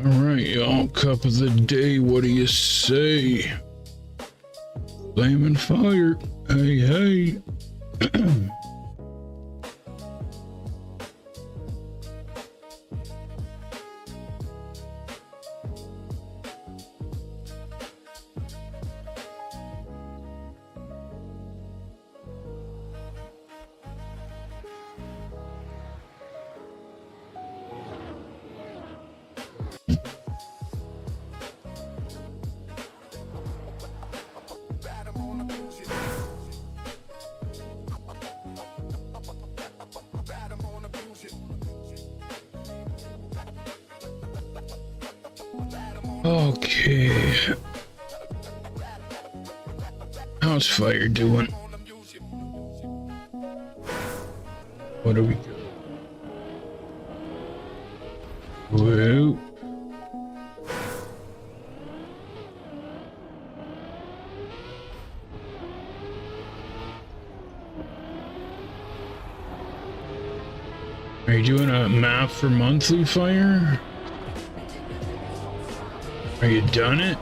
All right, y'all, cup of the day, what do you say? Flaming fire, hey, hey. Okay. How's fire doing? What do we got? Whoa. Are you doing a map for monthly fire? Are you done it?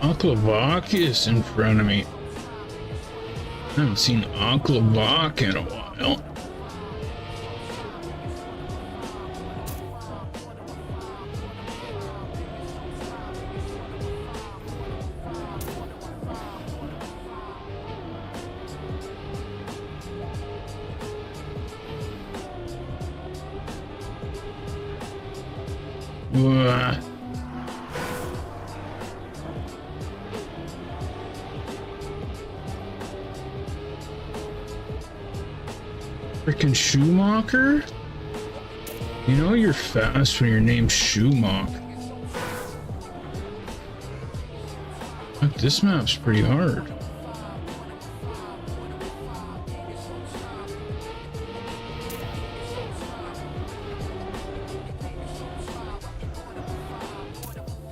Aklavak is in front of me. I haven't seen Aklavak in a while. Frickin' Schumacher? You know you're fast when your name's Schumacher. Look, this map's pretty hard.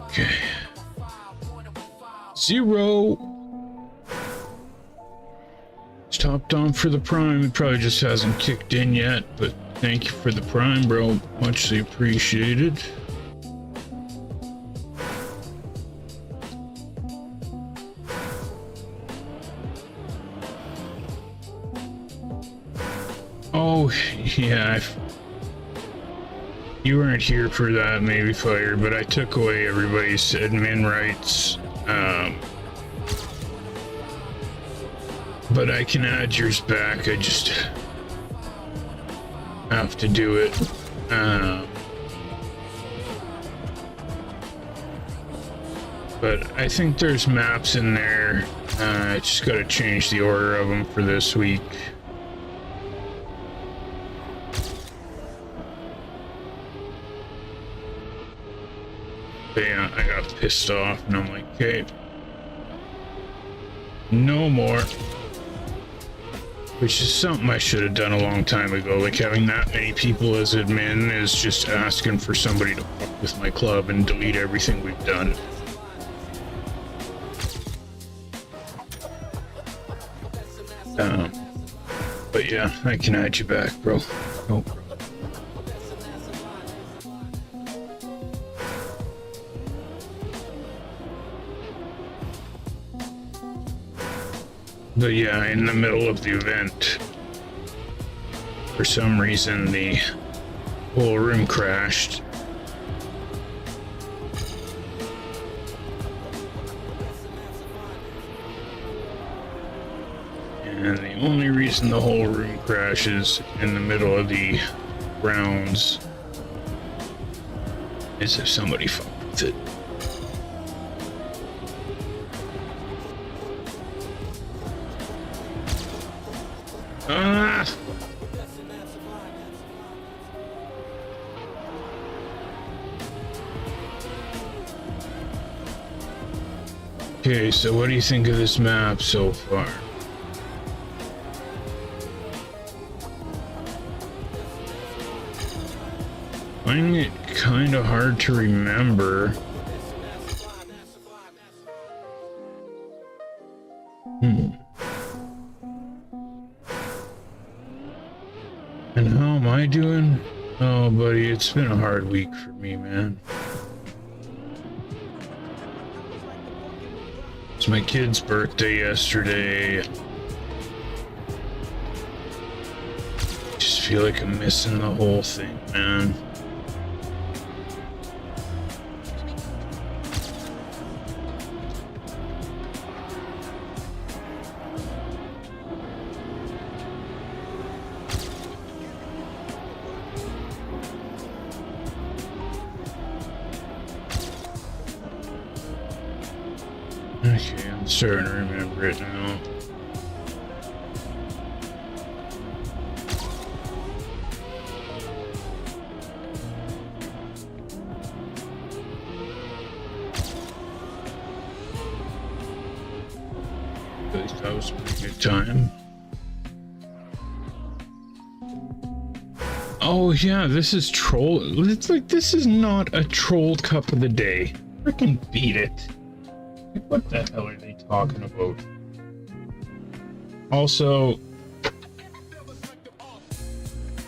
Okay. 0. Topped on for the prime. It probably just hasn't kicked in yet, but thank you for the prime, bro. Muchly appreciated. Oh, yeah. You weren't here for that, maybe, Fire, but I took away everybody's admin rights. But I can add yours back. I just have to do it. But I think there's maps in there. I just got to change the order of them for this week. But yeah, I got pissed off and I'm like, okay, no more. Which is something I should have done a long time ago. Like, having that many people as admin is just asking for somebody to fuck with my club and delete everything we've done. But yeah, I can add you back, bro. No problem. But yeah, in the middle of the event, for some reason, the whole room crashed. And the only reason the whole room crashes in the middle of the rounds is if somebody fucked with it. Okay, so what do you think of this map so far? Finding it kind of hard to remember. And how am I doing? Oh, buddy, it's been a hard week for me, man. It's my kid's birthday yesterday. Just feel like I'm missing the whole thing, man. Okay, I'm starting to remember it now. That was a pretty good time. Oh yeah, this is troll. It's like, this is not a troll cup of the day. Freaking beat it. What the hell are they talking about? Also,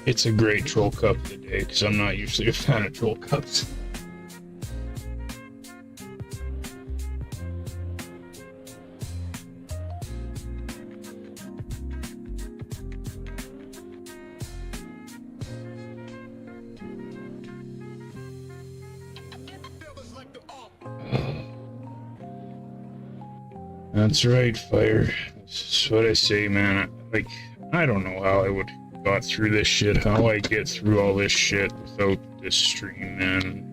it's a great troll cup of the day because I'm not usually a fan of troll cups. That's right, Fire. That's what I say, man. Like, I don't know how I would have got through this shit, how I get through all this shit without this stream, man.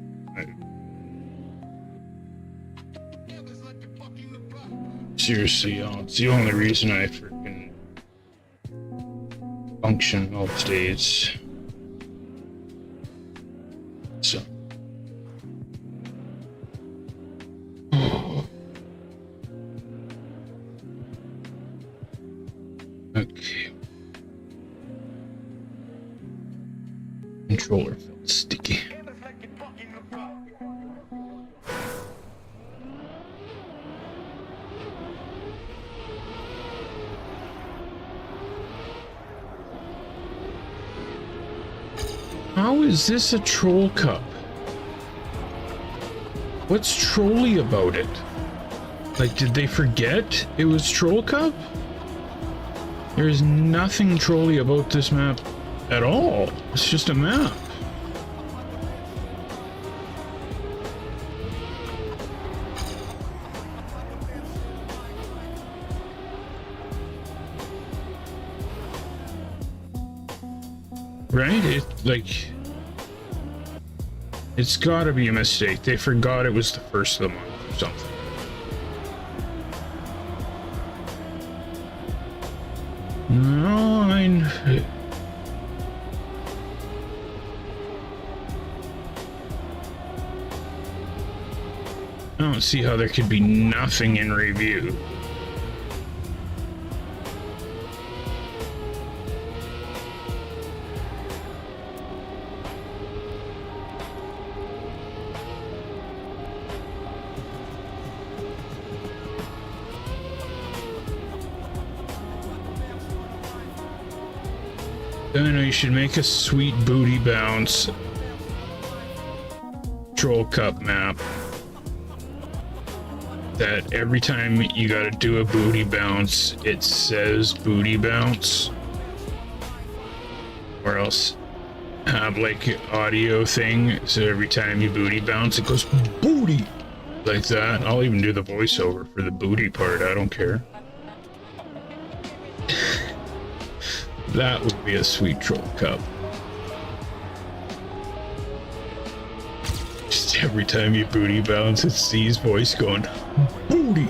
Seriously, it's the only reason I freaking function most days. So. Okay. Controller felt sticky. How is this a troll cup? What's trolly about it? Like, did they forget it was troll cup? There's nothing trolly about this map at all. It's just a map. Right? It's gotta be a mistake. They forgot it was the first of the month or something. No, I don't see how there could be nothing in review. I know you should make a sweet booty bounce troll cup map that every time you gotta do a booty bounce, it says booty bounce, or else have like an audio thing, so every time you booty bounce, it goes booty like that. I'll even do the voiceover for the booty part. I don't care. That would be a sweet troll cup. Just every time you booty bounce, it's C's voice going, booty!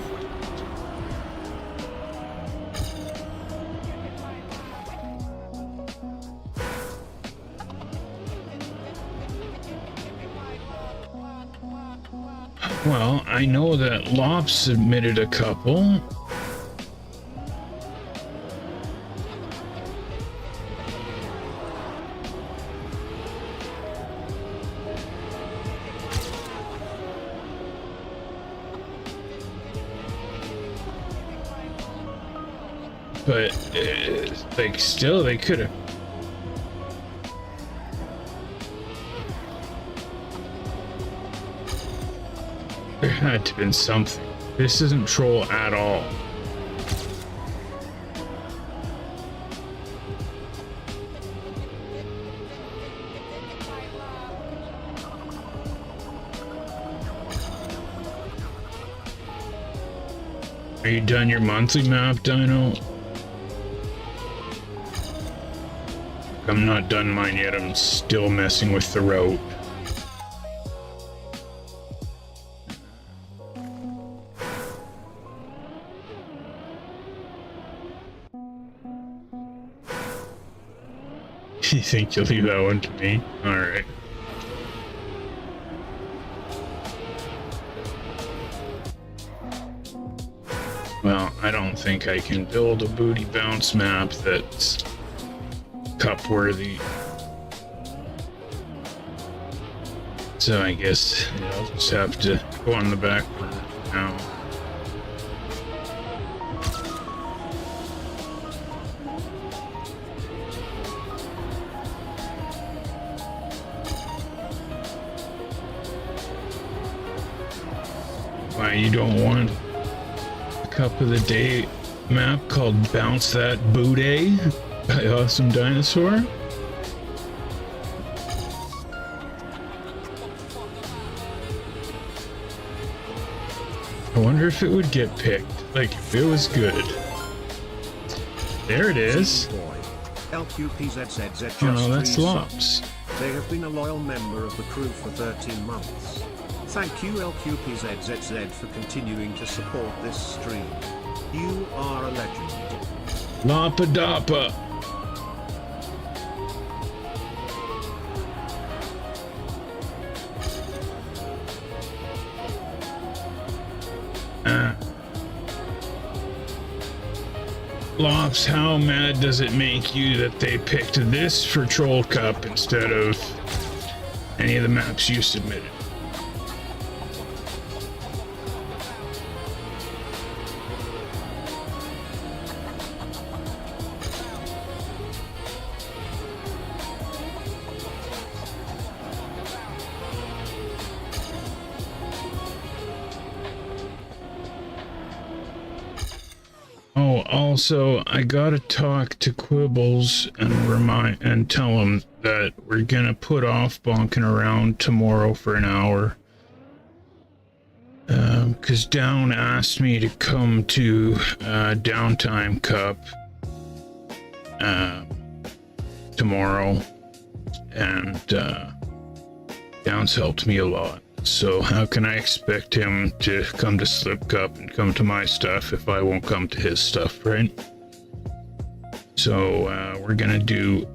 Well, I know that Lop submitted a couple. But, like, still, they could have. had to have been something. This isn't troll at all. Are you done your monthly map, Dino? I'm not done mine yet. I'm still messing with the route. You think you'll leave that one to me? Alright. Well, I don't think I can build a booty bounce map that's cup worthy. So I guess I'll just have to go on the back burner now. Why you don't want cup of the day map called Bounce That Booty by Awesome Dinosaur? I wonder if it would get picked, like if it was good. There it is. LQPZZZ Oh no, that's Lops. They have been a loyal member of the crew for 13 months. Thank you LQPZZZ for continuing to support this stream. You are a legend. Lapa Dappa. Lops, how mad does it make you that they picked this for Troll Cup instead of any of the maps you submitted? Oh, also, I gotta talk to Quibbles and tell him that we're gonna put off bonking around tomorrow for an hour. Cause Down asked me to come to Downtime Cup tomorrow, and Down's helped me a lot. So how can I expect him to come to Slip Cup and come to my stuff if I won't come to his stuff, right? So we're gonna do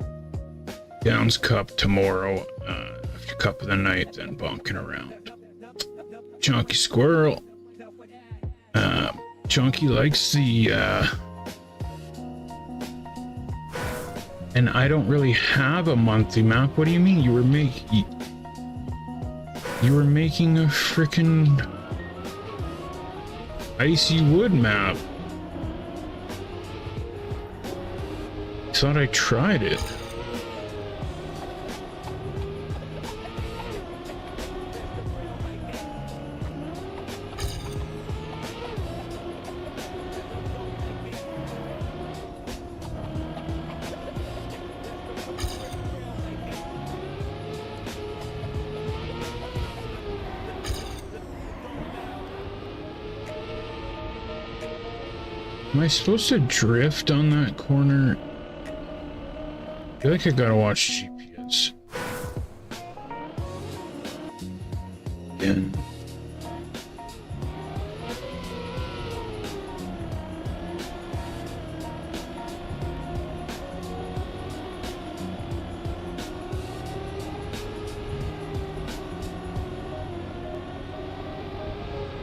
Down's Cup tomorrow after Cup of the Night, then bonking around. Chunky Squirrel. Chunky likes the and I don't really have a monthly map. What do you mean? You were making a frickin' icy wood map. Thought I tried it. Am I supposed to drift on that corner? I feel like I gotta watch GPS. Again.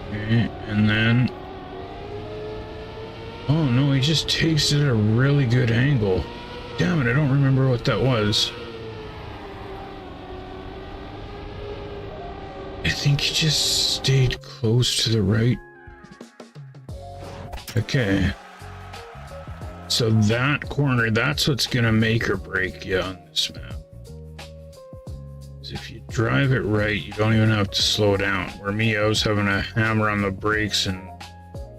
Okay, and then oh no, he just takes it at a really good angle. Damn it, I don't remember what that was. I think he just stayed close to the right. Okay. So that corner, that's what's gonna make or break you on this map. if you drive it right, you don't even have to slow down. Where me, I was having to hammer on the brakes and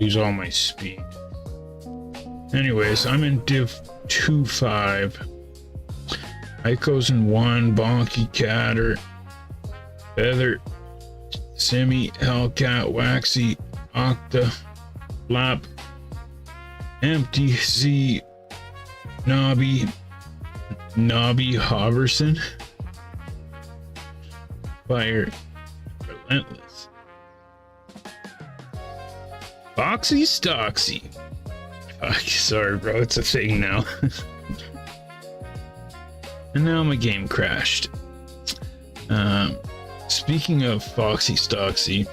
lose all my speed. Anyways, I'm in div 2.5. Ico's in 1, Bonky, Catter, Feather, Semi, Hellcat, Waxy, Octa, Flap, Empty, Z, Nobby, Hoverson, Fire, Relentless, Foxy, Stoxy. Sorry, bro, it's a thing now. And now my game crashed. Speaking of Foxy Stoxy,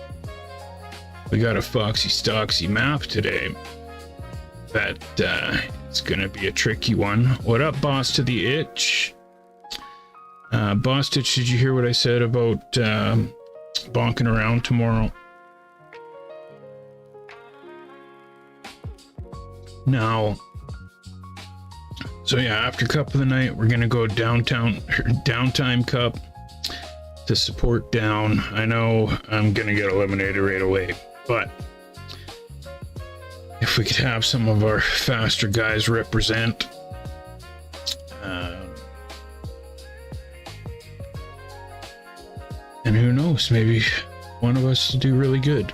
we got a Foxy Stoxy map today. That it's gonna be a tricky one. What up, Boss to the Itch? Boss to Itch, did you hear what I said about bonking around tomorrow? Now, so yeah, after Cup of the Night, we're gonna go Downtime Cup to support Down. I know I'm gonna get eliminated right away, but if we could have some of our faster guys represent, and who knows, maybe one of us will do really good.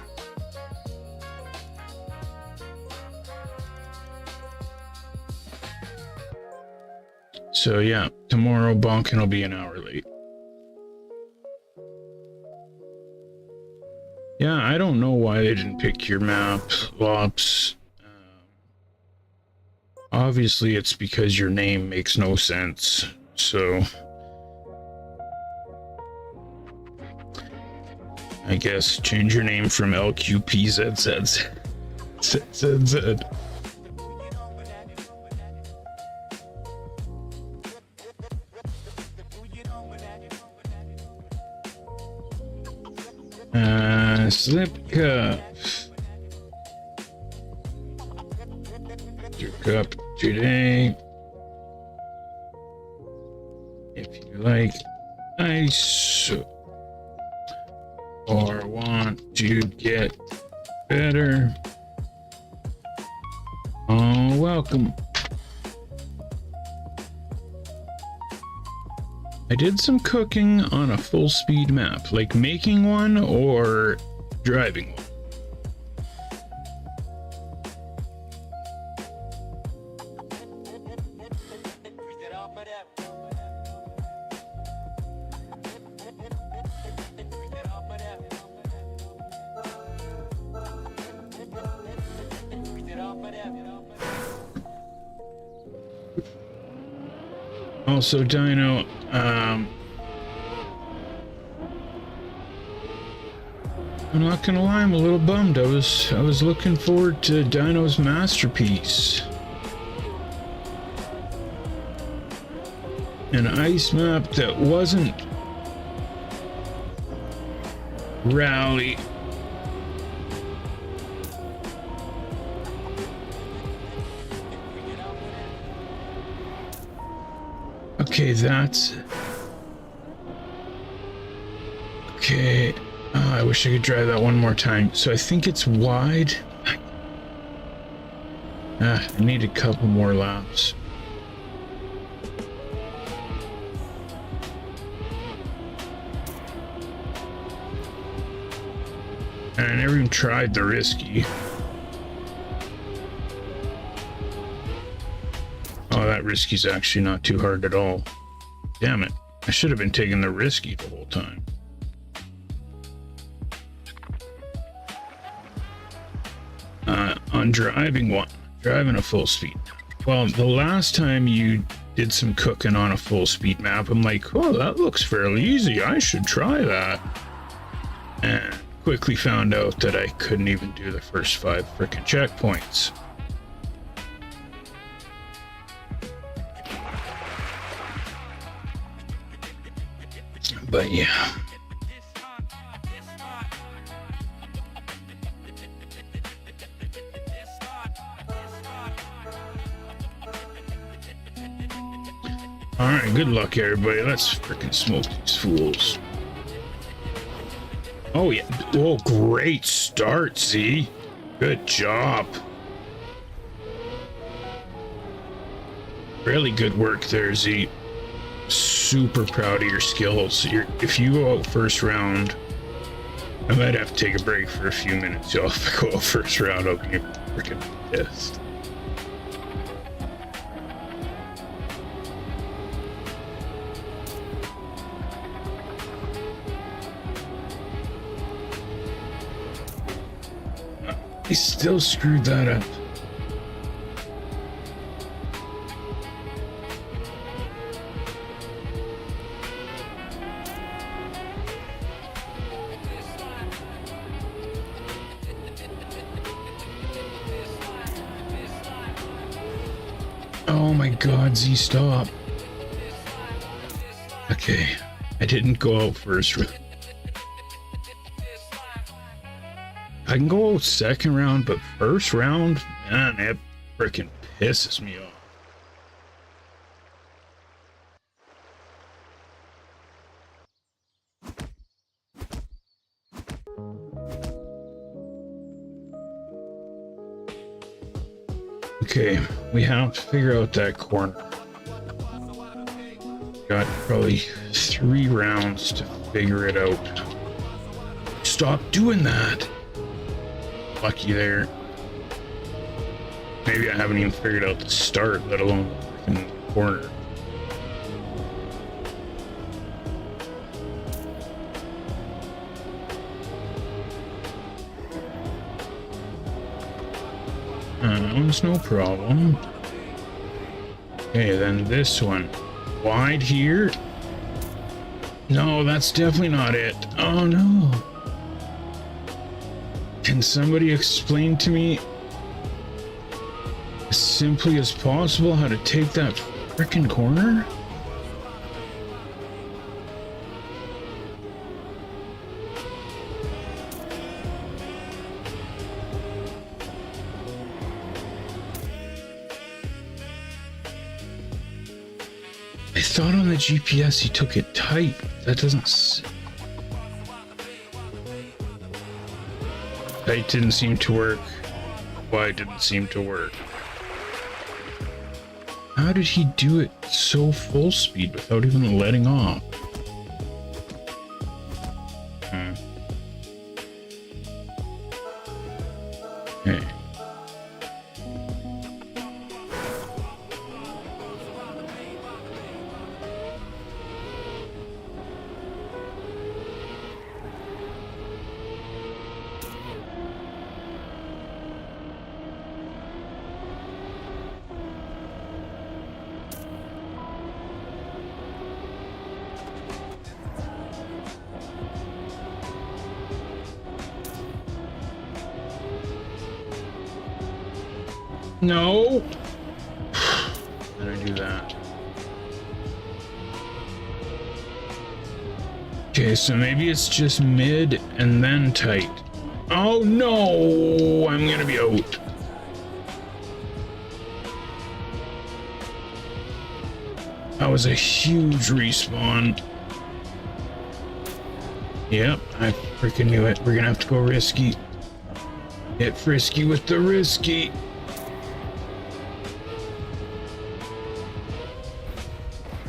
So yeah, tomorrow bonking will be an hour late. Yeah, I don't know why they didn't pick your map, Lops. Obviously, it's because your name makes no sense. So I guess change your name from LQPZZZ. Slip cup. Your cup today. If you like ice or want to get better, oh, welcome. I did some cooking on a full speed map, like making one or driving one. Also, Dino, I'm not gonna lie, I'm a little bummed. I was looking forward to Dino's masterpiece. An ice map that wasn't rally. Okay, that's okay. Oh, I wish I could drive that one more time. So I think it's wide. I need a couple more laps. And I never even tried the risky. Oh, that risky's actually not too hard at all. Damn it. I should have been taking the risky the whole time. On driving a full speed. Well, the last time you did some cooking on a full speed map, I'm like, oh, that looks fairly easy. I should try that. And quickly found out that I couldn't even do the first 5 frickin' checkpoints. But yeah. Alright, good luck, everybody. Let's freaking smoke these fools. Oh, yeah. Oh, great start, Z. Good job. Really good work there, Z. Super proud of your skills. If you go out first round, I might have to take a break for a few minutes, y'all. If I go out first round, I'll be freaking pissed. He still screwed that up. Oh my god, Z, stop. Okay, I didn't go out first round. I can go out second round, but first round, man, that freaking pisses me off. Okay, we have to figure out that corner. Got probably 3 rounds to figure it out. Stop doing that. Lucky there. Maybe I haven't even figured out the start, let alone in the corner. That one's no problem. Okay, then this one. Wide here. No, that's definitely not it. Oh no. Can somebody explain to me as simply as possible how to take that frickin' corner? I thought on the GPS he took it tight. That doesn't... That didn't seem to work. Why it didn't seem to work? How did he do it so full speed without even letting off? Okay. No. How did I do that? Okay, so maybe it's just mid and then tight. Oh no, I'm gonna be out. That was a huge respawn. Yep, I freaking knew it. We're gonna have to go risky. Get frisky with the risky.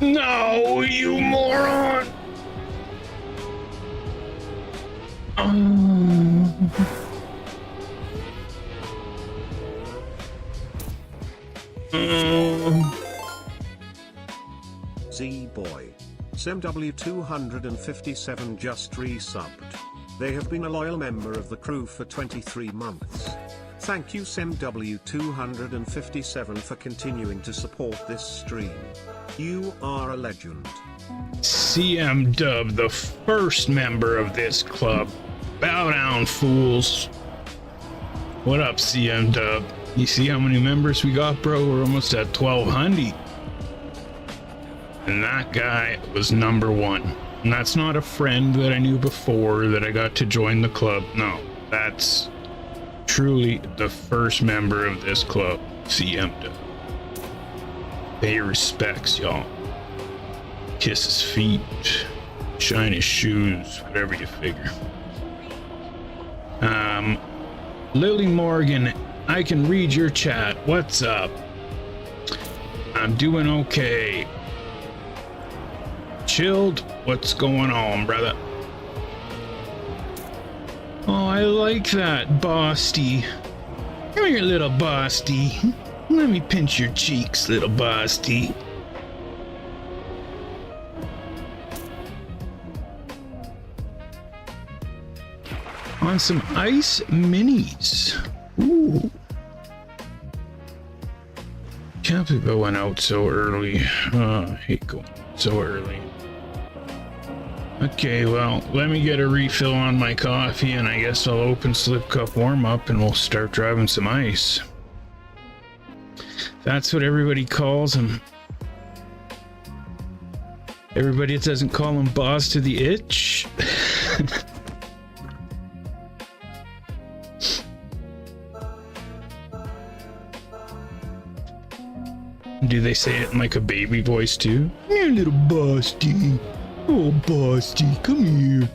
No, you moron! Z-Boy. SemW257 just resubbed. They have been a loyal member of the crew for 23 months. Thank you SemW257 for continuing to support this stream. You are a legend. CM Dub, the first member of this club. Bow down, fools. What up, CM Dub? You see how many members we got, bro? We're almost at 1,200. And that guy was number 1. And that's not a friend that I knew before that I got to join the club. No, that's truly the first member of this club, CM Dub. Pay your respects, y'all. kiss his feet, shine his shoes, whatever you figure. Lily Morgan, I can read your chat. What's up? I'm doing okay. Chilled? What's going on, brother? Oh, I like that, Bosty. Come here, little Bosty. Let me pinch your cheeks, little Bosty. On some ice minis. Ooh. Can't believe I went out so early. Oh, I hate going so early. Okay, well, let me get a refill on my coffee, and I guess I'll open Slip Cup warm up and we'll start driving some ice. That's what everybody calls him. Everybody that doesn't call him Boss to the Itch. Do they say it in like a baby voice too? Here, little Bosty. Oh, Bosty, come here.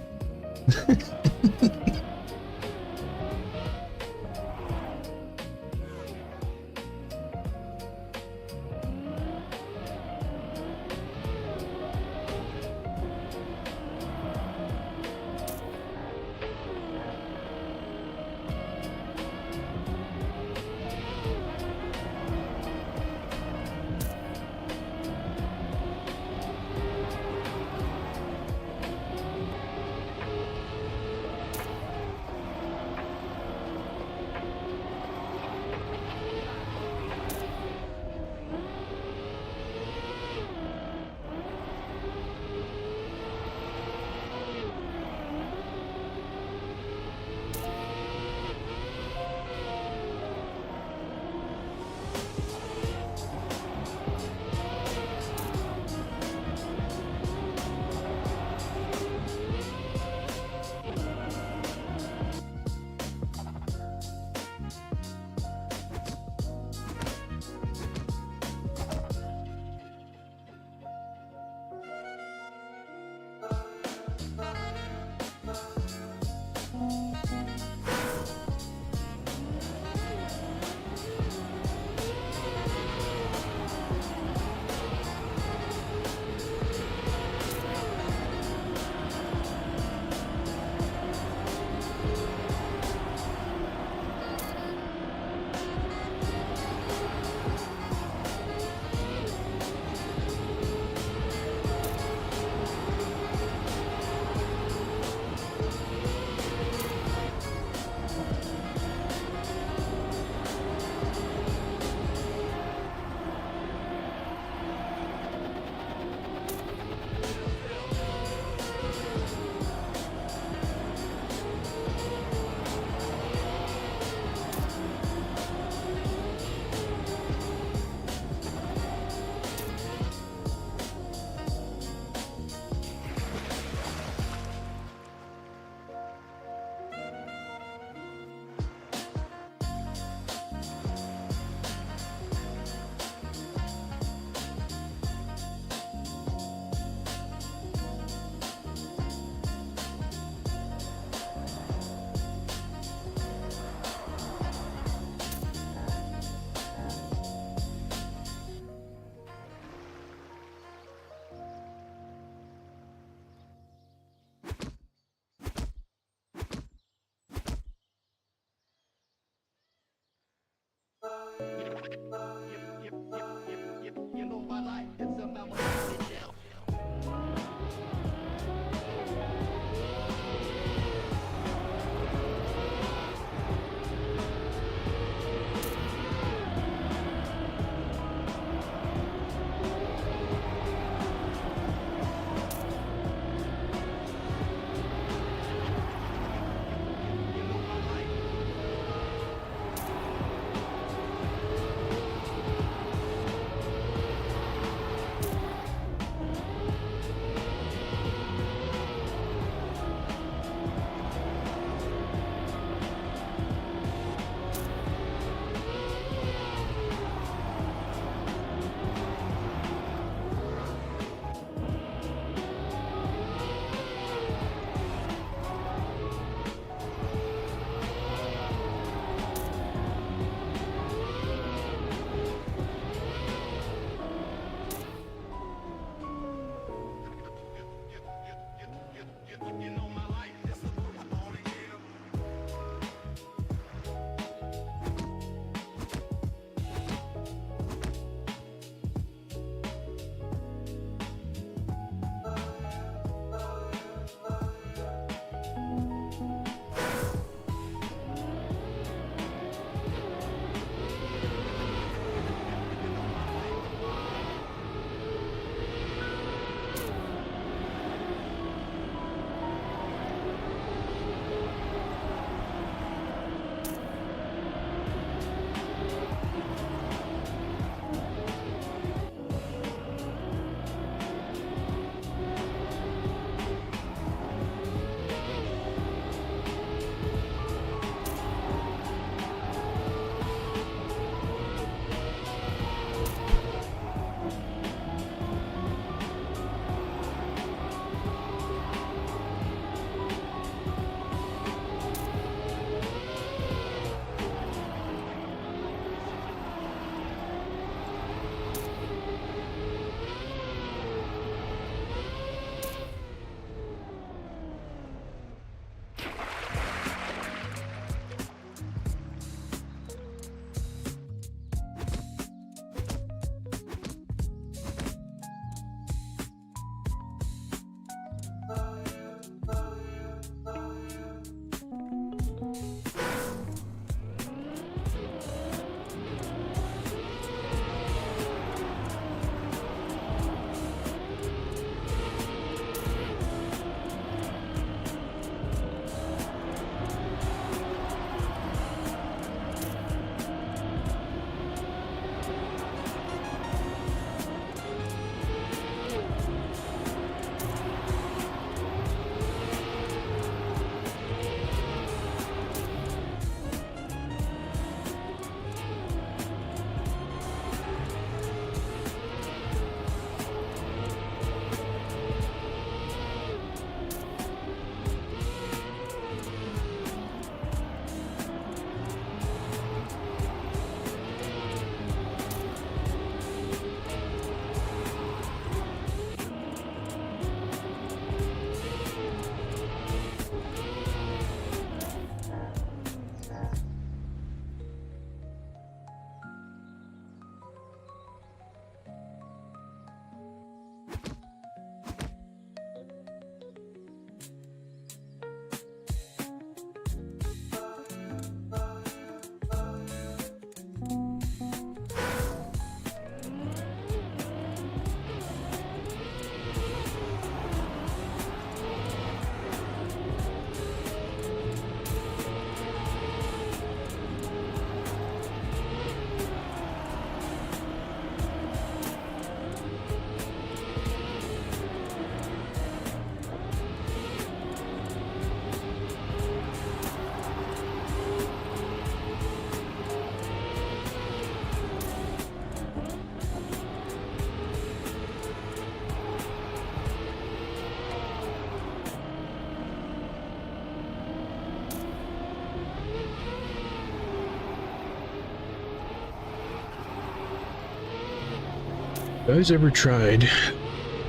You guys ever tried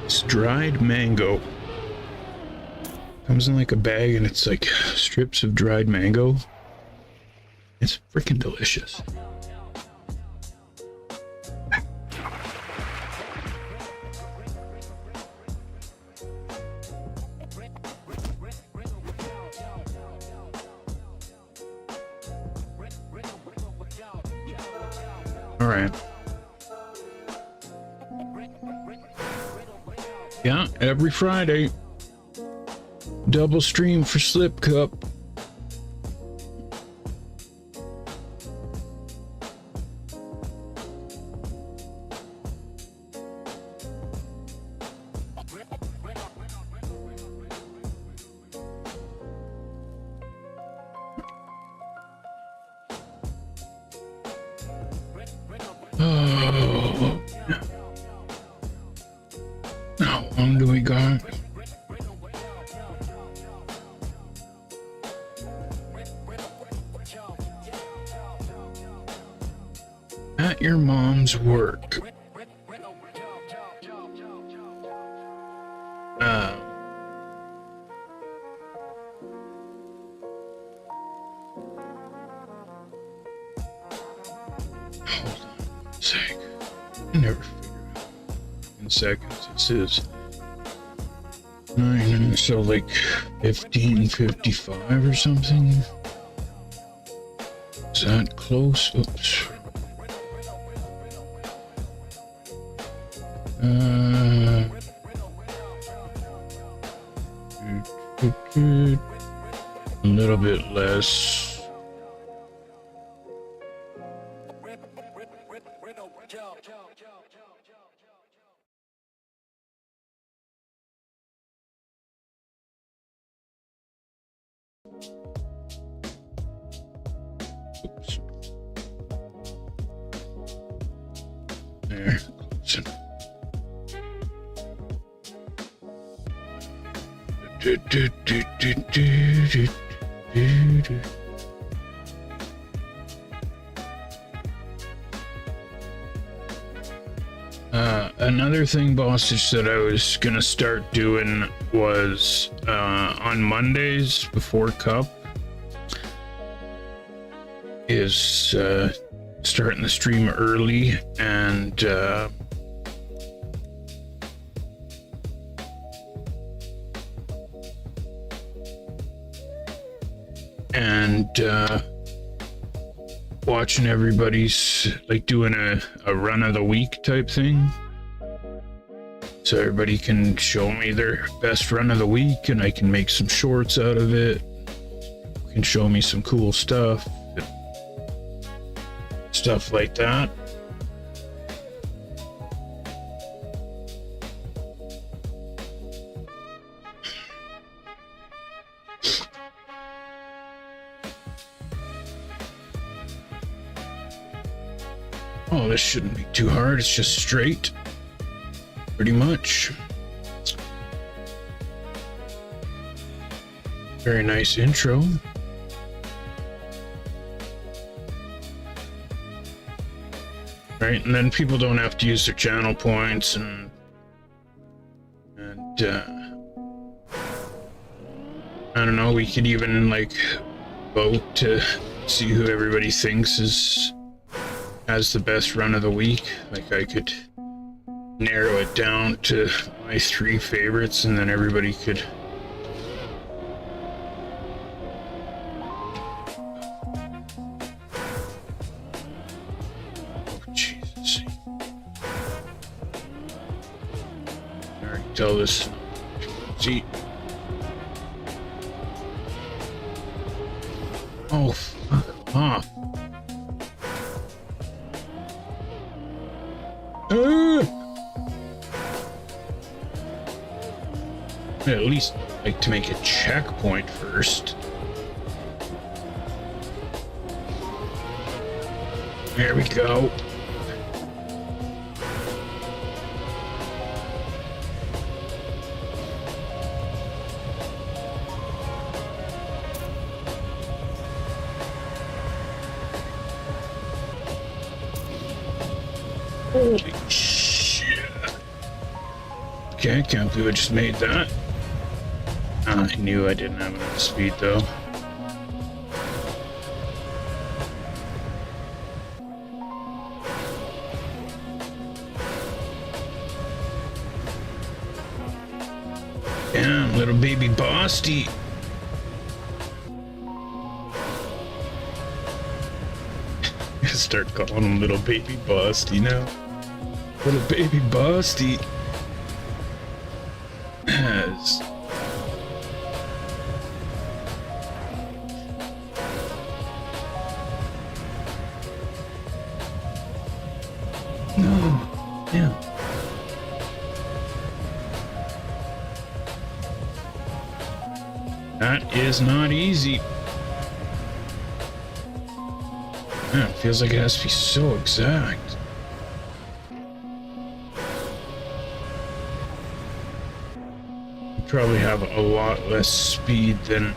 this dried mango? Comes in like a bag and it's like strips of dried mango. It's freaking delicious. All right. Yeah, every Friday. Double stream for Slip Cup. Oh, how long do we got? At your mom's work. Hold on a sec. I never figured out in seconds. It says 9, so like 15:55 or something. Is that close? Oops. A little bit less. Oops. There, close enough. Another thing Bossage said I was gonna start doing was on Mondays before Cup is starting the stream early and watching everybody's, like, doing a run of the week type thing, so everybody can show me their best run of the week and I can make some shorts out of it. You can show me some cool stuff like that. Oh, this shouldn't be too hard. It's just straight, pretty much. Very nice intro. Right, and then people don't have to use their channel points and I don't know, we could even like vote to see who everybody thinks has the best run of the week. Like, I could narrow it down to my 3 favorites and then everybody could tell this. See. Oh, fuck off. I'd at least like to make a checkpoint first. There we go. Holy shit. Okay, can't believe I just made that. I knew I didn't have enough speed though. Damn, little baby Bosty. Start calling him little baby Bosty now. Little baby Bosty has no, yeah. That is not easy. Man, it feels like it has to be so exact. You probably have a lot less speed than...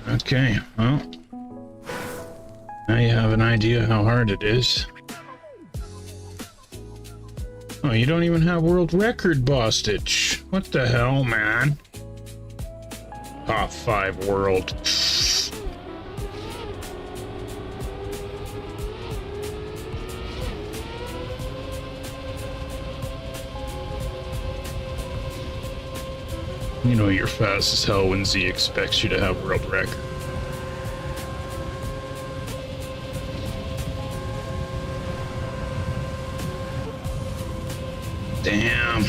Okay, well, now you have an idea how hard it is. Oh, you don't even have world record Bostage. What the hell, man? Top 5 world. You know you're fast as hell when Z expects you to have world record. Damn.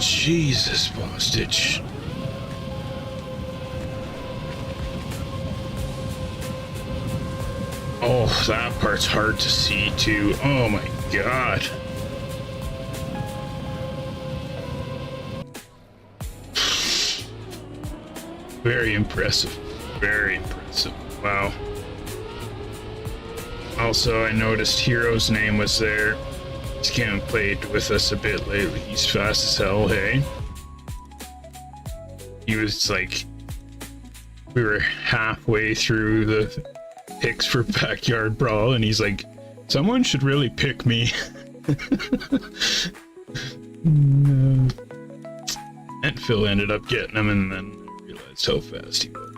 Jesus, Bostage. Oh, that part's hard to see too. Oh my god. Very impressive. Very impressive. Wow. Also, I noticed Hero's name was there. He's kind of played with us a bit lately. He's fast as hell, hey? He was like... We were halfway through the picks for Backyard Brawl, and he's like, someone should really pick me. No. And Phil ended up getting him, and then realized how fast he was.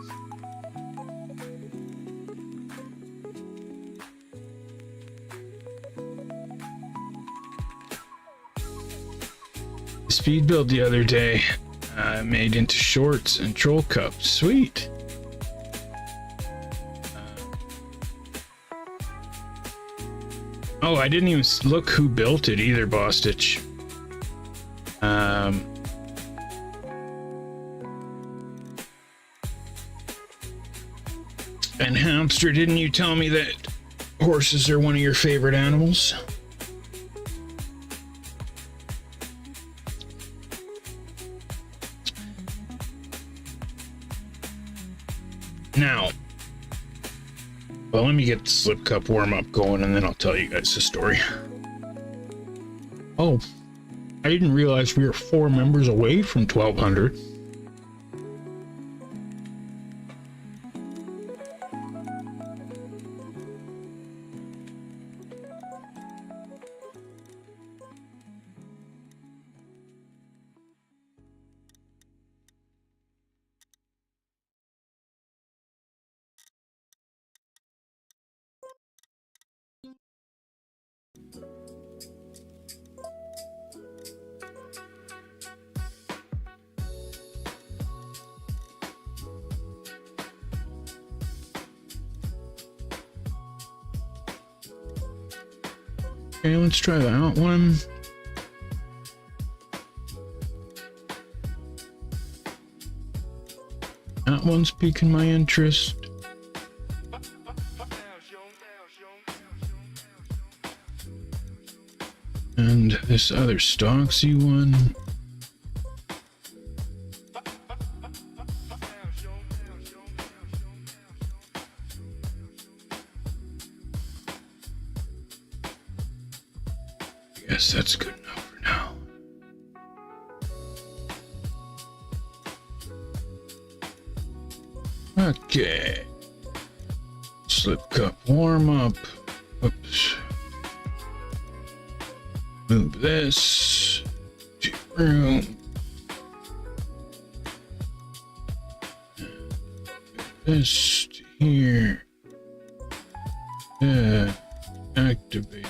Speed build the other day, made into shorts and troll cups. Sweet. Oh, I didn't even look who built it either, Bostich. And Hamster, didn't you tell me that horses are one of your favorite animals? Now, well, let me get the slip cup warm up going and then I'll tell you guys the story. Oh, I didn't realize we were 4 members away from 1200. Okay, let's try that one. That one's piquing my interest. And this other Stocksy one. Guess that's good enough for now. Okay. Slip cup warm up. Oops. Move this to room. This to here. Activate.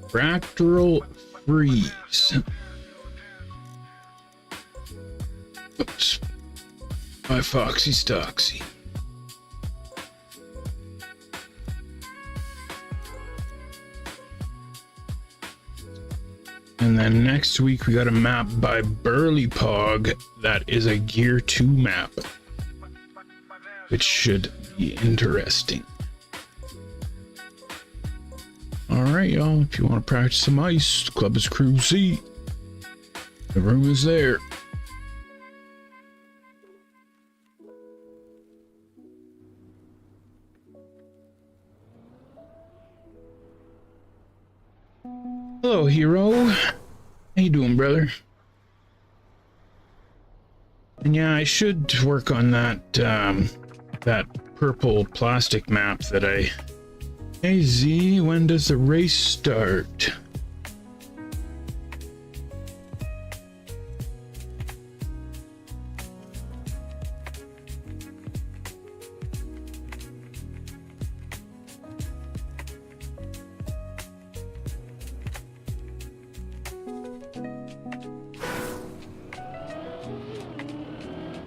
Fractal freeze. Oops. By Foxy Stoxy. And then next week we got a map by Burly Pog that is a Gear 2 map, which should be interesting. Alright, y'all, if you want to practice some ice, the club is CREWZ. The room is there. Hello, hero. How you doing, brother? And yeah, I should work on that, that purple plastic map that I... Hey Z, when does the race start?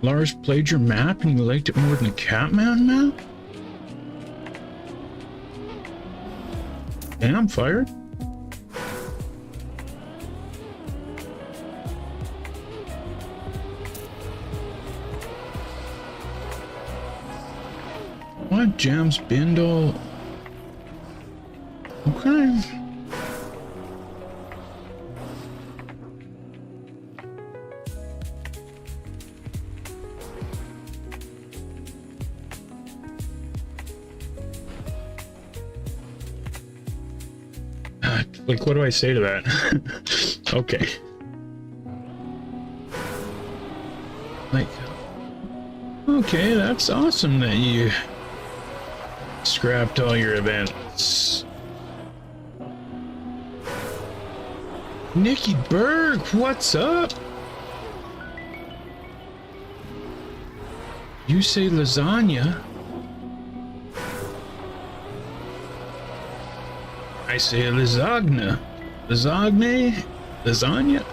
Lars played your map and you liked it more than the Catman map? Yeah, I'm fired. What? Jams Bindle? Okay. Like, what do I say to that? Okay. Like, okay, that's awesome that you scrapped all your events. Nikki Berg, what's up? You say lasagna. I say lasagna. Lasagne? Lasagna?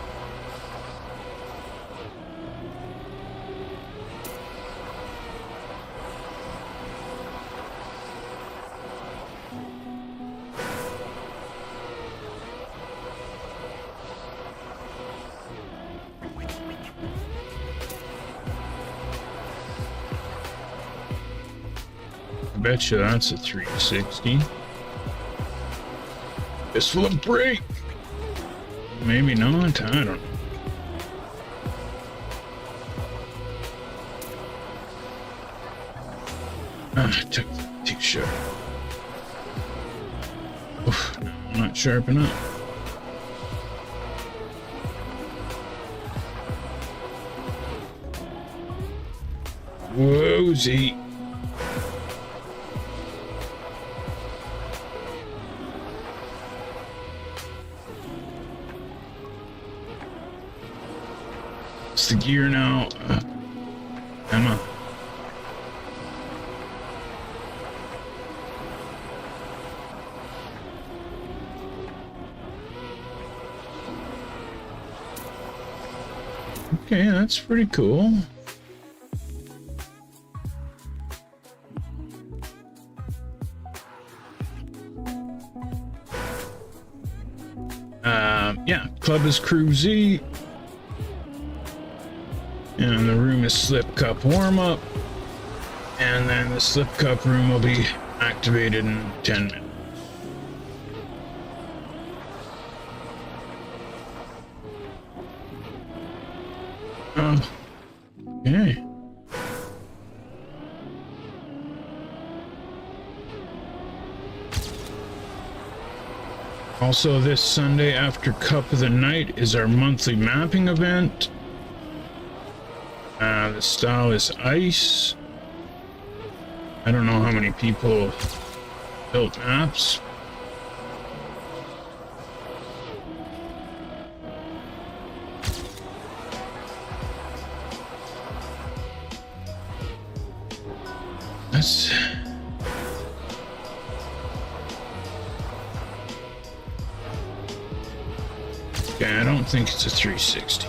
I bet you that's a 360. This will break. Maybe not. I don't know. I took that t-shirt. Oof, no, I'm not sharp enough. Whoa, Z. The gear now, Emma. Okay, that's pretty cool. Yeah, club is CREWZ. And the room is slip cup warm up. And then the slip cup room will be activated in 10 minutes. Oh, okay. Also, this Sunday after Cup of the Night is our monthly mapping event. The style is ice. I don't know how many people built maps. That's... Okay, I don't think it's a 360.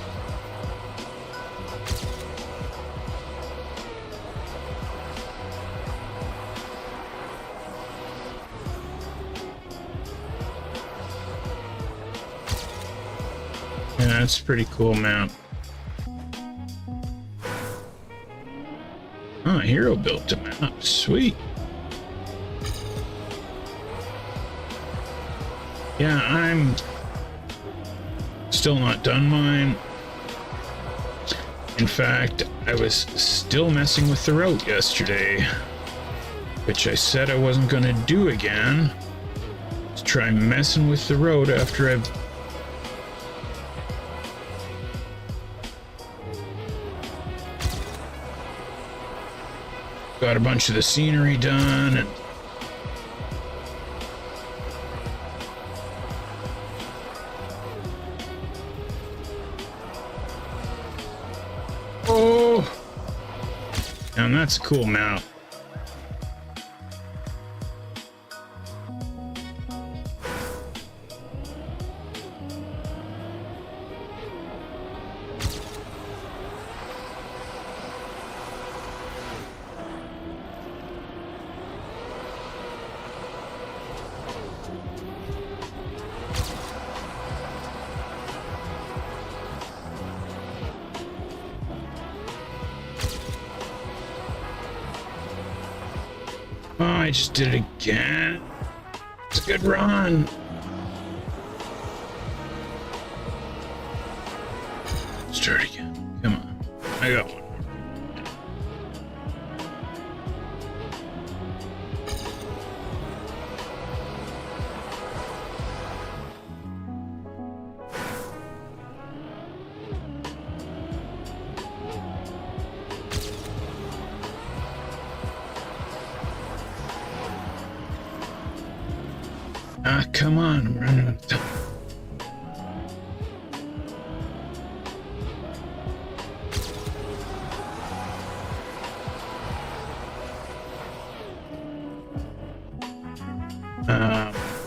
Yeah, that's a pretty cool map. Oh, Hero built a map. Sweet. Yeah, I'm still not done mine. In fact, I was still messing with the route yesterday, which I said I wasn't going to do again. Let's try messing with the road after I've got a bunch of the scenery done. And oh, and that's a cool map. Oh, I just did it again. It's a good run. Start again. Come on. I got one. Ah, come on, I'm running out of time.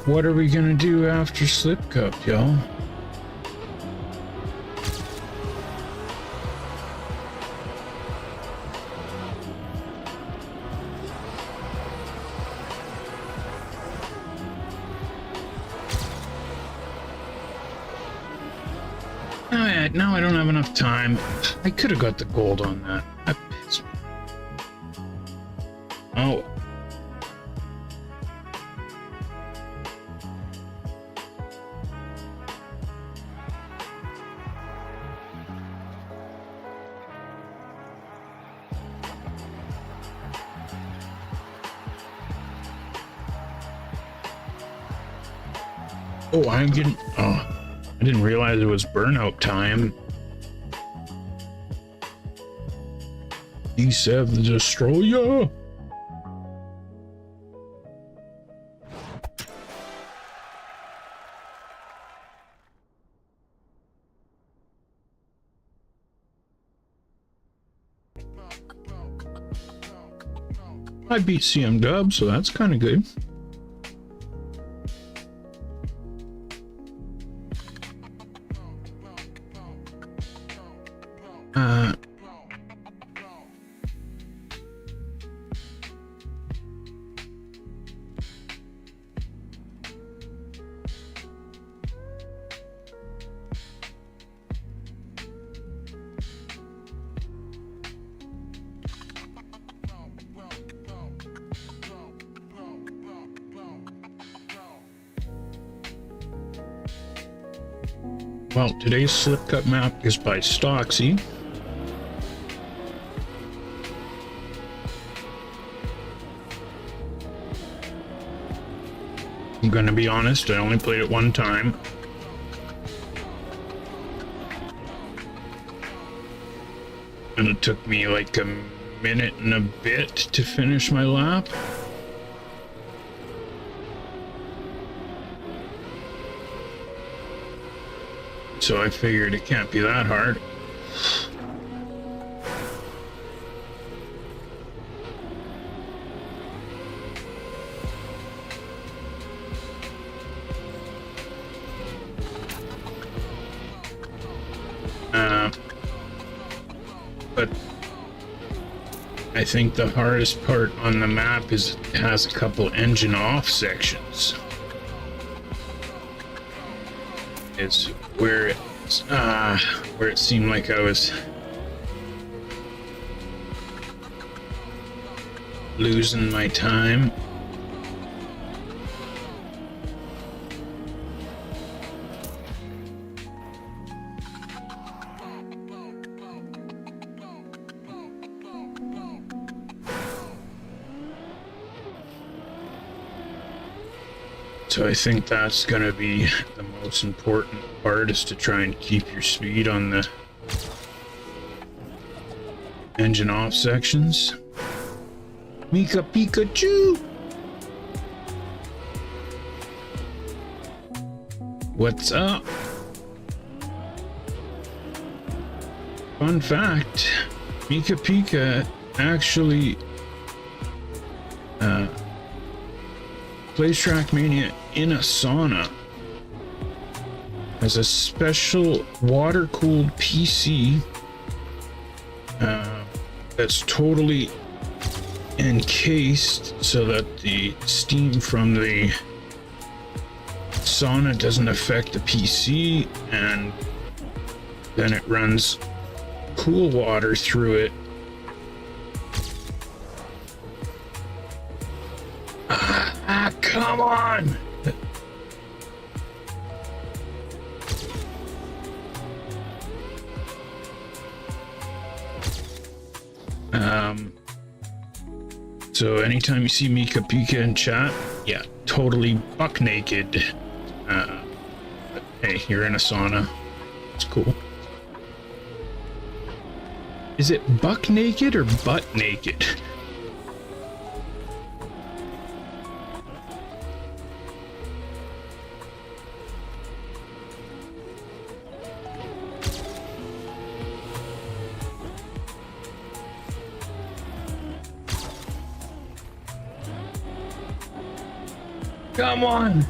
What are we gonna do after Slip Cup, y'all? Now I don't have enough time. I could have got the gold on that. That pissed me. Oh. Oh, I'm getting... Oh. I didn't realize it was burnout time. D7 the Destroyer. I beat CM Dub, so that's kind of good. Well, today's Slip Cut map is by Stocksy. I'm gonna be honest, I only played it one time. And it took me like a minute and a bit to finish my lap. So I figured it can't be that hard. But I think the hardest part on the map is it has a couple engine off sections. It's where it seemed like I was losing my time. So I think that's gonna be the most important part, is to try and keep your speed on the engine off sections. Mika Pikachu! What's up? Fun fact, Mika Pika actually plays Trackmania in a sauna as a special water-cooled PC that's totally encased so that the steam from the sauna doesn't affect the PC, and then it runs cool water through it. Come on! So anytime you see Mika Pika in chat, yeah, totally buck naked. But hey, you're in a sauna. It's cool. Is it buck naked or butt naked? Come on!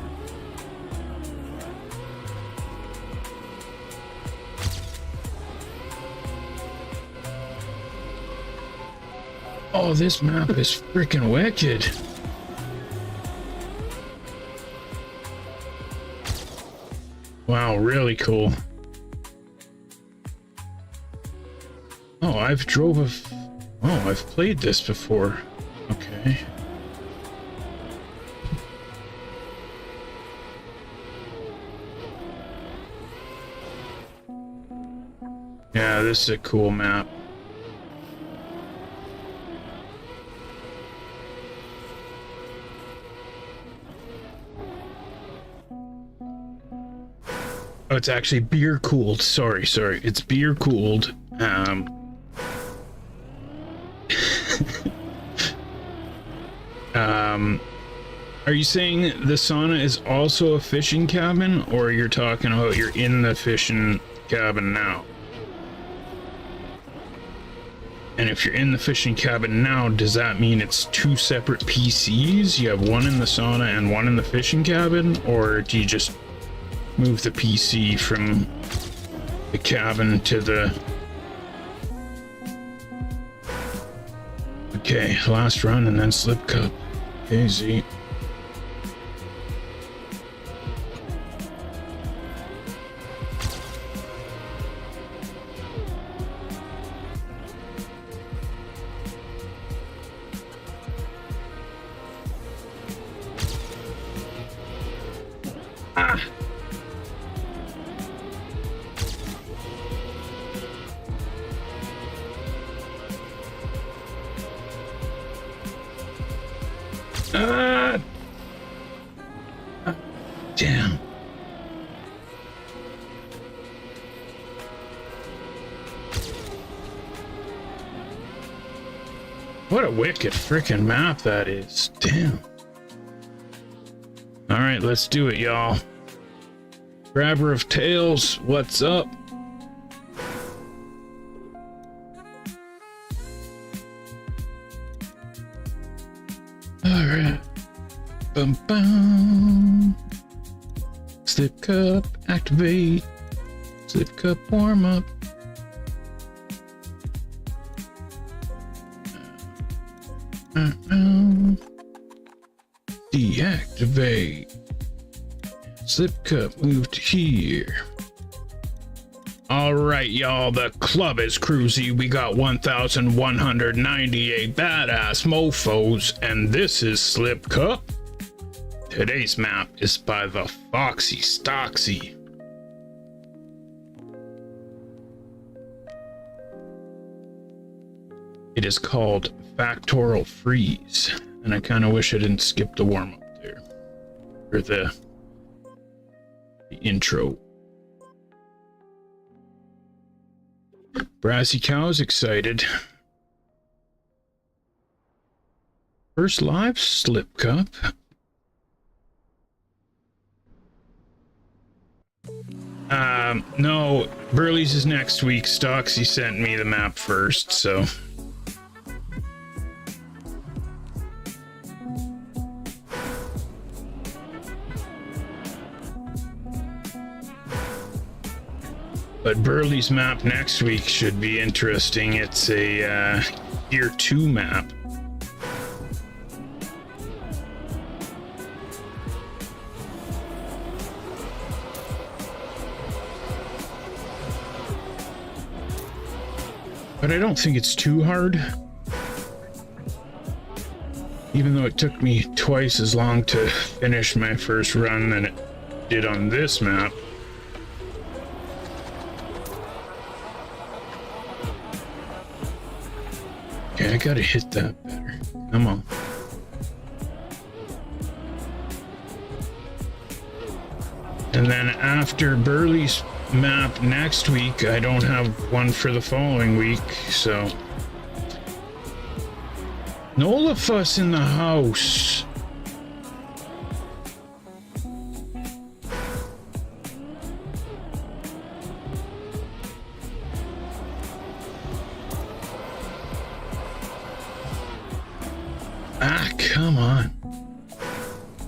Oh, this map is freaking wicked. Wow, really cool. Oh, I've played this before. Okay. Yeah, this is a cool map. Oh, it's actually beer cooled. Sorry. It's beer cooled. Are you saying the sauna is also a fishing cabin, or you're talking about you're in the fishing cabin now? And if you're in the fishing cabin now, does that mean it's two separate PCs? You have one in the sauna and one in the fishing cabin? Or do you just move the PC from the cabin to the... Okay, last run and then slip cup. Okay, Z. Damn. What a wicked freaking map that is. Damn. All right, let's do it, y'all. Grabber of Tails, what's up? All right. Bum bum. Slip cup activate. Slip cup warm up. Deactivate. Slip cup move to here. All right, y'all, the club is CREWZ. We got 1,198 badass mofos, and this is Slip Cup. Today's map is by the Foxy Stoxy. It is called Factorial Freeze, and I kind of wish I didn't skip the warm-up there, or the intro. Brassy Cow's excited. First live Slip Cup. No, Burley's is next week. Stoxy sent me the map first, so. But Burley's map next week should be interesting. It's a Year 2 map. But I don't think it's too hard. Even though it took me twice as long to finish my first run than it did on this map. Okay, I gotta hit that better. Come on. And then after Burley's map next week, I don't have one for the following week, so. Nolafus in the house. Ah, come on.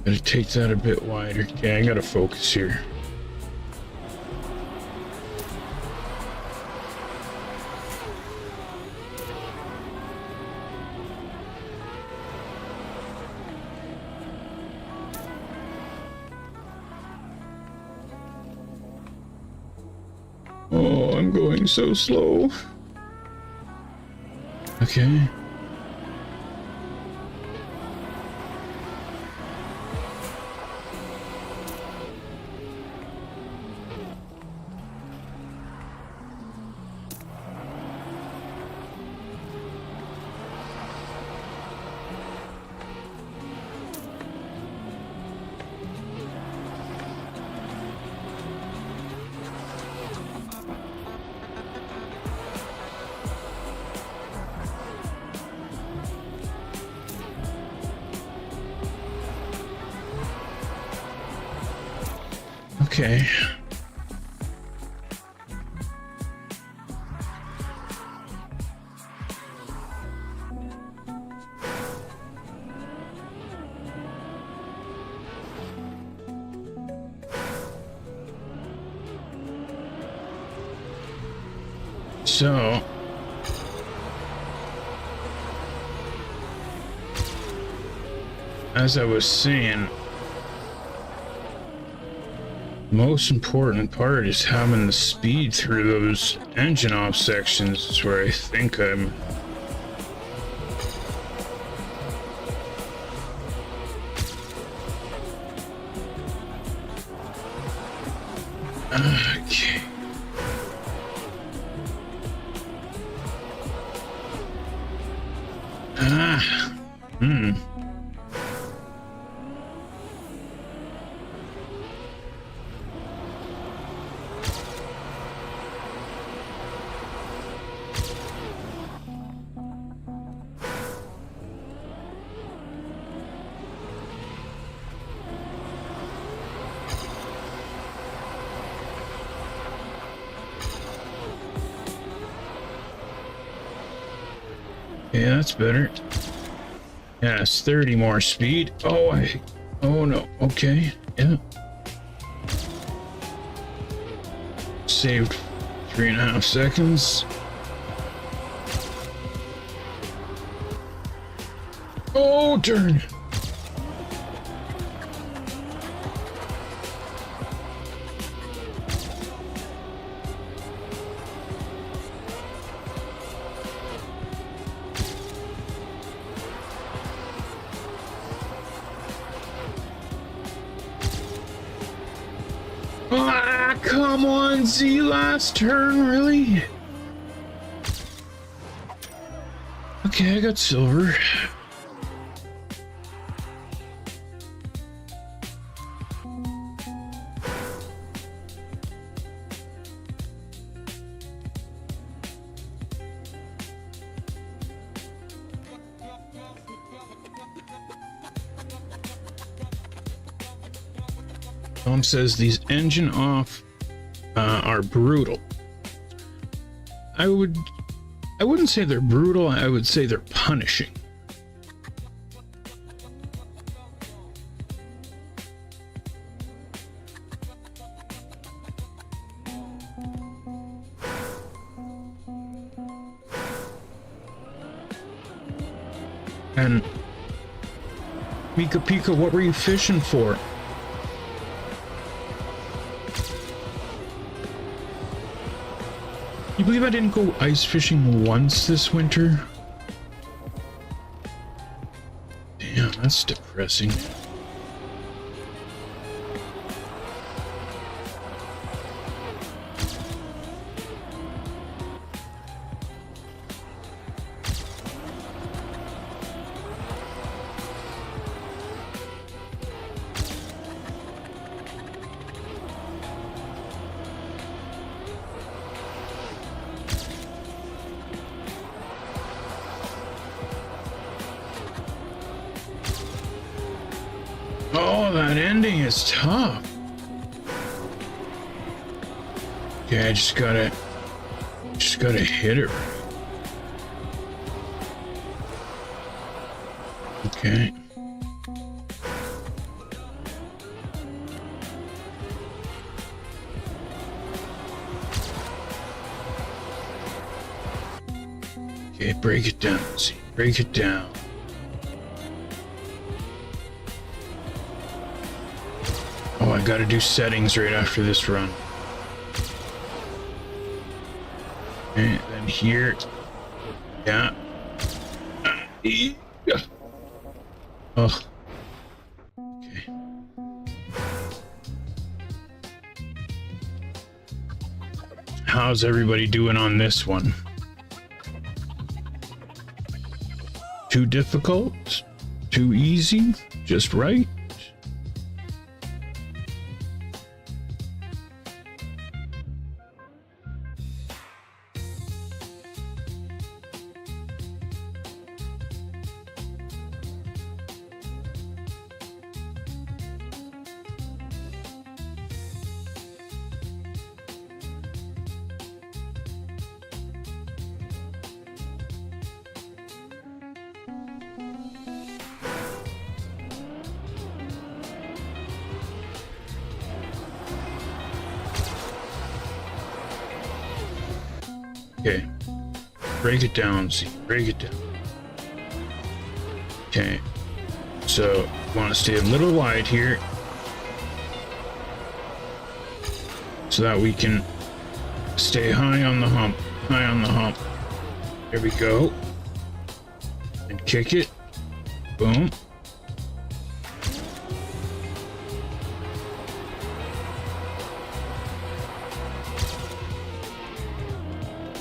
Gotta take that a bit wider. Okay, I gotta focus here. Oh, I'm going so slow. Okay. Okay. So as I was saying, most important part is having the speed through those engine off sections. Is where I think I'm. Okay. Okay, that's better. Yes, 30 more speed. Oh, oh no. Okay, yeah. Saved 3.5 seconds. Oh, turn. Ah, come on, Z, last turn, really? Okay, I got silver. Tom says these engine off are brutal. I wouldn't say they're brutal, I would say they're punishing. And Mika Pika, what were you fishing for? You believe I didn't go ice fishing once this winter? Damn, that's depressing. Oh, that ending is tough. Okay, I just gotta hit it. Okay. Okay, break it down. See, break it down. Oh, I gotta do settings right after this run. And then here. Yeah. Oh. Okay. How's everybody doing on this one? Too difficult? Too easy? Just right? Okay, break it down, see, break it down. Okay, so you want to stay a little wide here so that we can stay high on the hump, high on the hump. There we go. And kick it. Boom.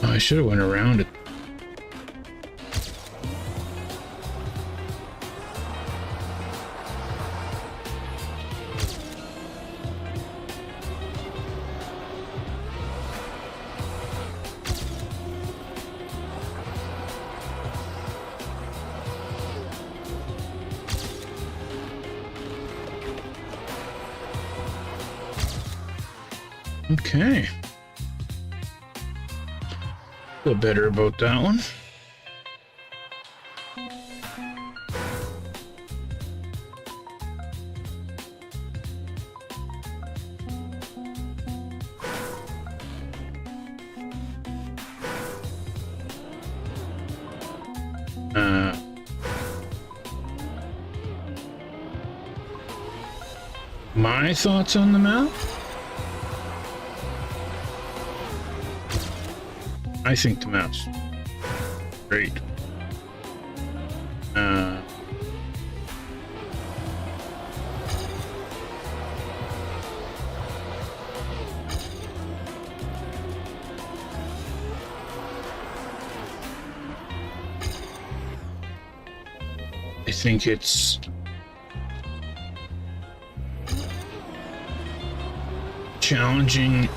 I should have went around it. Okay. Feel better about that one. My thoughts on the map? I think the map's great. I think it's challenging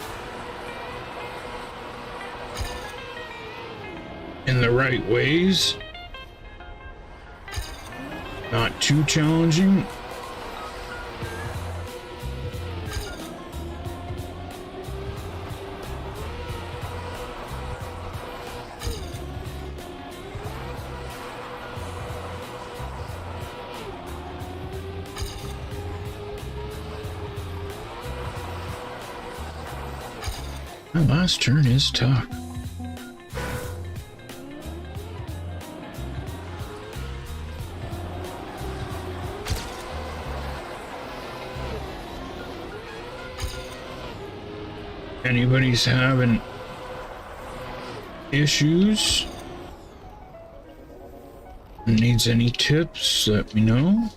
in the right ways, not too challenging. My last turn is tough. Anybody's having issues, needs any tips, let me know.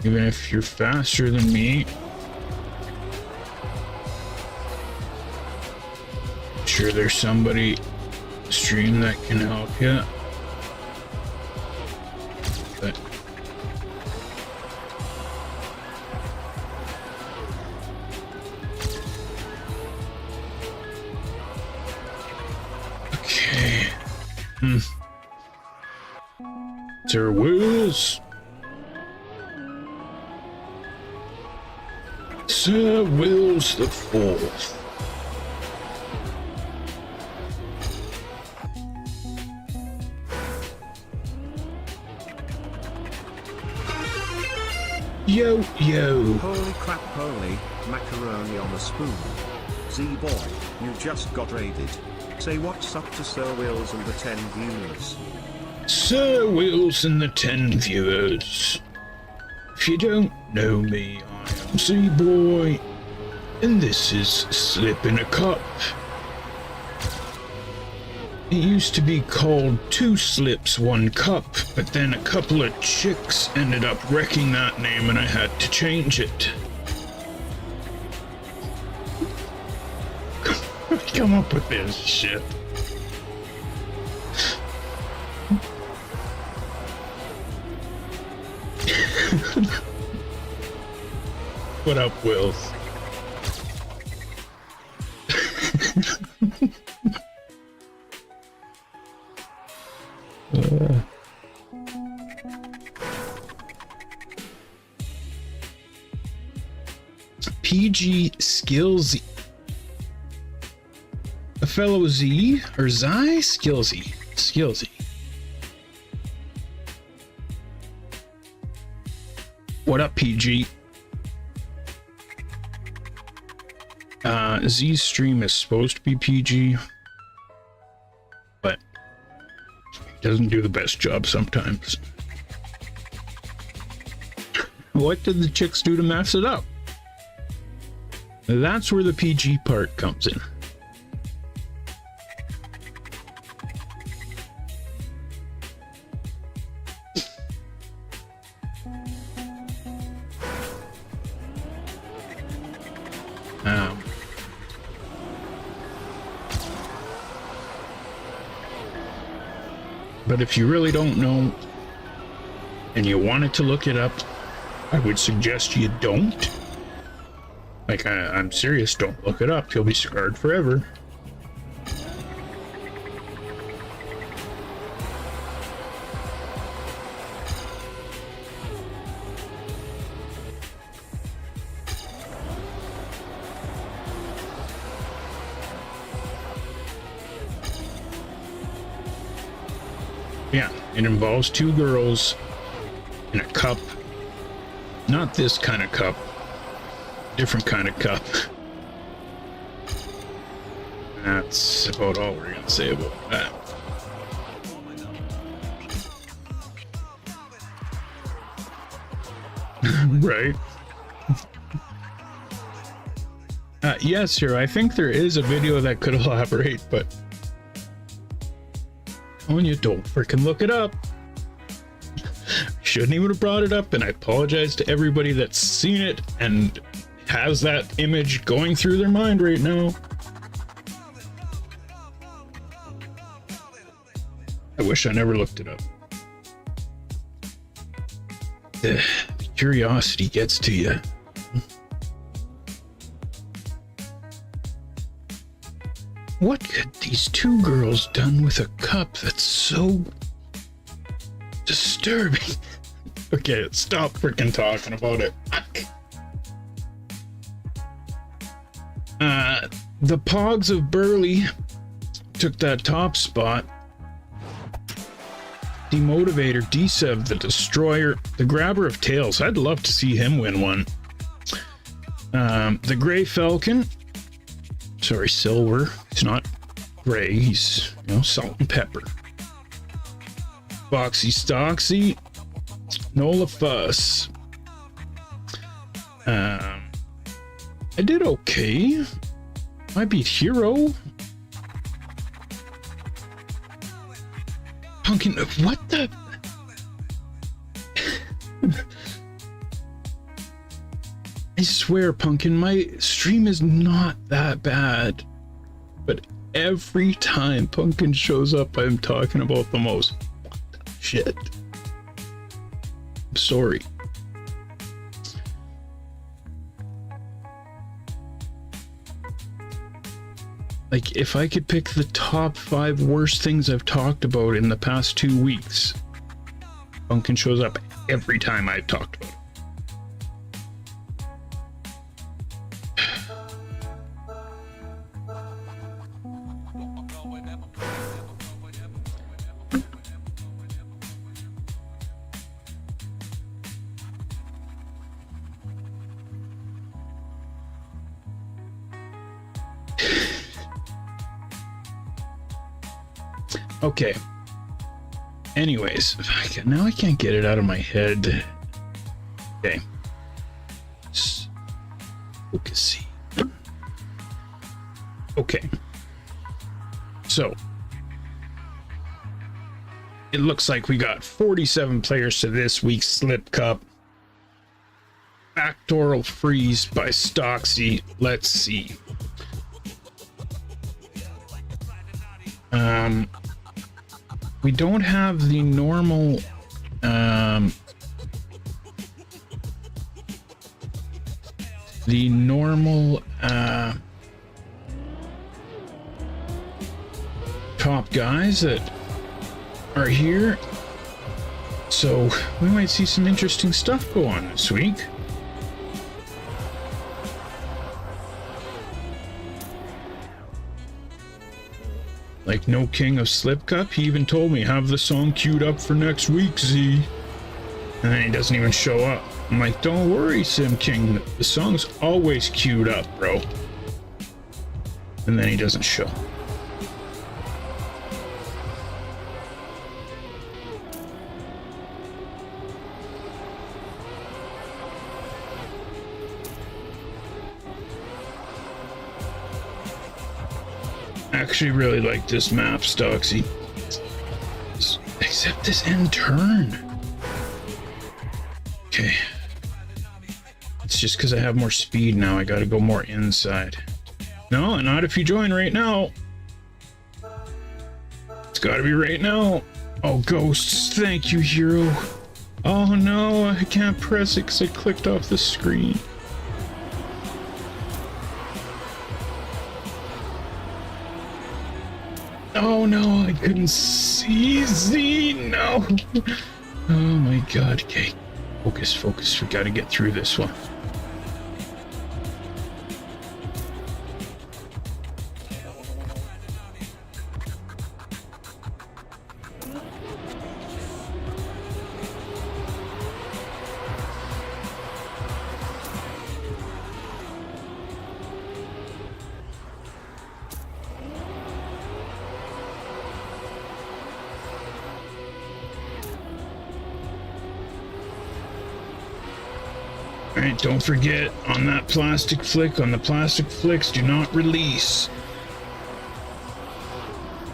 Even if you're faster than me, I'm sure there's somebody stream that can help you. But okay. CREWZ. CREWZ the Fourth. Yo, yo. Holy crap, holy macaroni on a spoon. Z-boy, you just got raided. Say what's up to CREWZ and the 10 viewers. CREWZ and the 10 viewers. If you don't know me, I am Z-boy, and this is Slip in a Cup. It used to be called 2 Slips, 1 Cup, but then a couple of chicks ended up wrecking that name and I had to change it. Come up with this shit. What up, Wills? PG Skillsy. A fellow Z or Zai Skillsy. Skillsy. What up, PG? Z's stream is supposed to be PG, but he doesn't do the best job sometimes. What did the chicks do to mess it up? That's where the PG part comes in. But if you really don't know and you wanted to look it up, I would suggest you don't. Like, I'm serious, don't look it up. You'll be scarred forever. Yeah, it involves 2 girls in a cup. Not this kind of cup. different kind of cup. That's about all we're gonna say about that. Right. Yes, sir. I think there is a video that could elaborate, but on you, don't freaking look it up. Shouldn't even have brought it up, and I apologize to everybody that's seen it and has that image going through their mind right now. I wish I never looked it up. The curiosity gets to you. What could these two girls done with a cup that's so disturbing? Okay, stop freaking talking about it. The Pogs of Burley took that top spot. Demotivator, D7, the Destroyer, the Grabber of Tails. I'd love to see him win one. The Gray Falcon. Sorry, Silver. He's not gray. He's, you know, salt and pepper. Foxy Stoxy. Nola Fuss. I did okay. I beat Hero. Pumpkin, what the? I swear, Pumpkin, my stream is not that bad. But every time Pumpkin shows up, I'm talking about the most shit. I'm sorry. Like, if I could pick the top 5 worst things I've talked about in the past 2 weeks, Pumpkin shows up every time I've talked about it. Okay. Anyways, now I can't get it out of my head. Okay. Focusy. Okay. So, it looks like we got 47 players to this week's Slip Cup. Backdooral Freeze by Stoxy. Let's see. We don't have the normal top guys that are here, so we might see some interesting stuff go on this week. Like no king of Slip Cup. He even told me, have the song queued up for next week, Z. And then he doesn't even show up. I'm like, don't worry, Sim King. The song's always queued up, bro. And then he doesn't show. I actually really like this map, Stoxy. Except this end turn. Okay. It's just because I have more speed now. I gotta go more inside. No, not if you join right now. It's gotta be right now. Oh, ghosts. Thank you, hero. Oh no, I can't press it because I clicked off the screen. Oh no, I couldn't see Z. No. Oh my god. Okay. Focus, focus. We gotta get through this one. Alright, don't forget, on that plastic flick, on the plastic flicks, do not release.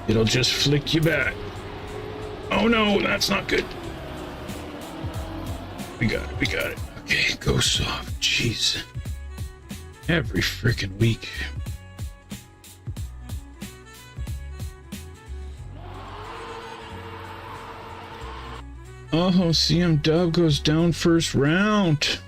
It'll just flick you back. Oh no, that's not good. We got it, we got it. Okay, go soft, jeez. Every freaking week. Oh, CM Dub goes down first round.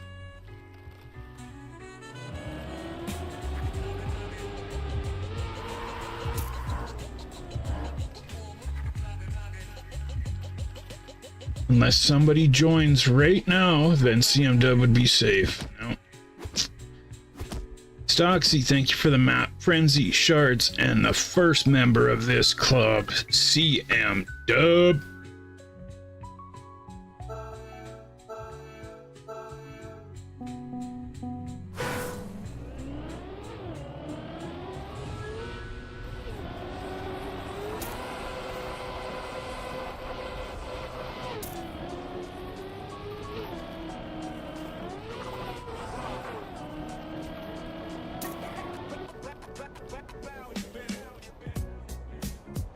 Unless somebody joins right now, then CM Dub would be safe. No. Stoxy, thank you for the map. Frenzy, Shards, and the first member of this club, CM Dub.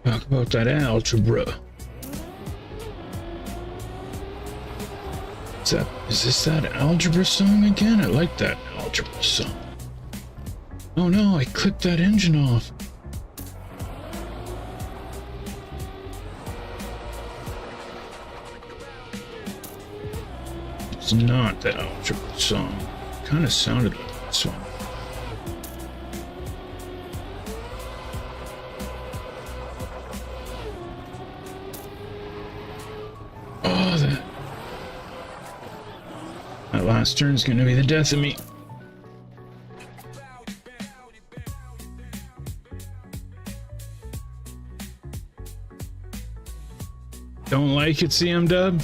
Talk about that algebra. Is this that algebra song again? I like that algebra song. Oh no, I clipped that engine off. It's not that algebra song. Kind of sounded like this one. That last turn's gonna be the death of me. Don't like it, CM Dub?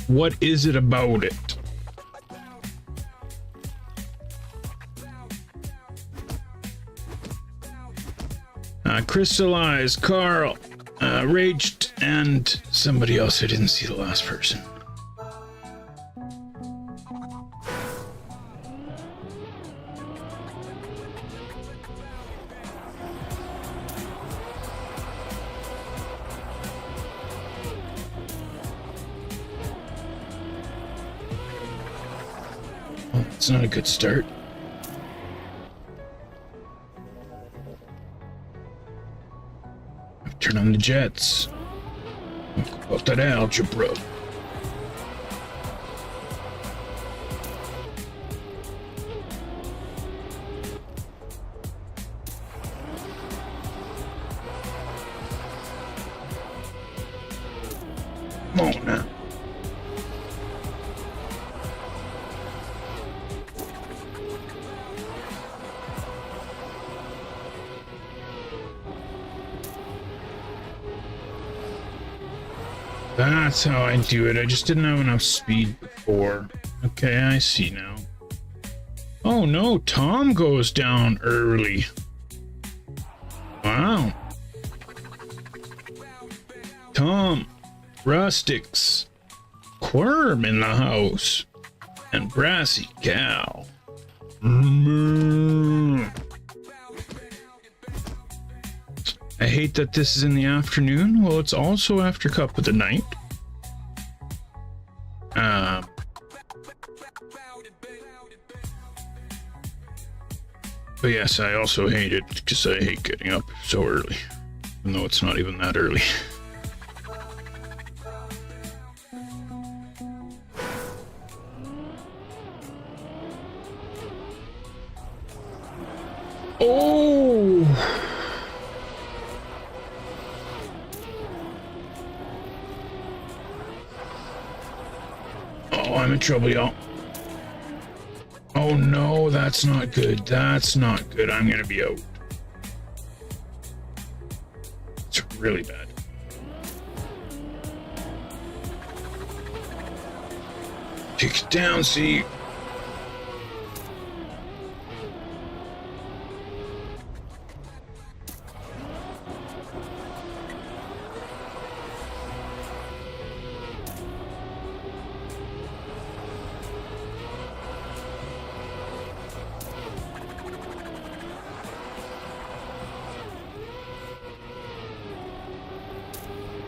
What is it about it? Crystallized, Carl, Raged, and somebody else. I didn't see the last person. Well, it's not a good start. Turn on the jets. Talk about that algebra. Come on now. That's how I do it. I just didn't have enough speed before. Okay, I see now. Oh no, Tom goes down early. Wow. Tom, Rustics, Quirm in the house, and Brassy Cow. I hate that this is in the afternoon. Well, it's also after cup of the night. But yes, I also hate it because I hate getting up so early, even though it's not even that early. Oh! Oh, I'm in trouble, y'all. Oh no, that's not good. That's not good. I'm gonna be out. It's really bad. Kick it down, see?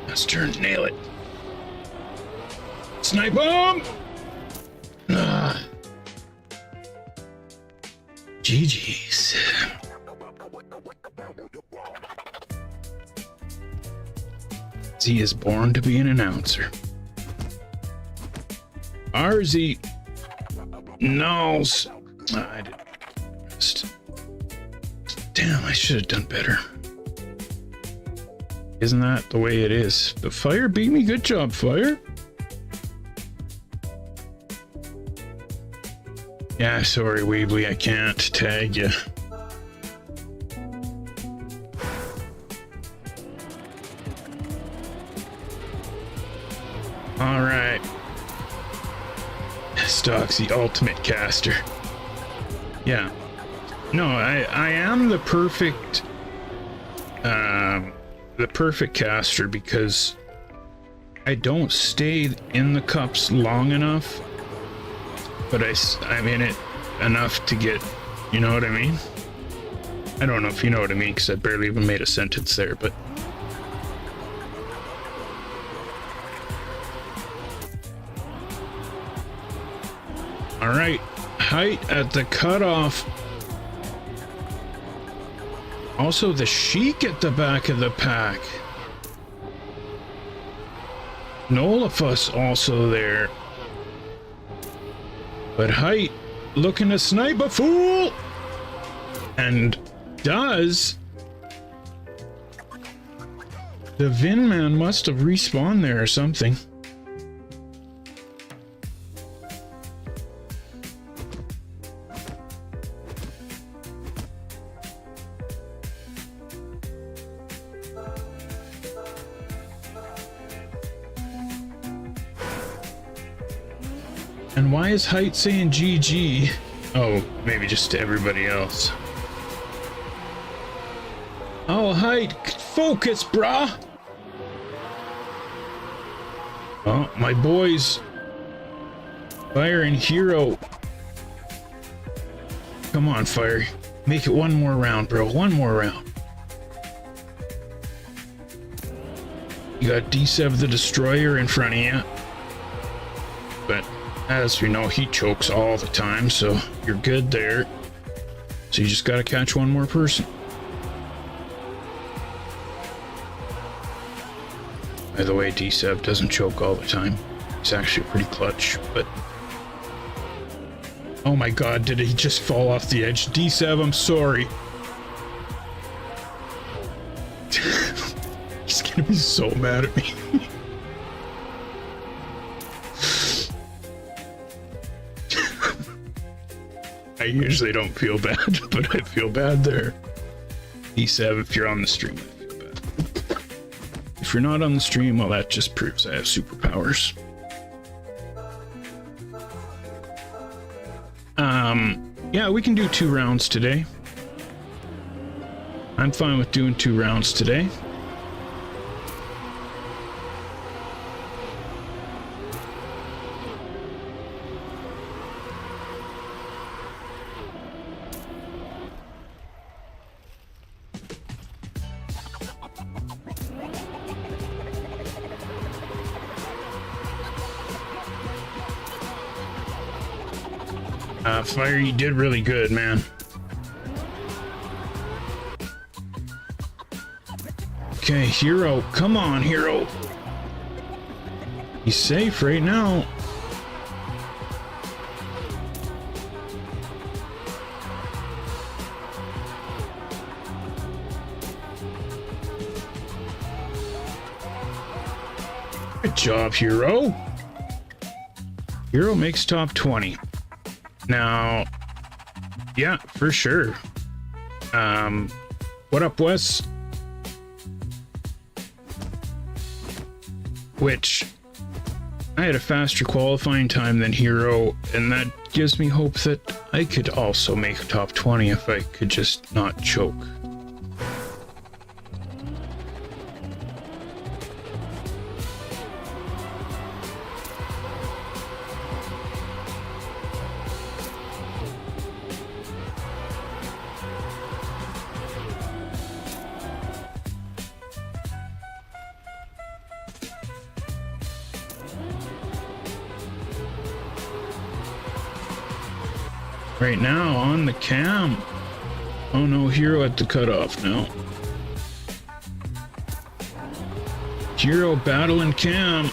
Let's turn, nail it. Snipe him! Ah. GG's. Z is born to be an announcer. RZ. Nulls. I did. Damn, I should have done better. Isn't that the way it is? The Fire beat me. Good job, Fire. Yeah, sorry, Weebly, I can't tag you. Alright. Stock's the ultimate caster. Yeah. No, I am the perfect caster because I don't stay in the cups long enough, but I'm in it enough to get, you know what I mean? I don't know if you know what I mean because I barely even made a sentence there, but all right, height at the cutoff. Also, the Sheik at the back of the pack. Nolafus also there. But height looking to snipe a fool. And does. The Vin man must have respawned there or something. And why is Height saying GG? Oh, maybe just to everybody else. Oh, Height, focus, brah! Oh, my boys. Fire and Hero. Come on, Fire. Make it one more round, bro. One more round. You got D7 the Destroyer in front of you. But as we know, he chokes all the time, so you're good there. So you just gotta catch one more person. By the way, D7 doesn't choke all the time. He's actually pretty clutch, but... Oh my god, did he just fall off the edge? D7, I'm sorry. He's gonna be so mad at me. I usually don't feel bad, but I feel bad there. D7, if you're on the stream, I feel bad. If you're not on the stream, well, that just proves I have superpowers. Yeah, we can do 2 rounds today. I'm fine with doing 2 rounds today. Fire, you did really good, man. Okay, Hero, come on, Hero. He's safe right now. Good job, Hero. Hero makes top 20. Now, yeah, for sure. What up, Wes? Which, I had a faster qualifying time than Hero, and that gives me hope that I could also make top 20 if I could just not choke. right now on the cam. Oh no, Hero at the cutoff now. Hero battling Cam.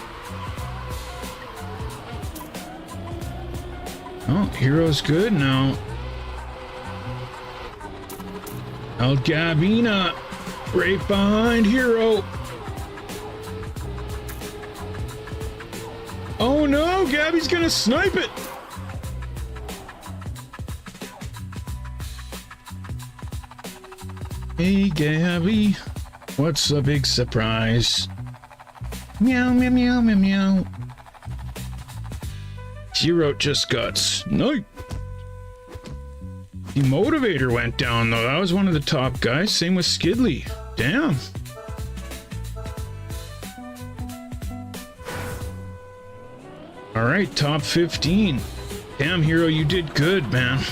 Oh, Hero's good now. El Gabina right behind Hero. Oh no, Gabby's gonna snipe it. Hey Gabby, what's the big surprise? Meow, meow, meow, meow, meow. Hero just got sniped. The motivator went down though. That was one of the top guys. Same with Skidley. Damn. All right, top 15. Damn, Hero, you did good, man.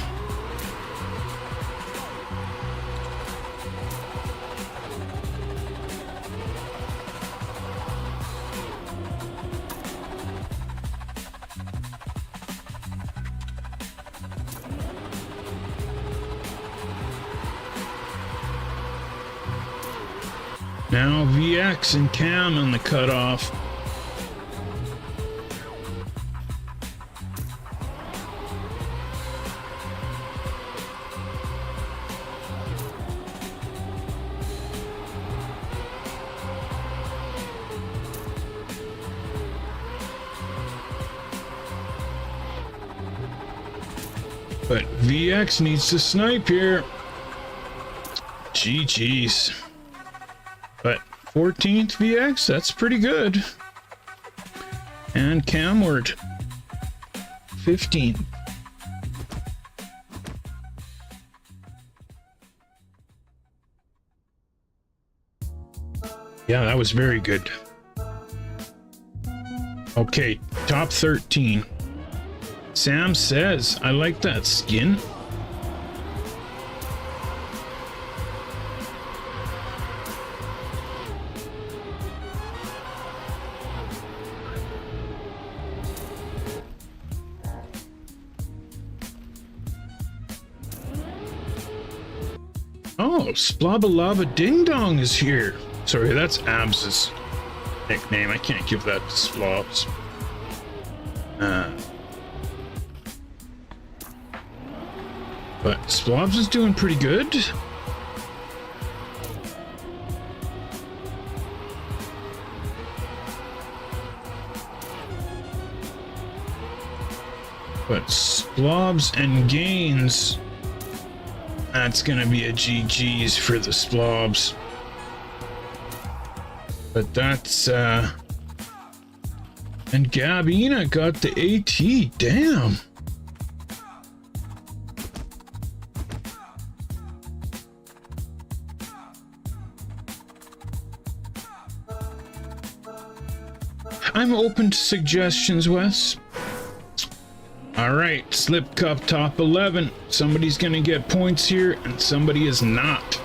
Now VX and Cam on the cutoff. But VX needs to snipe here. GG's. But 14th VX, that's pretty good. And Camward, 15. Yeah, that was very good. Okay, top 13. Sam says, I like that skin. Oh, Splabalava Ding Dong is here. Sorry, that's Abs's nickname. I can't give that to Splobs. But Splobs is doing pretty good. But Splobs and Gains, that's gonna be a GG's for the Splobs. But that's and Gabina got the AT. Damn. I'm open to suggestions, Wes. All right, Slip Cup top 11. Somebody's gonna get points here and somebody is not.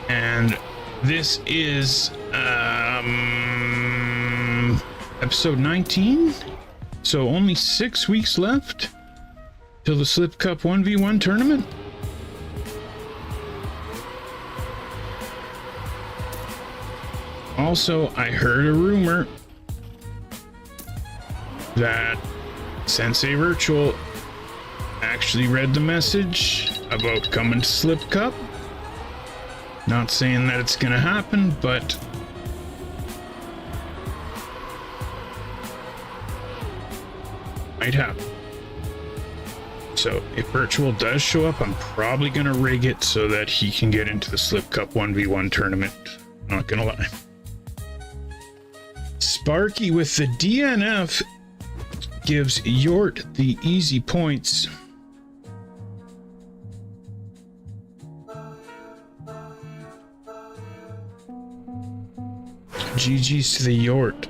And this is episode 19. So only 6 weeks left till the Slip Cup 1v1 tournament. Also, I heard a rumor that Sensei Virtual actually read the message about coming to Slip Cup. Not saying that it's gonna happen, but might happen. So if Virtual does show up, I'm probably gonna rig it so that he can get into the Slip Cup 1v1 tournament. Not gonna lie. Sparky with the DNF gives Yort the easy points. GG's to the Yort.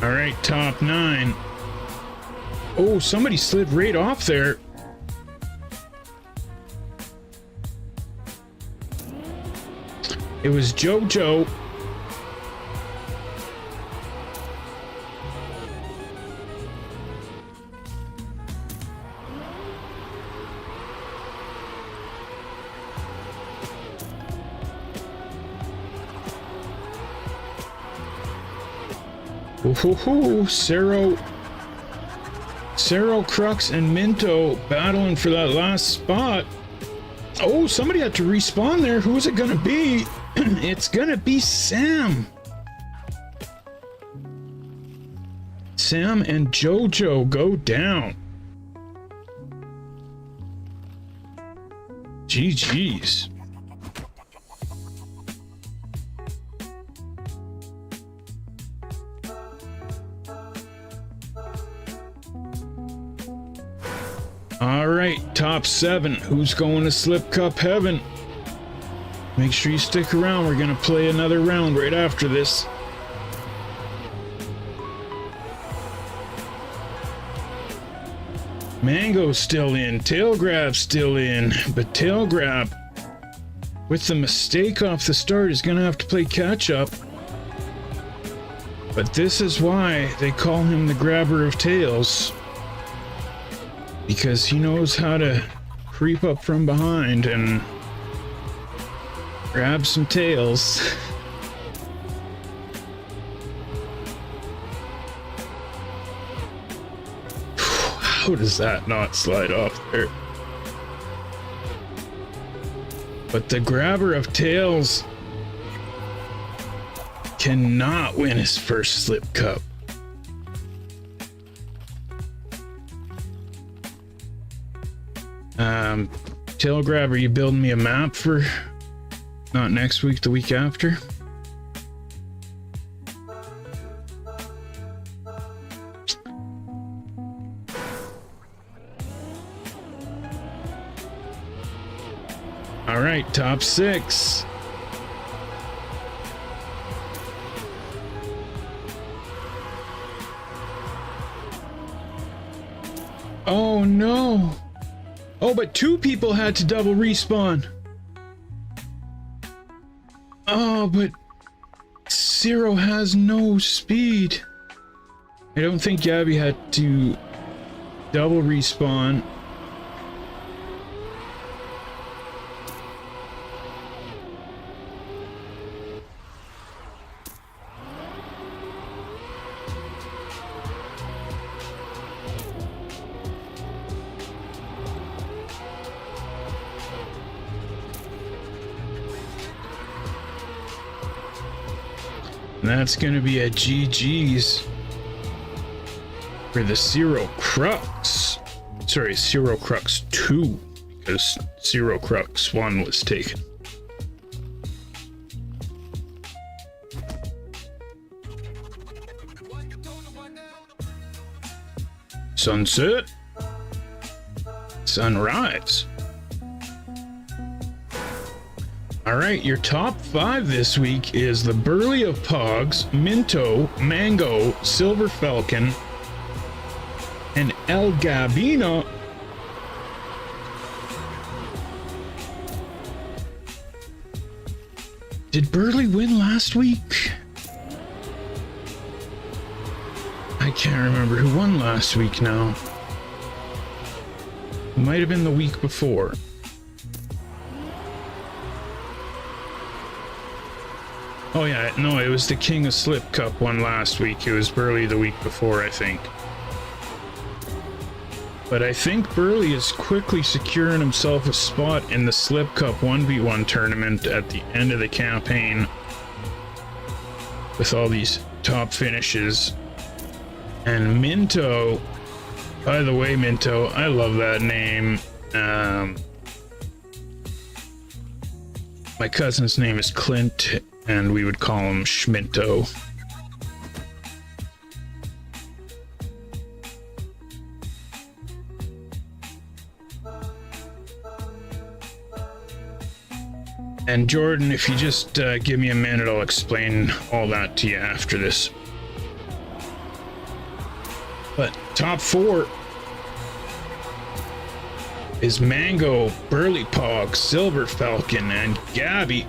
All right, top 9. Oh, somebody slid right off there. It was JoJo. Ooh, Cero, CREWZ, and Minto battling for that last spot. Oh, somebody had to respawn there. Who is it gonna be? It's gonna be Sam. Sam and JoJo go down. GG's. All right, top 7. Who's going to Slip Cup Heaven? Make sure you stick around. We're going to play another round right after this. Mango's still in. Tail Grab's still in. But Tail Grab, with the mistake off the start, is going to have to play catch up. But this is why they call him the grabber of tails. Because he knows how to creep up from behind and grab some tails. How does that not slide off there? But the grabber of tails cannot win his first Slip Cup. Tail Grab, are you building me a map for not next week, the week after? All right, top 6. Oh no. Oh, but 2 people had to double respawn. Oh, but Zero has no speed. I don't think Gabby had to double respawn. And that's going to be a GG's for the CREWZ. Sorry, CREWZ 2, because CREWZ 1 was taken. Sunset. Sunrise. All right, your top 5 this week is the Burly of Pogs, Minto, Mango, Silver Falcon, and El Gabino. Did Burly win last week? I can't remember who won last week now. It might have been the week before. Oh yeah, no, it was the King of Slip Cup one last week. It was Burly the week before, I think. But I think Burly is quickly securing himself a spot in the Slip Cup 1v1 tournament at the end of the campaign. With all these top finishes. And Minto, by the way, Minto, I love that name. My cousin's name is Clint, and we would call him Schminto. And Jordan, if you just give me a minute, I'll explain all that to you after this. But top 4 is Mango, Burly Pog, Silver Falcon, and Gabby.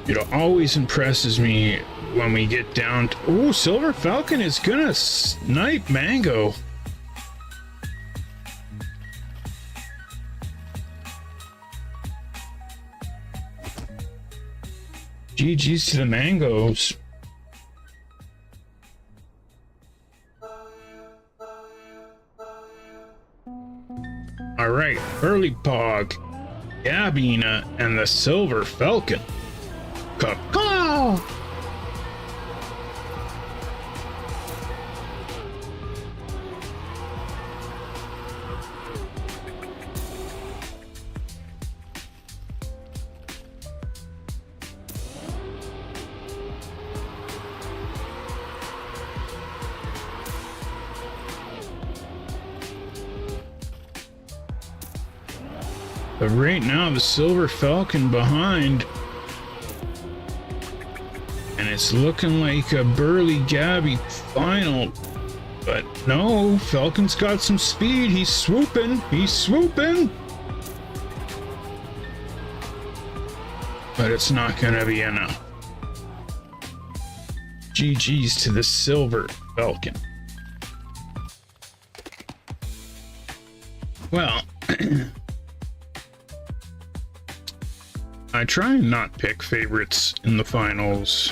It always impresses me when we get down to... Ooh, Silver Falcon is gonna snipe Mango. GG's to the Mangoes. Alright, Early Pog, Gabina, and the Silver Falcon. Caw-caw! But right now, the Silver Falcon behind. And it's looking like a Burly Gabby final. But no, Falcon's got some speed. He's swooping. He's swooping. But it's not going to be enough. GG's to the Silver Falcon. Well... I try and not pick favorites in the finals,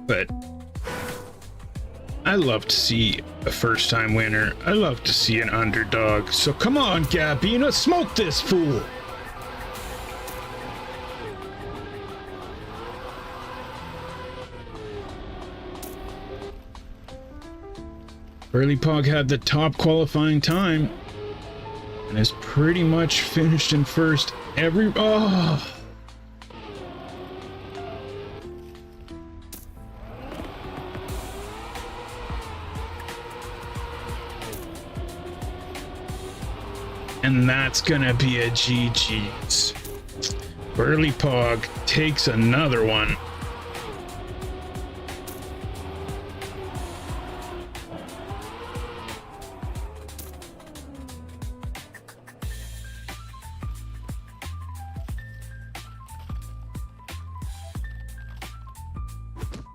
but I love to see a first-time winner. I love to see an underdog. So come on, Gabina, smoke this fool! Burly Pog had the top qualifying time. And is pretty much finished in first every... Oh! And that's gonna be a GG's. Burly Pog takes another one.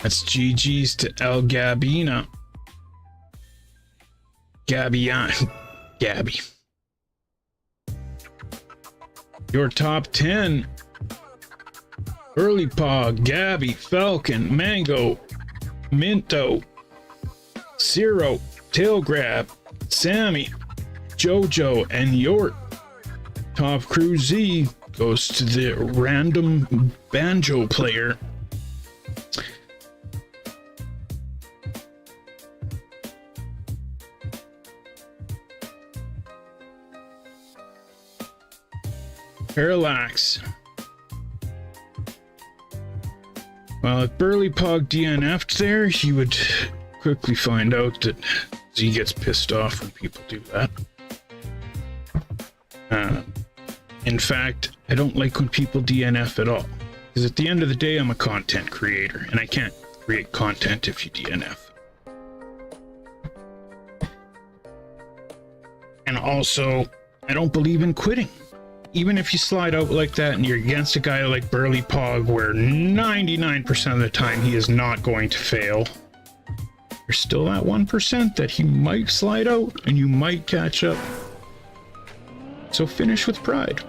That's GG's to El Gabina. Gabby. Your top 10. Early Pog, Gabby, Falcon, Mango, Minto, Zero, Tail Grab, Sammy, Jojo, and your top CREWZ goes to the random banjo player. Parallax. Well, if Burly Pog DNF'd there, he would quickly find out that Z gets pissed off when people do that. In fact, I don't like when people DNF at all. Because at the end of the day, I'm a content creator, and I can't create content if you DNF. And also, I don't believe in quitting. Even if you slide out like that and you're against a guy like Burly Pog, where 99% of the time he is not going to fail, there's still that 1% that he might slide out and you might catch up. So finish with pride.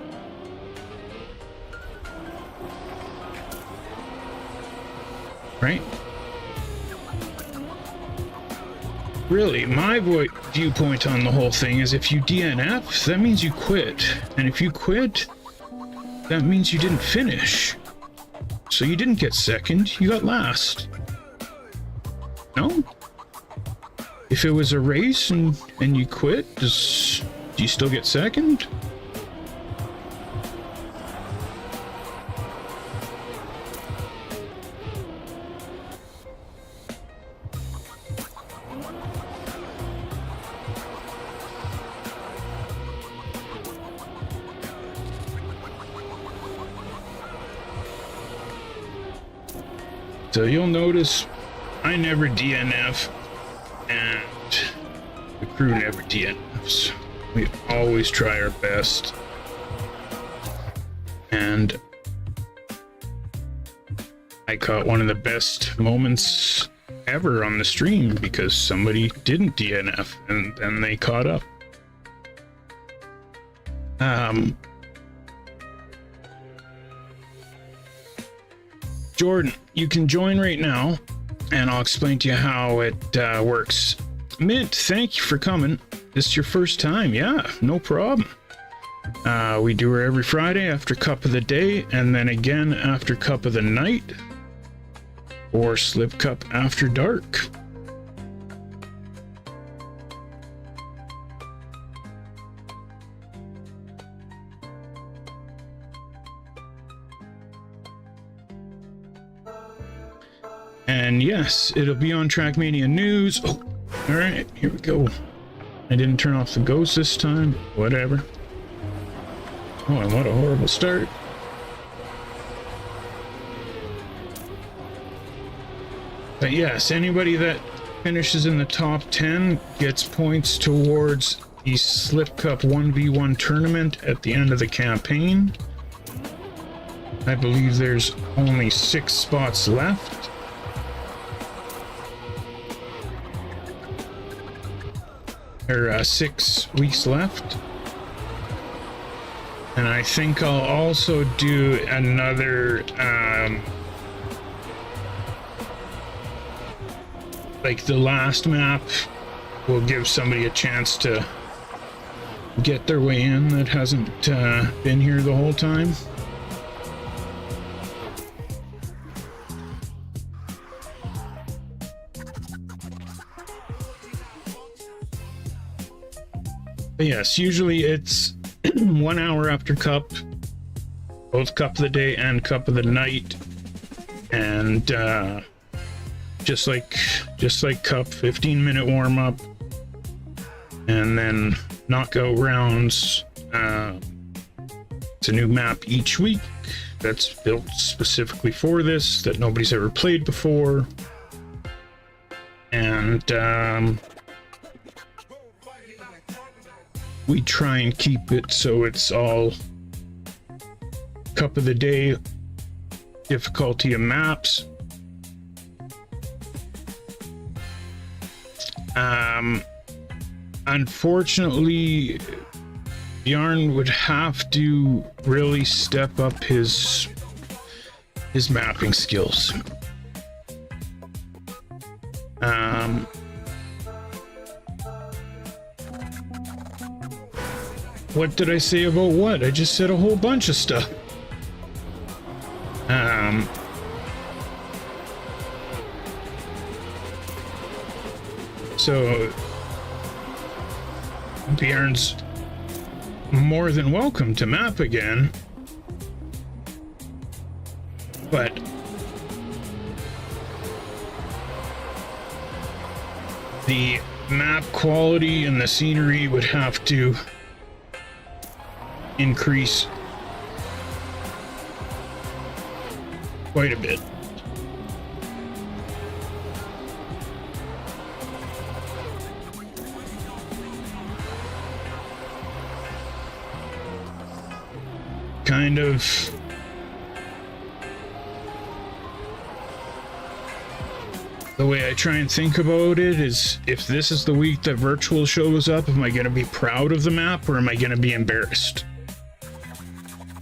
Right? Really, my viewpoint on the whole thing is if you DNF, that means you quit. And if you quit, that means you didn't finish. So you didn't get second, you got last. No? If it was a race and you quit, do you still get second? So you'll notice I never DNF and the crew never DNFs. We always try our best. And I caught one of the best moments ever on the stream because somebody didn't DNF and then they caught up. Jordan, you can join right now and I'll explain to you how it works. Mint, thank you for coming. This is your first time. Yeah, no problem. We do her every Friday after Cup of the Day and then again after Cup of the Night or Slip Cup after dark. And yes, it'll be on Trackmania News. Oh, all right, here we go. I didn't turn off the ghost this time. Whatever. Oh, and what a horrible start. But yes, anybody that finishes in the top 10 gets points towards the Slip Cup 1v1 tournament at the end of the campaign. I believe there's only 6 spots left. Or 6 weeks left. And I think I'll also do another, like the last map will give somebody a chance to get their way in that hasn't been here the whole time. But yes, usually it's 1 hour after Cup, both Cup of the Day and Cup of the Night, and just like Cup, 15-minute warm up, and then knockout rounds. It's a new map each week that's built specifically for this that nobody's ever played before, and we try and keep it so it's all Cup of the Day difficulty of maps. Unfortunately, Bjarn would have to really step up his mapping skills. What did I say about what? I just said a whole bunch of stuff. So Bjorn's more than welcome to map again, but the map quality and the scenery would have to increase quite a bit. Kind of the way I try and think about it is, if this is the week that virtual shows up, am I going to be proud of the map or am I going to be embarrassed?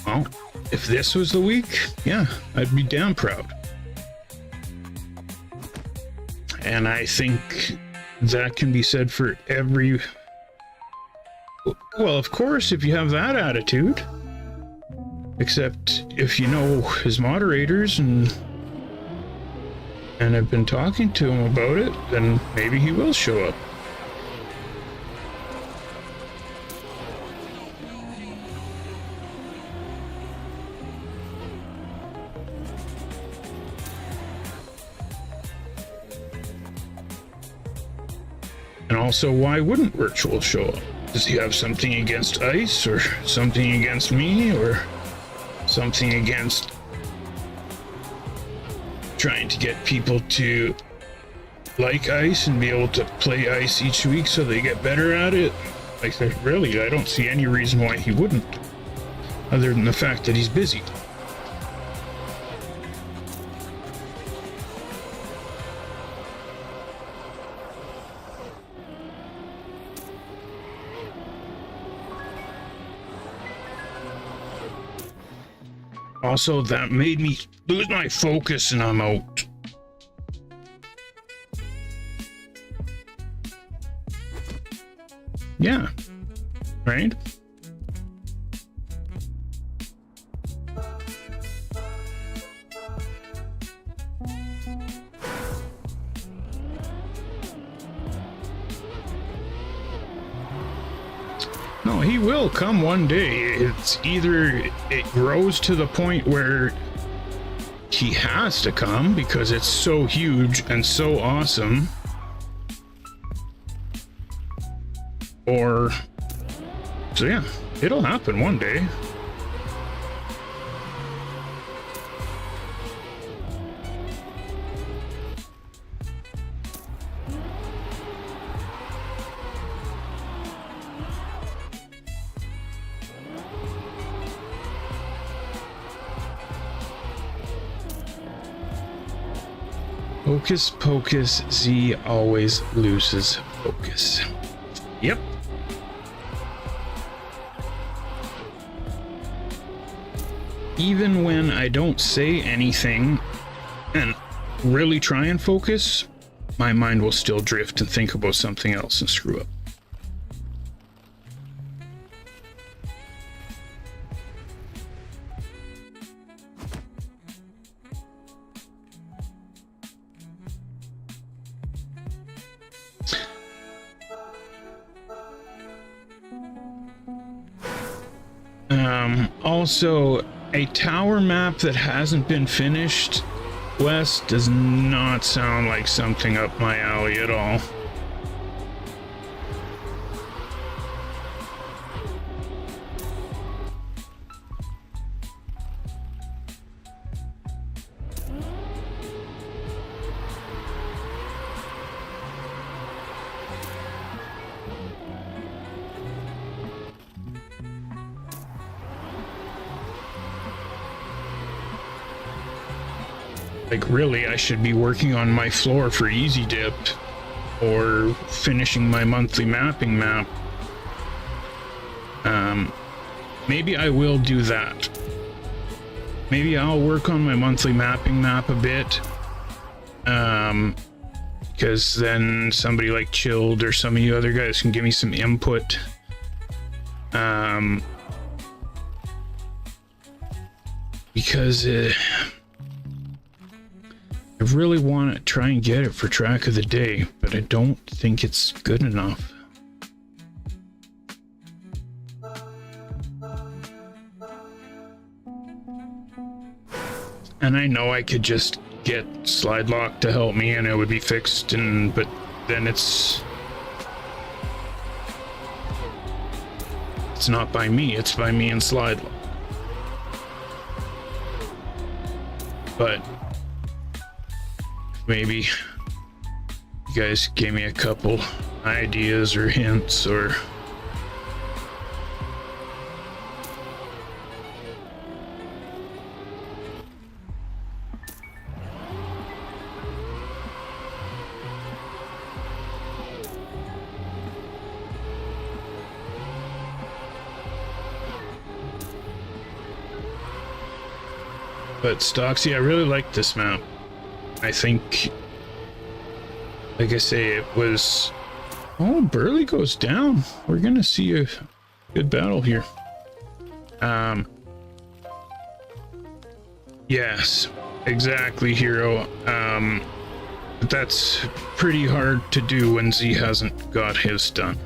Well, if this was the week, yeah, I'd be damn proud. And I think that can be said for every... Well, of course, if you have that attitude. Except if you know his moderators and have been talking to him about it, then maybe he will show up. And also, why wouldn't virtual show up? Does he have something against ice, or something against me, or something against trying to get people to like ice and be able to play ice each week so they get better at it? Like, really, I don't see any reason why he wouldn't, other than the fact that he's busy. Also, that made me lose my focus and I'm out. Yeah. Right? No, he will come one day. It's either it grows to the point where he has to come because it's so huge and so awesome, or so yeah, it'll happen one day. Hocus pocus, Z always loses focus. Yep. Even when I don't say anything and really try and focus, my mind will still drift and think about something else and screw up. Also, a tower map that hasn't been finished, West, does not sound like something up my alley at all. Like, really, I should be working on my floor for Easy Dip or finishing my monthly mapping map. Maybe I will do that. Maybe I'll work on my monthly mapping map a bit. Because then somebody like Chilled or some of you other guys can give me some input. Because I really want to try and get it for track of the day, but I don't think it's good enough. And I know I could just get Slide Lock to help me and it would be fixed, but then it's not by me, it's by me and Slide Lock. But maybe you guys gave me a couple ideas or hints or but Stoxy, I really like this map. I think, like I say, it was... Oh, Burley goes down. We're gonna see a good battle here. Yes, exactly, Hero. But that's pretty hard to do when Z hasn't got his done.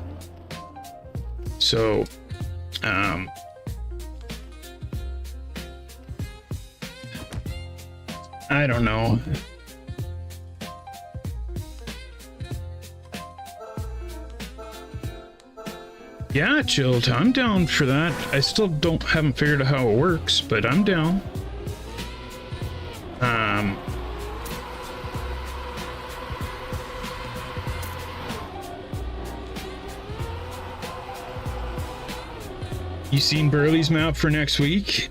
So, I don't know. Yeah, Chilled, I'm down for that. I still haven't figured out how it works, but I'm down. You seen Burley's map for next week?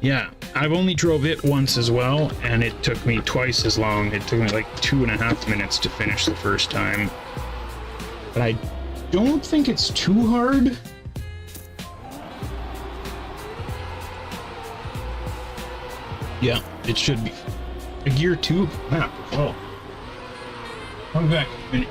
Yeah, I've only drove it once as well, and it took me twice as long. It took me like 2.5 minutes to finish the first time. But I don't think it's too hard. Yeah, it should be. A gear 2 map as well. Come back in a minute.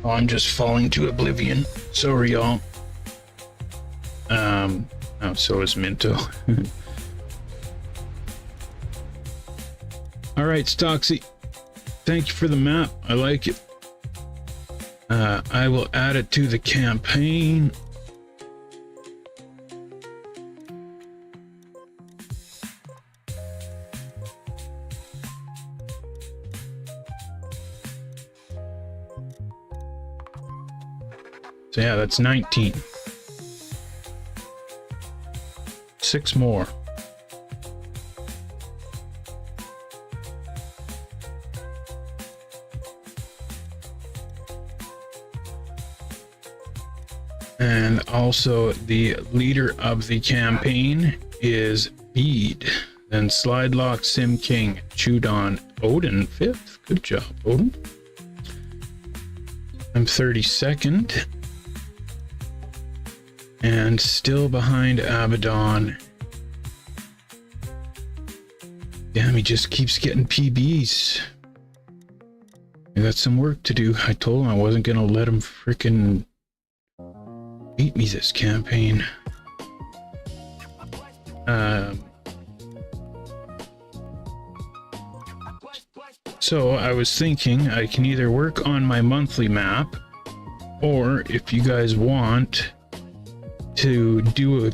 Oh, I'm just falling to oblivion. Sorry, y'all. Oh, so is Minto. All right, Stoxy. Thank you for the map. I like it. I will add it to the campaign. So yeah, that's 19. 6 more. And also the leader of the campaign is Bede. Then Slide Lock, Sim King, Chudon, Odin 5th. Good job, Odin. I'm 32nd. And still behind Abaddon. Damn, he just keeps getting PBs. I got some work to do. I told him I wasn't gonna let him frickin' beat me this campaign. So I was thinking I can either work on my monthly map, or if you guys want to do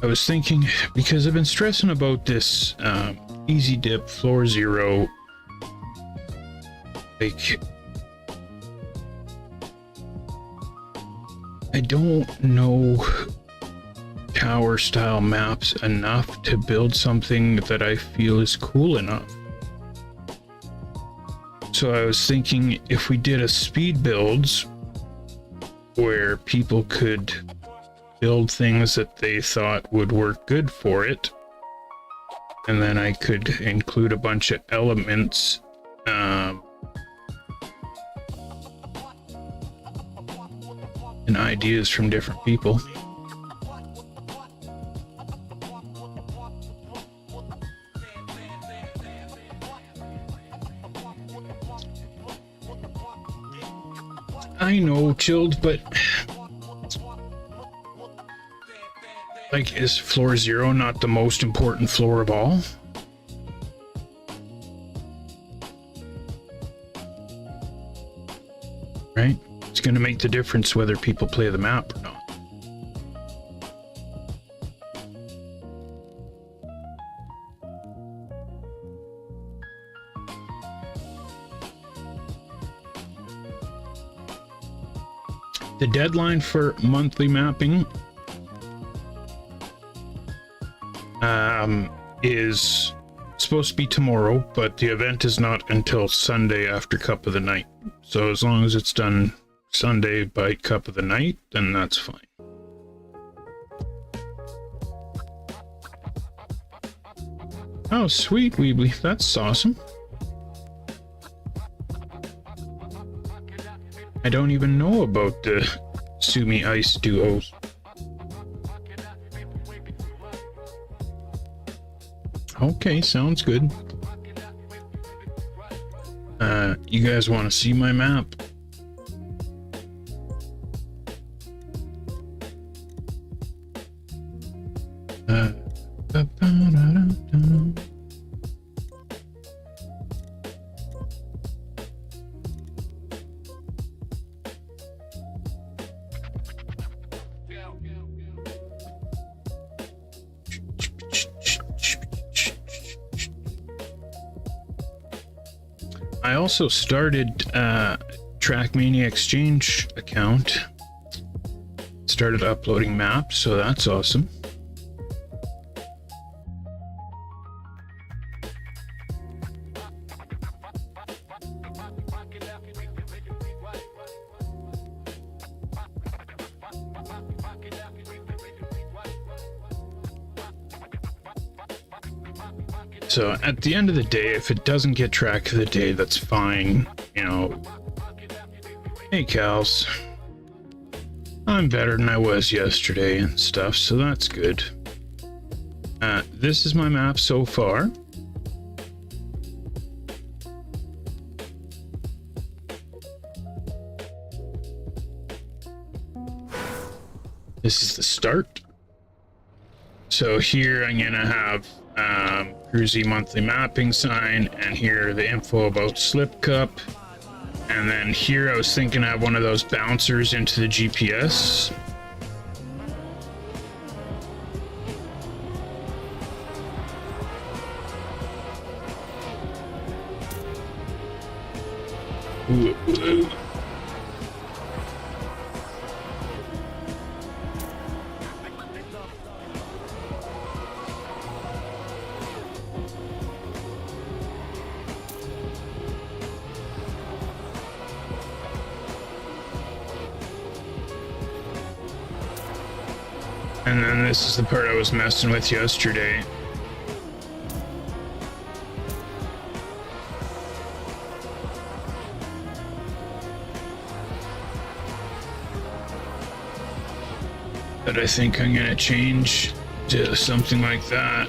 I was thinking, because I've been stressing about this easy dip floor 0, like I don't know tower style maps enough to build something that I feel is cool enough. So I was thinking if we did a speed builds where people could build things that they thought would work good for it, and then I could include a bunch of elements and ideas from different people. I know, Chilled, but like, is floor 0 not the most important floor of all? Right? It's going to make the difference whether people play the map or not. The deadline for monthly mapping is supposed to be tomorrow, but the event is not until Sunday after Cup of the Night. So as long as it's done Sunday by Cup of the Night, then that's fine. Oh, sweet, Weebly. That's awesome. I don't even know about the Sumi Ice duos. Okay, sounds good. You guys want to see my map? I also started Trackmania Exchange account. Started uploading maps, so that's awesome. So at the end of the day, if it doesn't get track of the day, that's fine. You know, hey Cals, I'm better than I was yesterday and stuff, so that's good. This is my map so far. This is the start. So here I'm gonna have CREWZ monthly mapping sign, and here the info about Slip Cup. And then here I was thinking I have one of those bouncers into the GPS. Ooh, ooh. And then this is the part I was messing with yesterday. That I think I'm gonna change to something like that.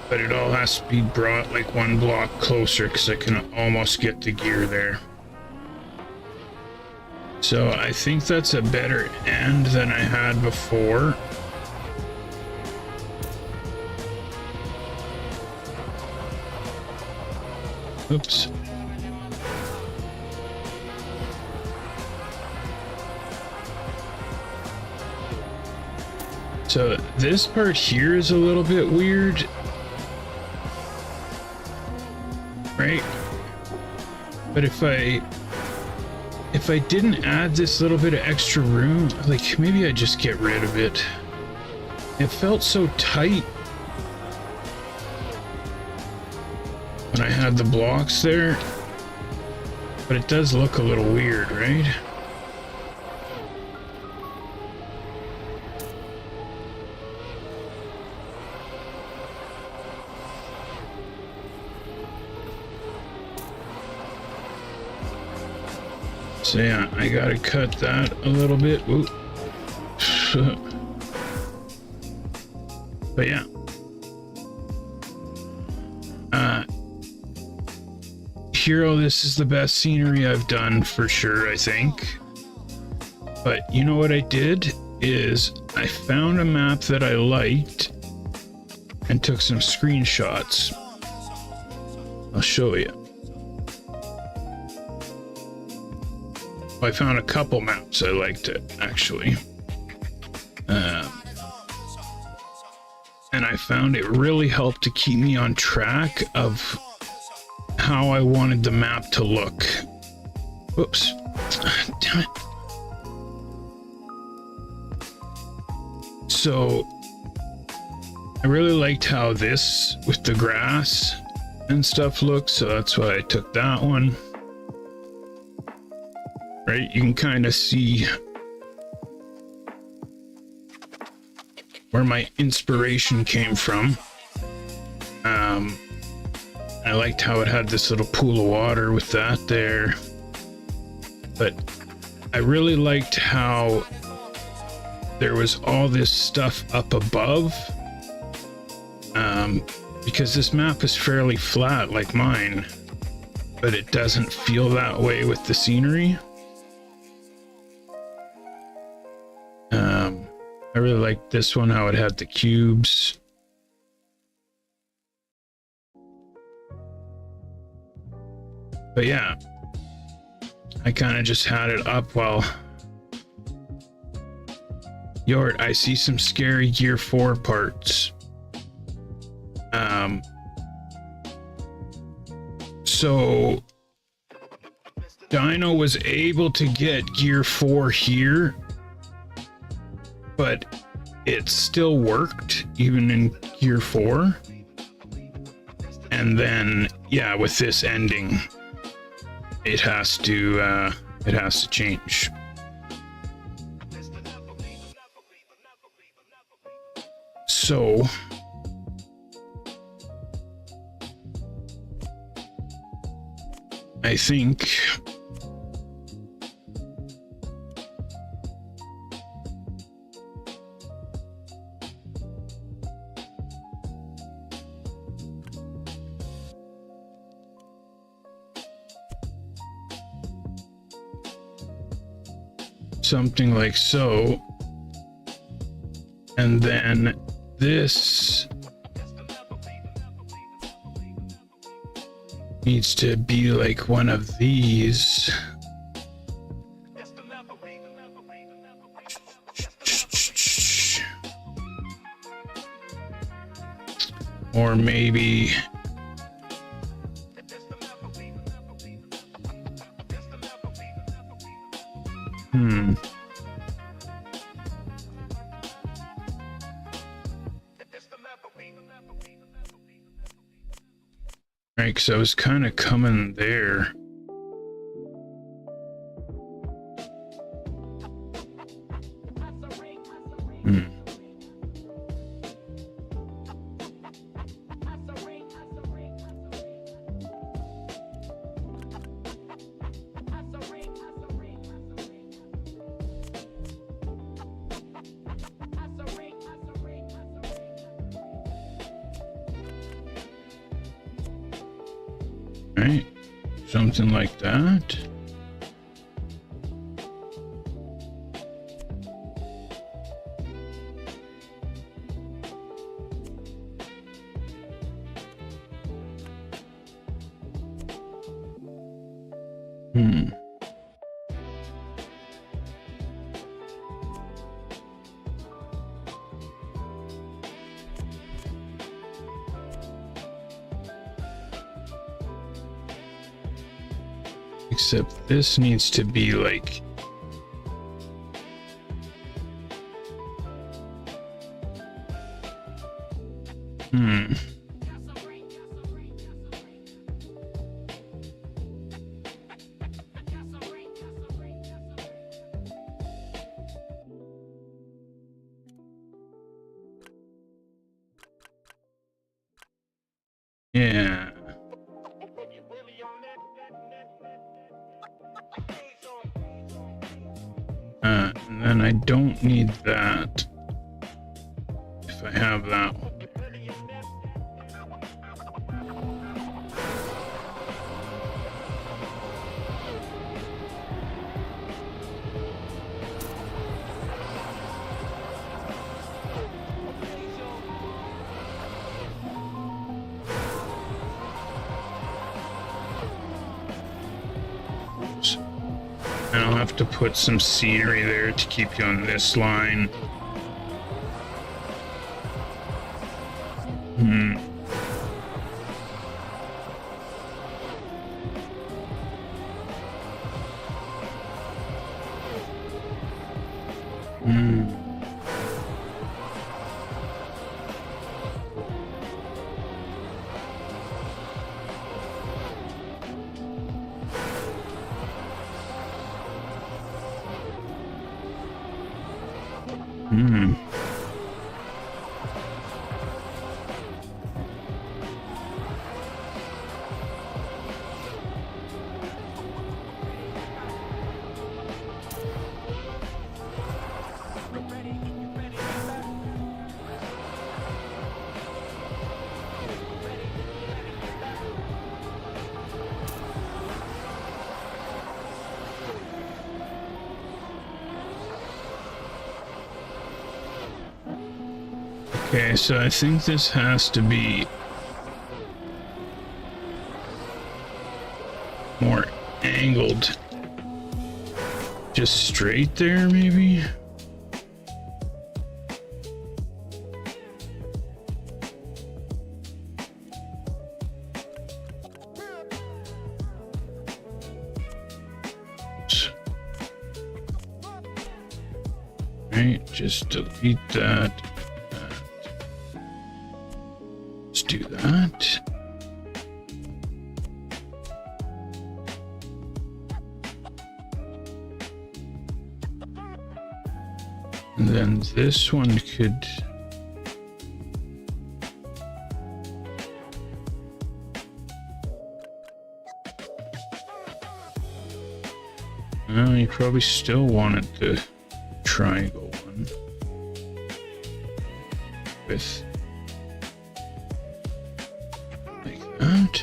But it all has to be brought like one block closer because I can almost get the gear there. So I think that's a better end than I had before. Oops. So this part here is a little bit weird. Right? But if I didn't add this little bit of extra room, like maybe I just get rid of it. It felt so tight when I had the blocks there, but it does look a little weird, right? So yeah, I gotta cut that a little bit. Ooh. But yeah. Hero, this is the best scenery I've done for sure, I think. But you know what I did is I found a map that I liked and took some screenshots. I'll show you. I found a couple maps I liked it actually. And I found it really helped to keep me on track of how I wanted the map to look. Whoops. Damn it. So I really liked how this with the grass and stuff looks, so that's why I took that one. Right, you can kind of see where my inspiration came from. I liked how it had this little pool of water with that there. But I really liked how there was all this stuff up above. Because this map is fairly flat like mine, but it doesn't feel that way with the scenery. I really liked this one, how it had the cubes. But yeah, I kind of just had it up while... Yort, I see some scary Gear 4 parts. So Dino was able to get Gear 4 here, but it still worked even in Gear 4. And then, yeah, with this ending, it has to change. So I think something like so. And then this needs to be like one of these. Or maybe right, because I was kind of coming there. Right, something like that. Except this needs to be like yeah. And then I don't need that if I have that one. And I'll have to put some scenery there to keep you on this line. Okay, so I think this has to be more angled. Just straight there, maybe? Right, just delete that. Let's do that. And then this one could... Well, you probably still wanted the triangle one with like that.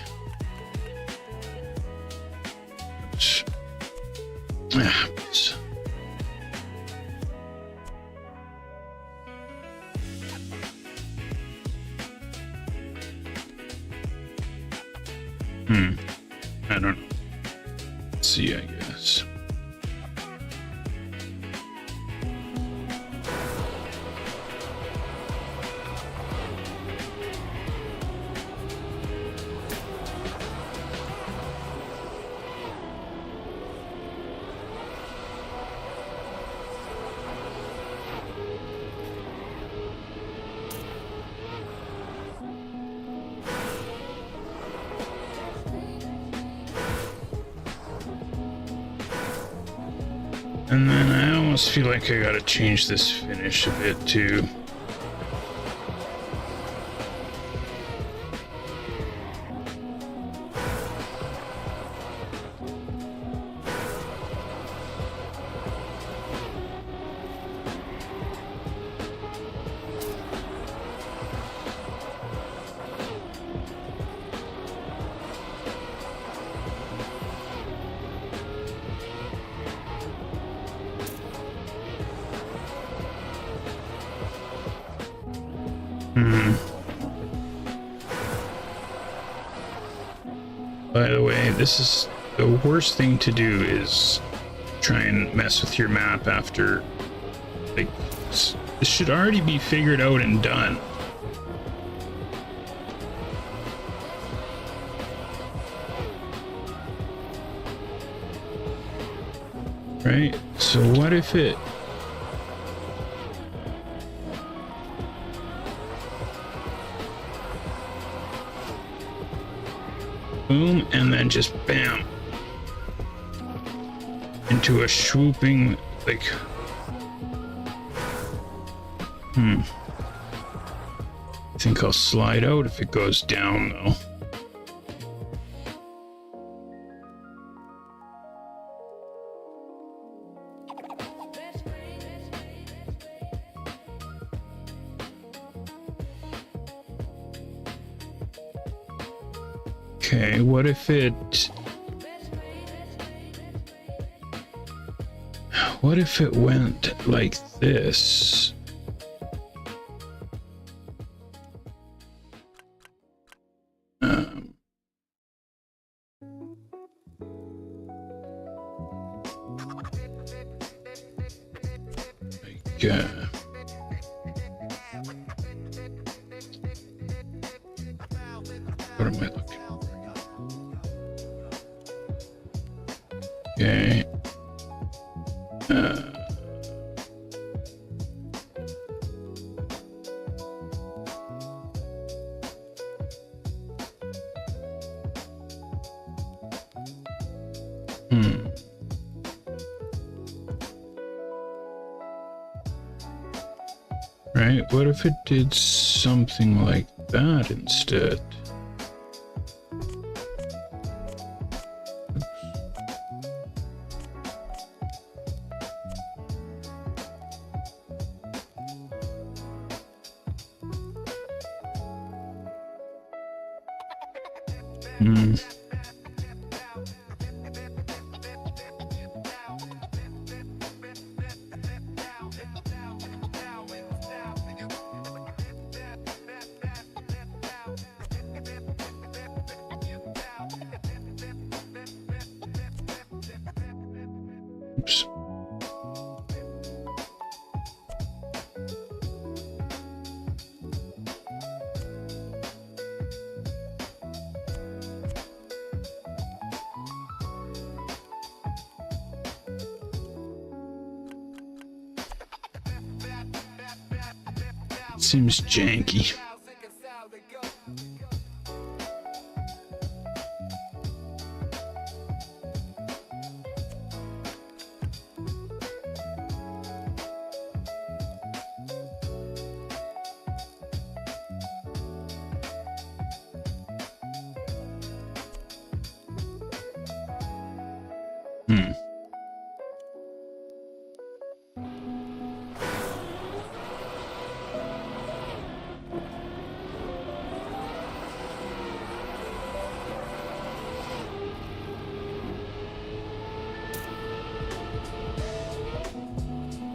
I don't know. Let's see, I guess. And then I almost feel like I gotta change this finish a bit too. By the way, this is the worst thing to do, is try and mess with your map after, like, this should already be figured out and done. Right? So what if it... boom, and then just bam into a swooping, like, I think I'll slide out if it goes down though. Okay, what if it... what if it went like this? Like, what am I looking? Okay. Right, what if it did something like that instead? Oops. Seems janky.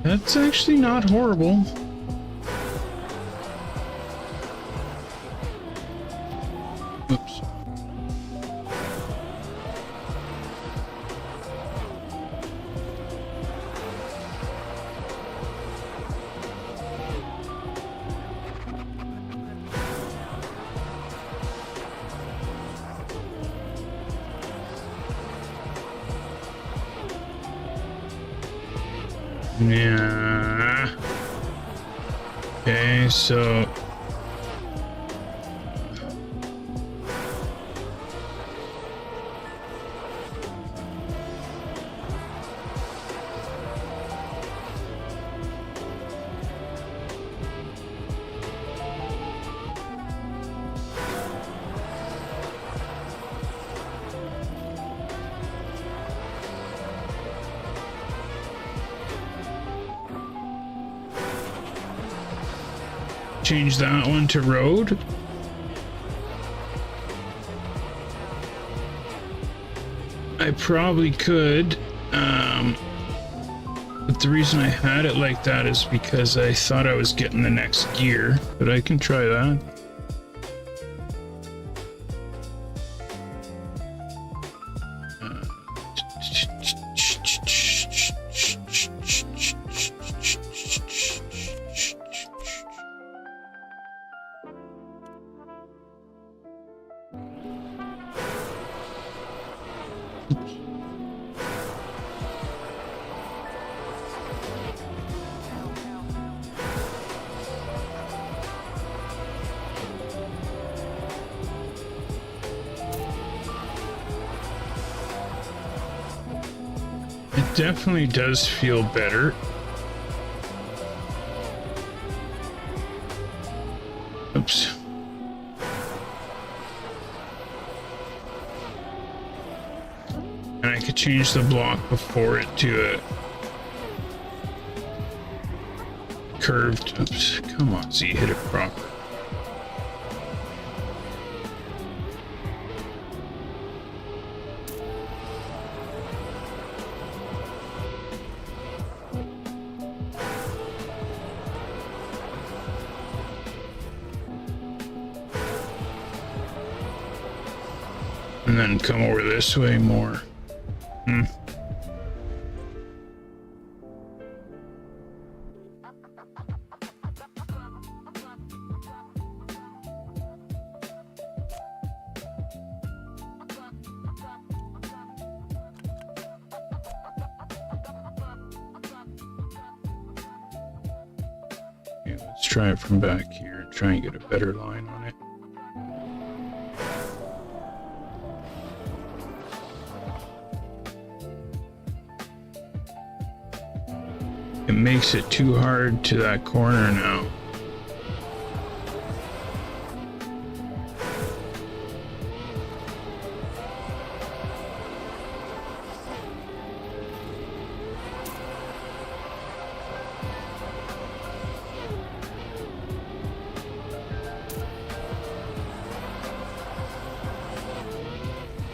That's actually not horrible. Oops. Yeah. Okay, so change that one to road. I probably could, but the reason I had it like that is because I thought I was getting the next gear, but I can try that. It definitely does feel better. Oops. And I could change the block before it to a curved. Oops. Come on, Z, hit it proper. And then come over this way more. Okay, let's try it from back here and try and get a better line on it. It makes it too hard to that corner now.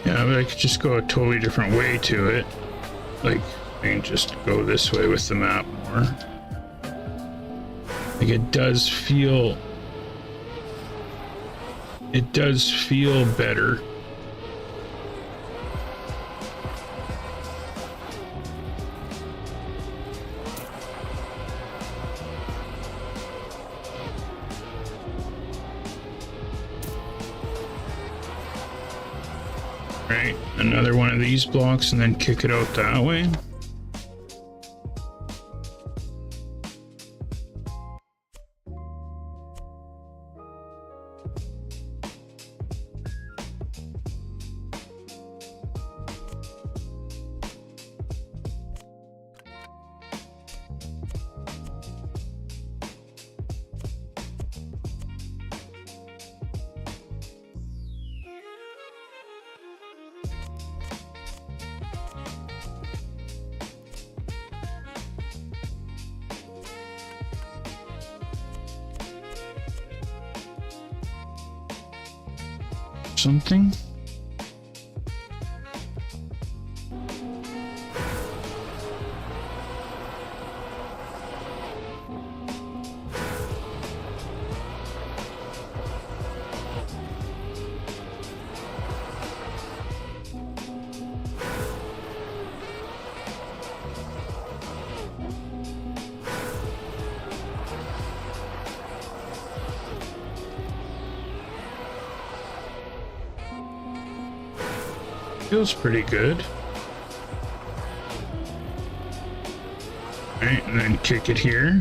Yeah, but I could just go a totally different way to it. Like, I can just go this way with the map more. Like, it does feel better. Right, another one of these blocks and then kick it out that way. Something. Feels pretty good. Right, and then kick it here.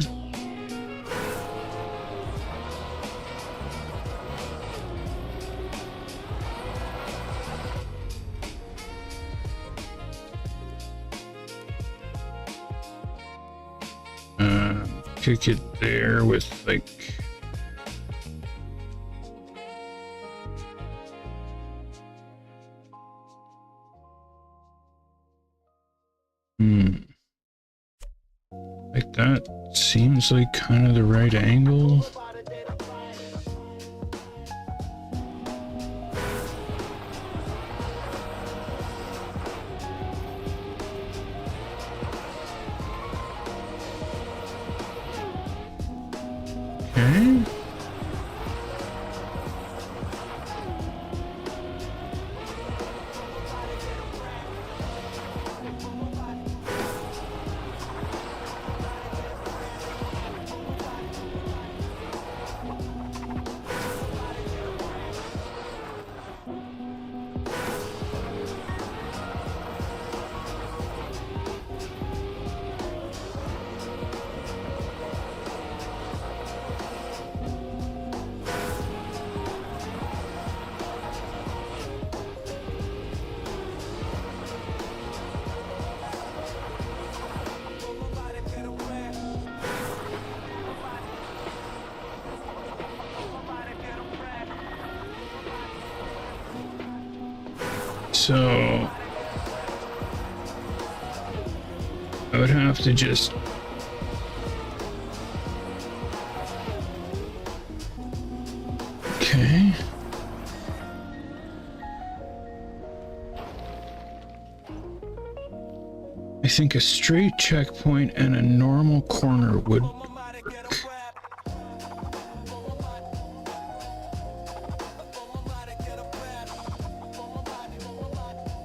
Kick it there with like like that seems like kind of the right angle. Okay. So I would have to just okay. I think a straight checkpoint and a normal corner would work.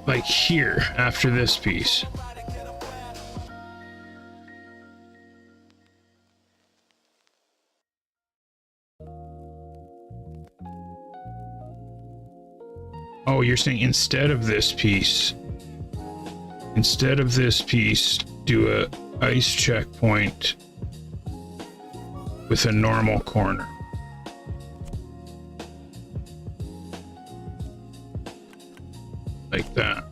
Like here, after this piece. Oh, you're saying instead of this piece, do a ice checkpoint with a normal corner. Like that.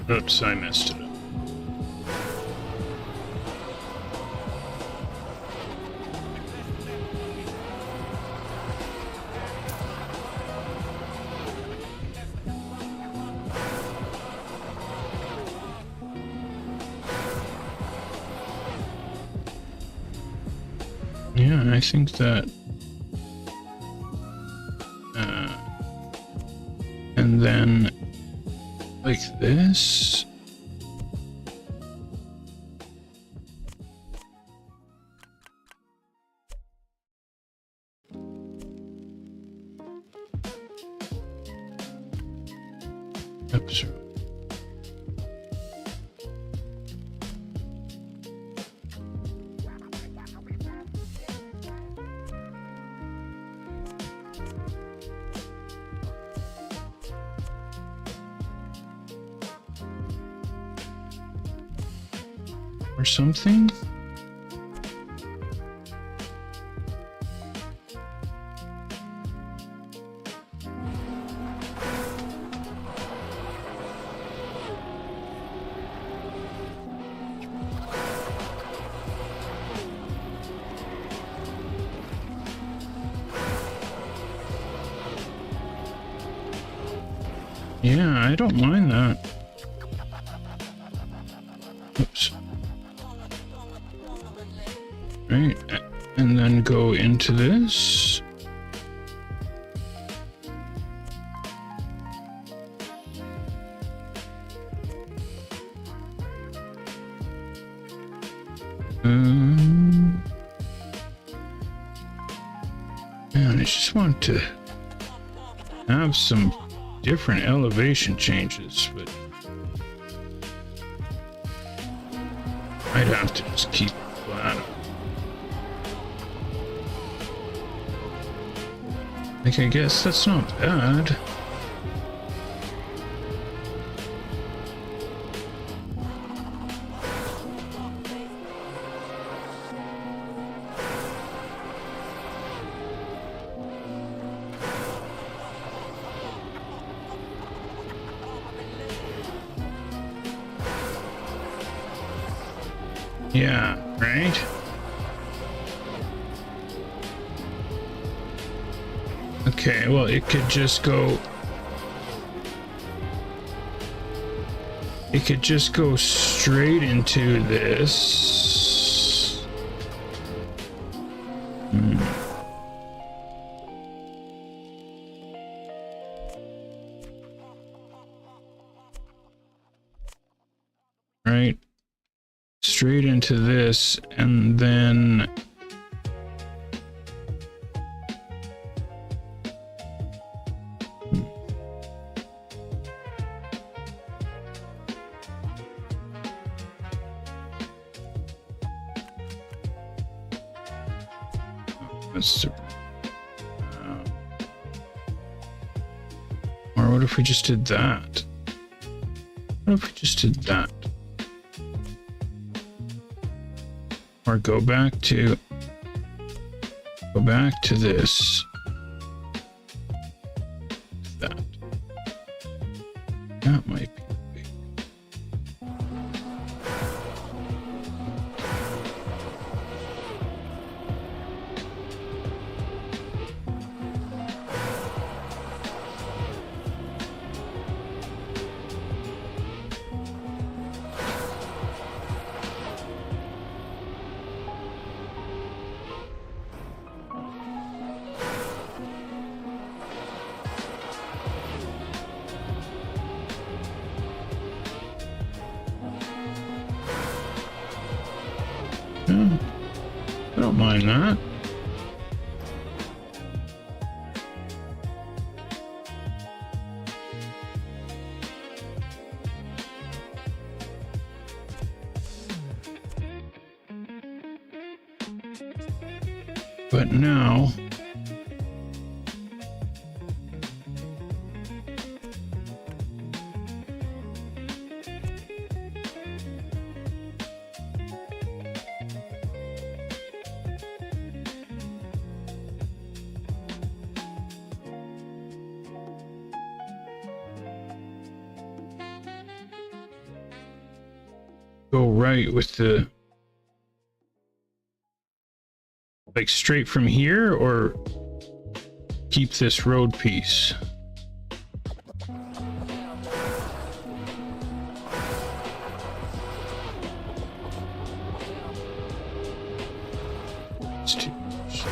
Oops, I messed it up. Yeah, I think that and then like this. Oops. Or something. Yeah, I don't mind that. Oops. Right, and then go into this. Man, I just want to have some different elevation changes, but I'd have to just keep it flat. Like, I guess that's not bad. Yeah, right? Okay, well, it could just go... It could just go straight into this. Right? Straight into this, and then... Or what if we just did that? What if we just did that? Or go back to this. That. That might be big. Yeah, I don't mind that. But now... go right with the... Like straight from here, or keep this road piece? It's too much.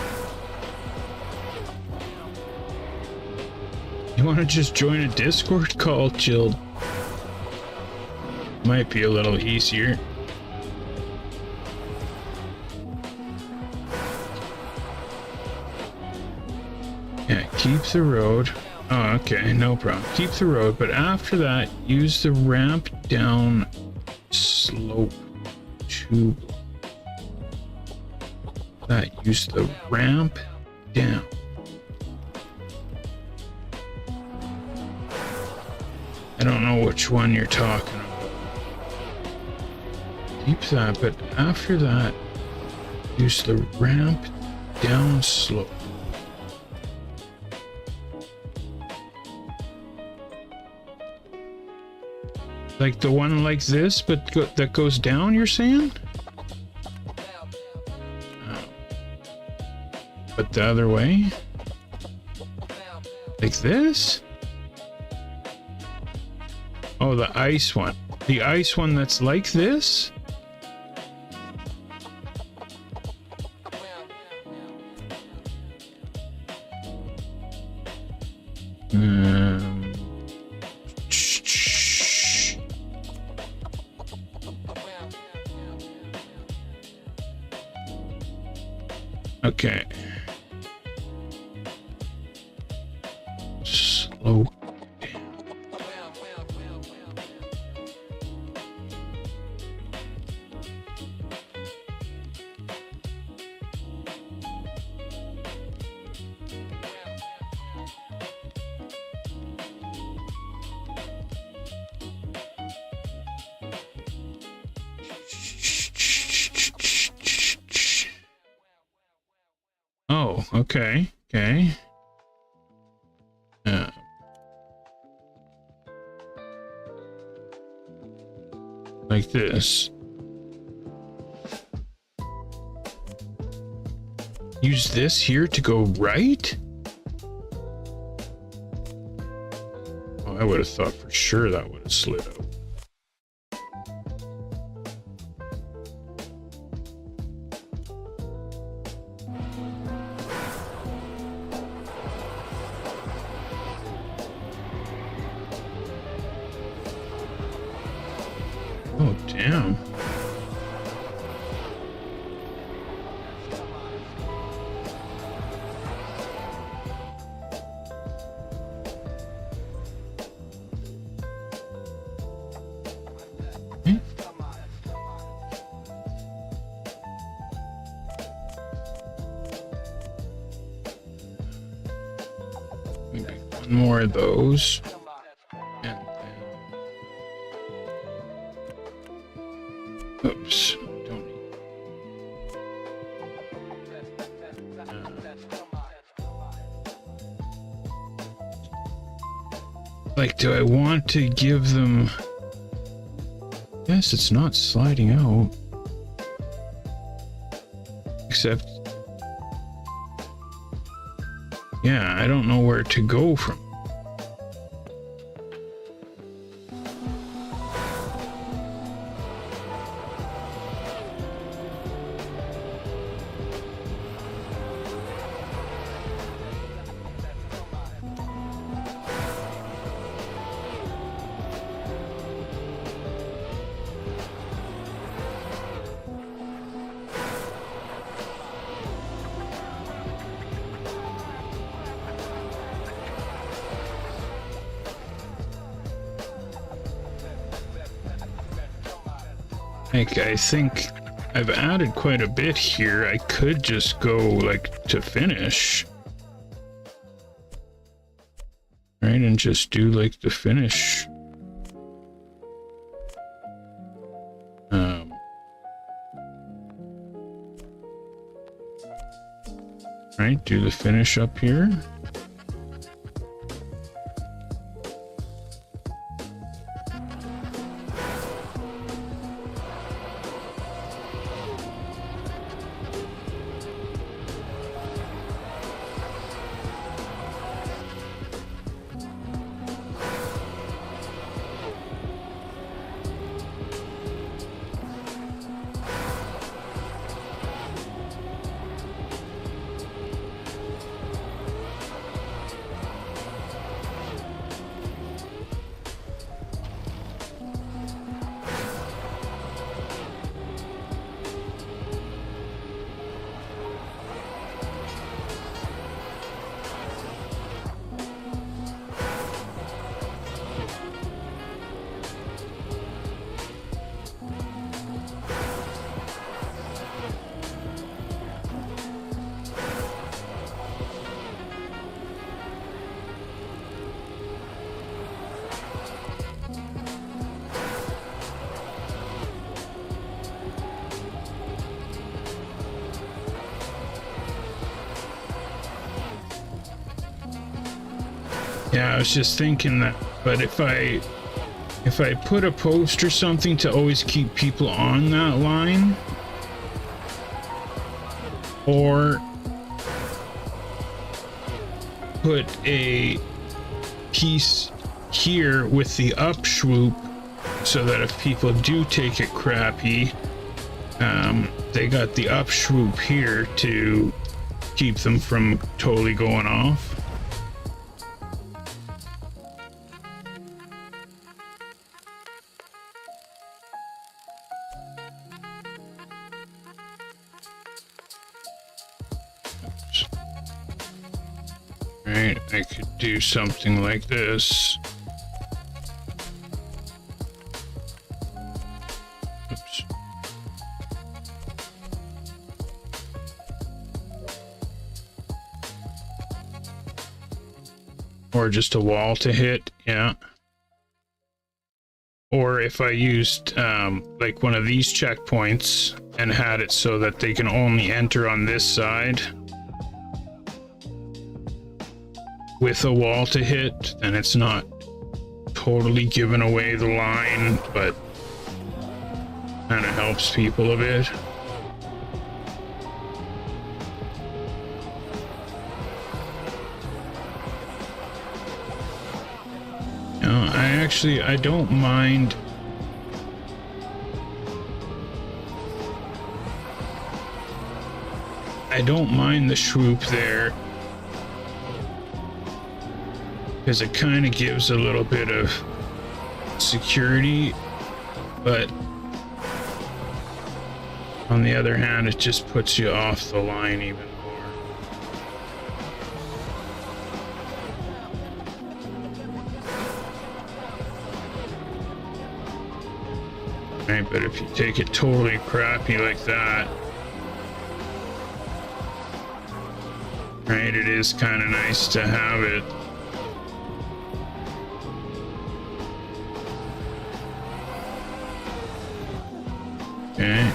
You want to just join a Discord call, Jill? Might be a little easier. Yeah, keep the road. Oh, okay, no problem. Keep the road, but after that, use the ramp down slope to that. Use the ramp down. I don't know which one you're talking about. Keep that, but after that, use the ramp down slope. Like the one like this, but that goes down, you're saying? Oh. But the other way? Like this? Oh, the ice one. The ice one that's like this? Okay. Slow down. Oh, okay, okay. Like this. Use this here to go right? Oh, I would have thought for sure that would have slid out. Oh, damn. Maybe one more of those. And then... Oops. Don't need... Like, do I want to give them... Yes, it's not sliding out. Except... Yeah, I don't know where to go from. Like, I think I've added quite a bit here. I could just go, like, to finish. Right, and just do, like, the finish. Right, do the finish up here. Yeah, I was just thinking that, but if I put a post or something to always keep people on that line, or put a piece here with the up swoop so that if people do take it crappy, they got the up swoop here to keep them from totally going off. Right, I could do something like this. Oops. Or just a wall to hit, yeah. Or if I used like one of these checkpoints and had it so that they can only enter on this side. with a wall to hit, then it's not totally giving away the line, but kind of helps people a bit. I don't mind. I don't mind the swoop there, because it kind of gives a little bit of security, but on the other hand, it just puts you off the line even more. Right, but if you take it totally crappy like that, right, it is kind of nice to have it. Okay.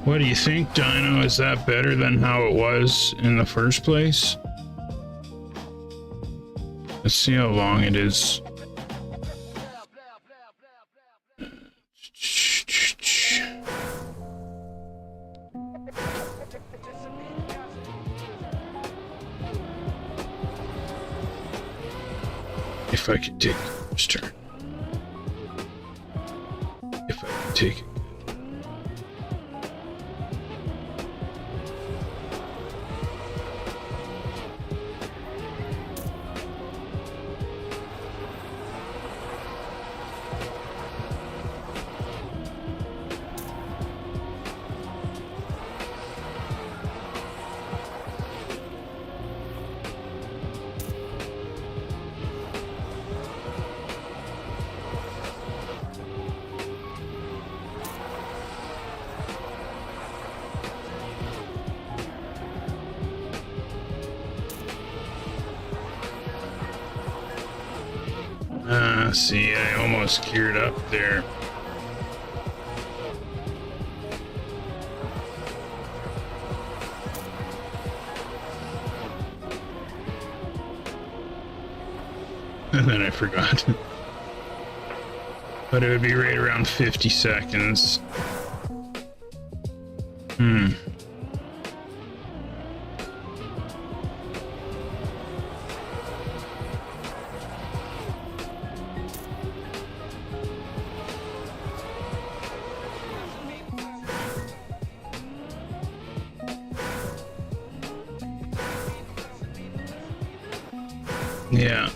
What do you think, Dino? Is that better than how it was in the first place? Let's see how long it is. If I could take the first turn. If I could take it. See, I almost geared up there. And then I forgot. But it would be right around 50 seconds. Yeah.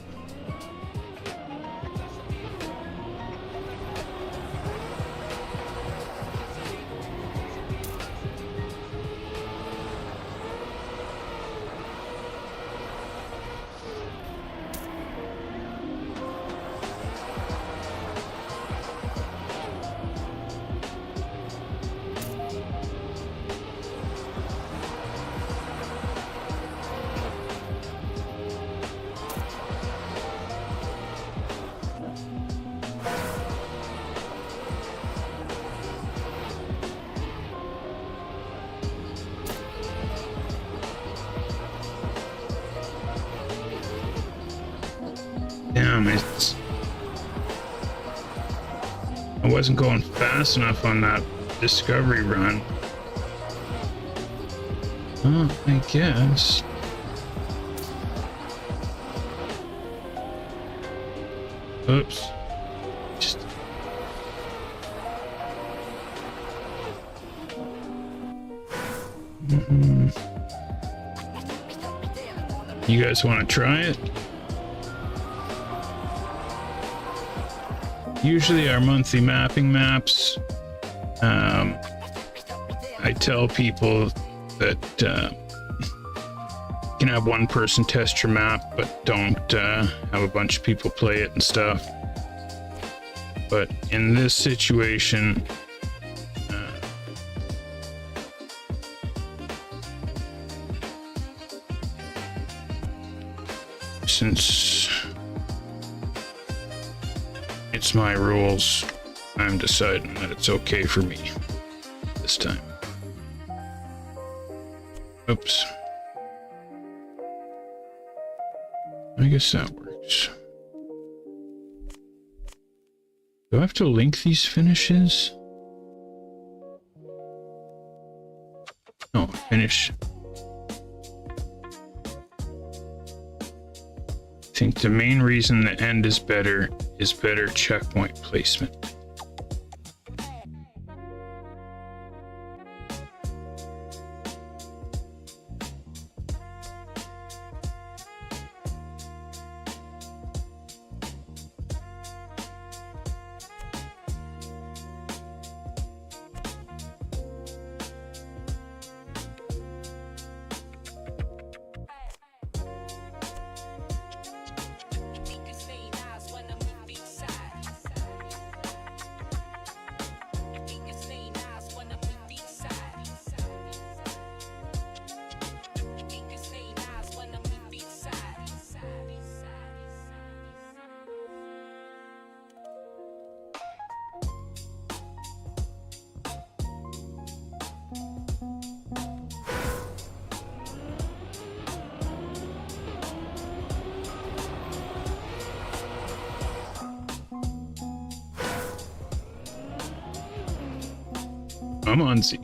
Damn, I wasn't going fast enough on that discovery run. Oh, I guess. Oops. Just... You guys want to try it? Usually our monthly mapping maps, I tell people that can have one person test your map, but don't have a bunch of people play it and stuff. But in this situation, since it's my rules, I'm deciding that it's okay for me this time. Oops. I guess that works. Do I have to link these finishes? No, finish. I think the main reason the end is better checkpoint placement. Come on, Z.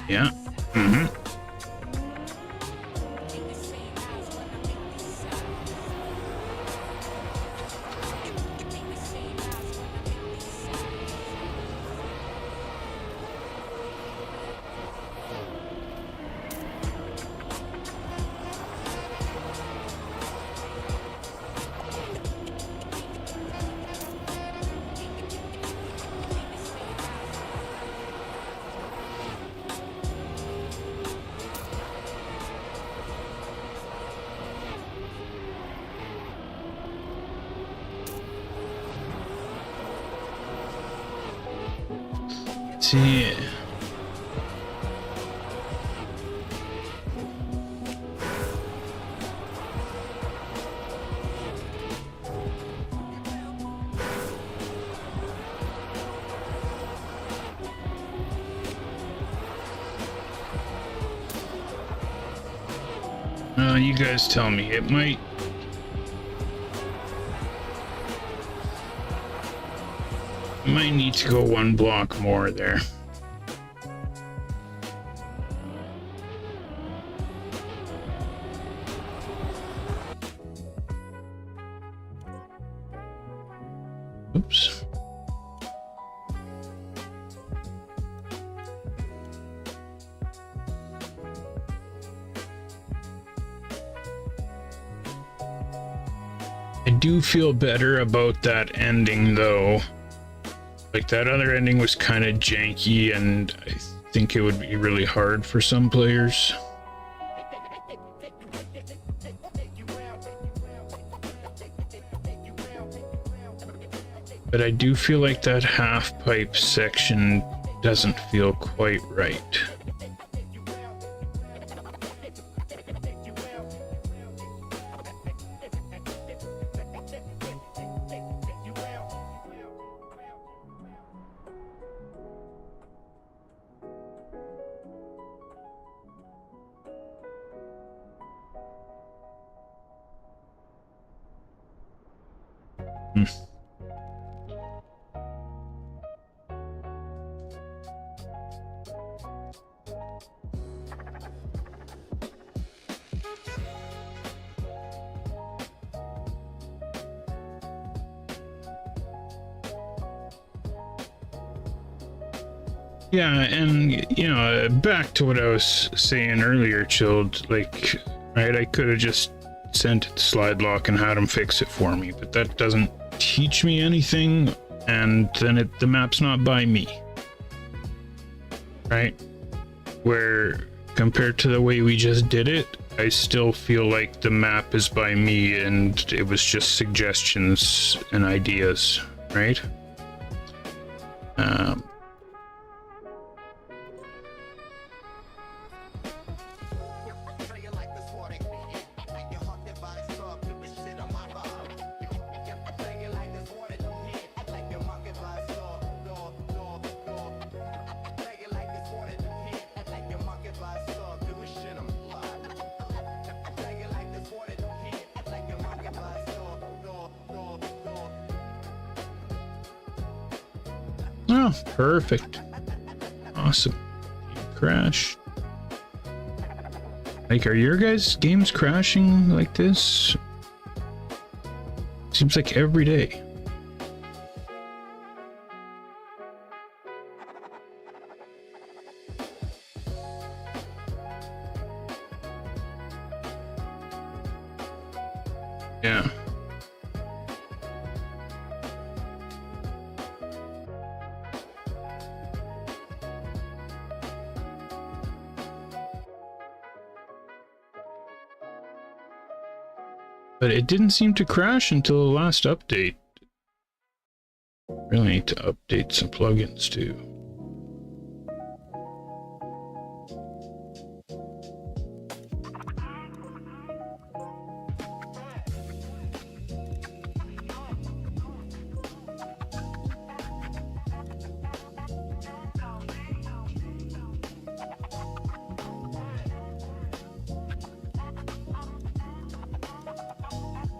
Yeah. Mm-hmm. See. You guys tell me. It might need to go one block more there. Oops. I do feel better about that ending though. Like that other ending was kind of janky and I think it would be really hard for some players. But I do feel like that half pipe section doesn't feel quite right. Yeah, and you know, back to what I was saying earlier, Chilled, like, right, I could have just sent it to Slide Lock and had him fix it for me, but that doesn't teach me anything and then the map's not by me, right? Where compared to the way we just did it, I still feel like the map is by me and it was just suggestions and ideas, right? Oh, perfect. Awesome. Crash. Like, are your guys' games crashing like this? Seems like every day. Yeah. But it didn't seem to crash until the last update. Really need to update some plugins too.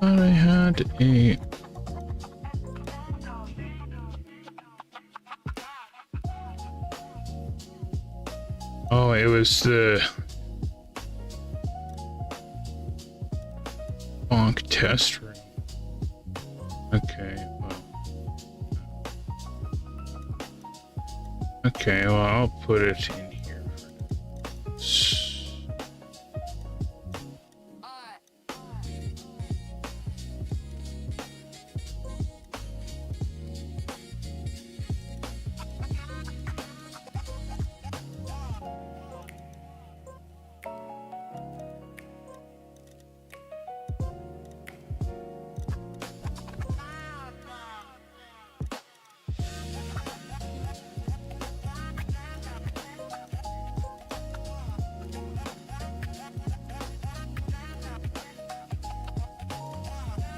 Thought I had a... Oh, it was the bonk test room. Okay, well. Okay, well, I'll put it in here.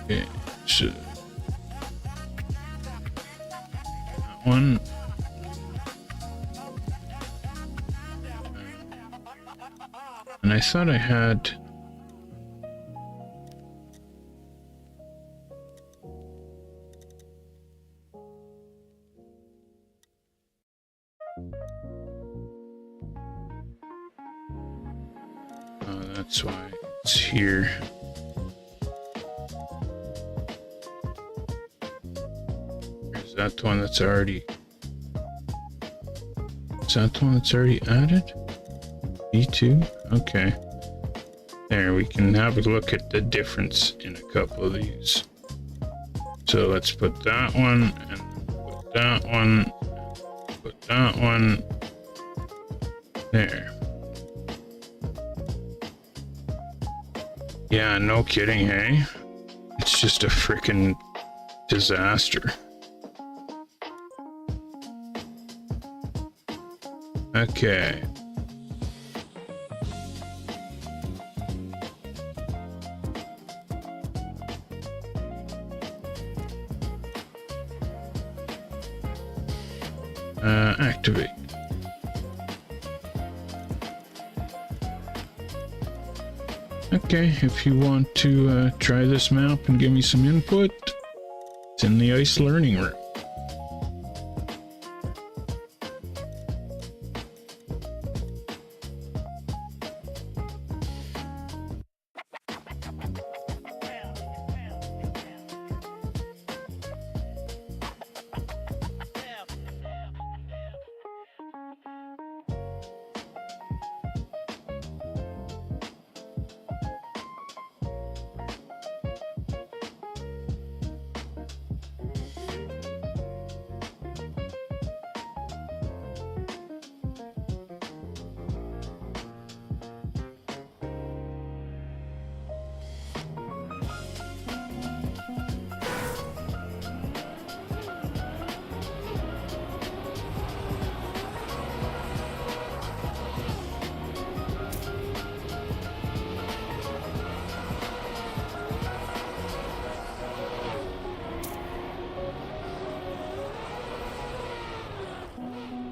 Okay, so that one. And I thought I had... Oh, that's why it's here. Is that the one that's already... Is that the one that's already added? B2? Okay. There, we can have a look at the difference in a couple of these. So let's put that one, and put that one, put that one. There. Yeah, no kidding, hey? It's just a freaking disaster. Okay. Activate. Okay, if you want to try this map and give me some input, it's in the ice learning room.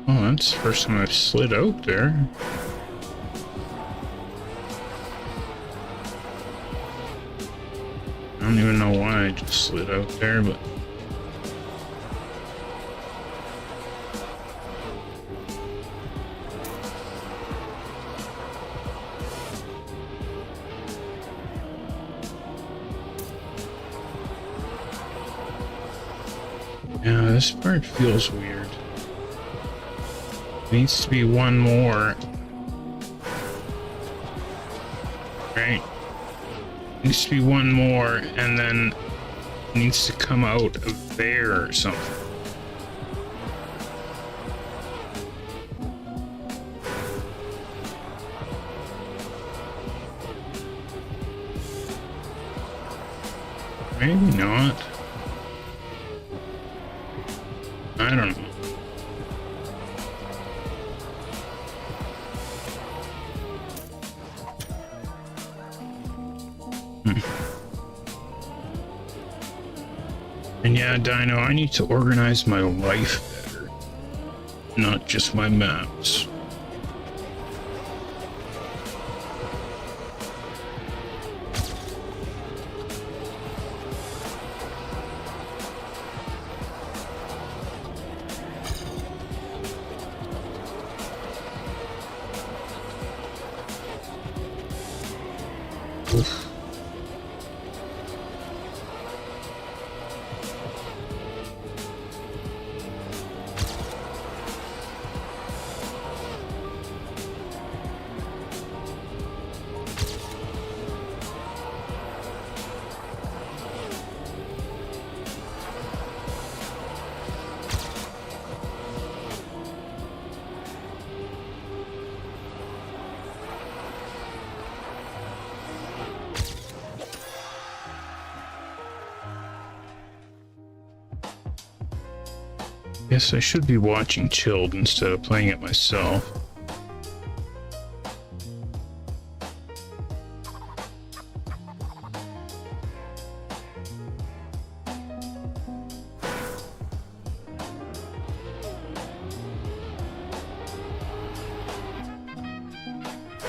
Oh, that's the first time I've slid out there. I don't even know why I just slid out there, but... Yeah, this part feels weird. Needs to be one more. Right? Needs to be one more, and then needs to come out of there or something. Maybe not. I don't know. And yeah, Dino, I need to organize my life better, not just my maps. Oof. Guess I should be watching Chilled instead of playing it myself.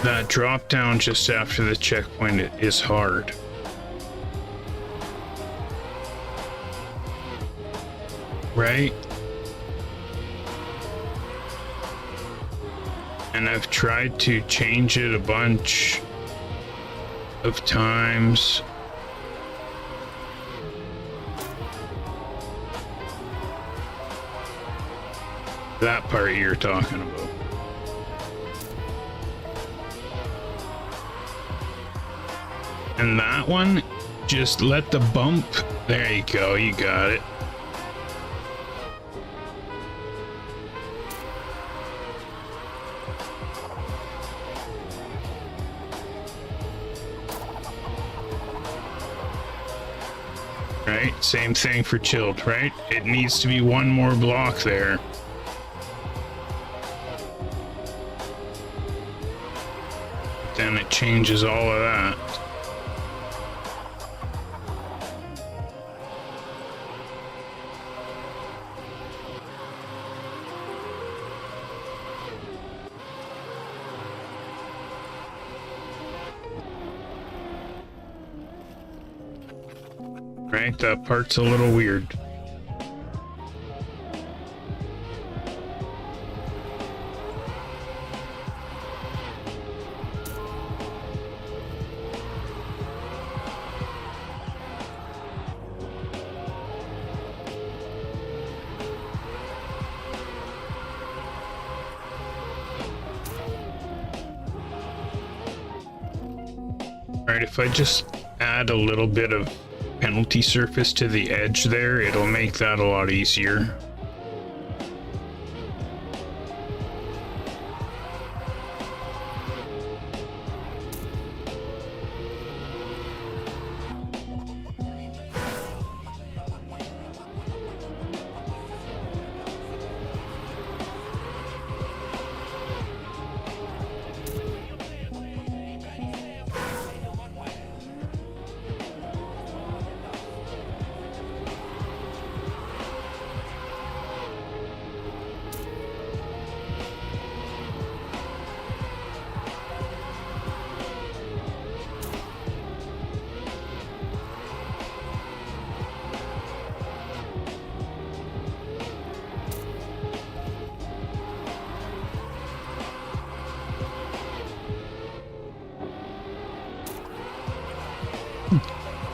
That drop down just after the checkpoint is hard. Right? And I've tried to change it a bunch of times. That part you're talking about. And that one, just let the bump. There you go, you got it. Right, same thing for Chilled, right? It needs to be one more block there. Then it changes all of that. Right, that part's a little weird. Alright, if I just add a little bit of penalty surface to the edge there, it'll make that a lot easier.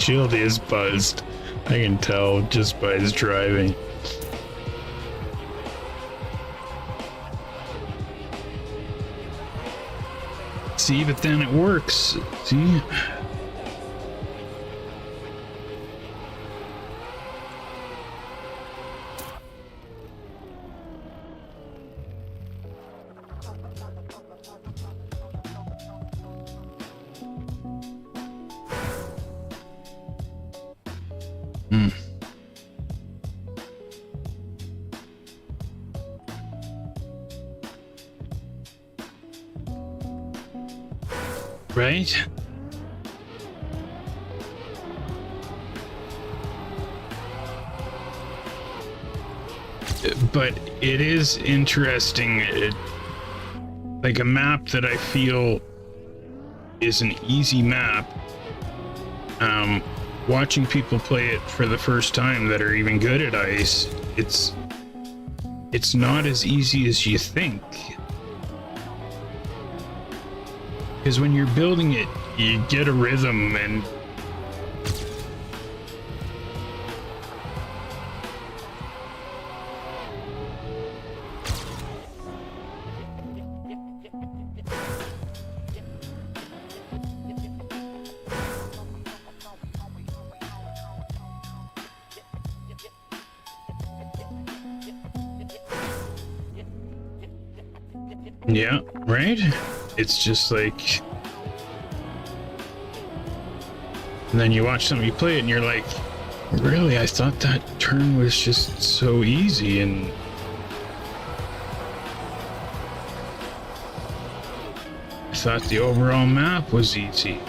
windshield is buzzed. I can tell just by his driving. See, but then it works. See? Right? But it is interesting, like a map that I feel is an easy map. Watching people play it for the first time that are even good at ice, it's not as easy as you think. Because when you're building it, you get a rhythm and yeah, right? It's just like, and then you watch somebody play it and you're like, really, I thought that turn was just so easy, and I thought the overall map was easy.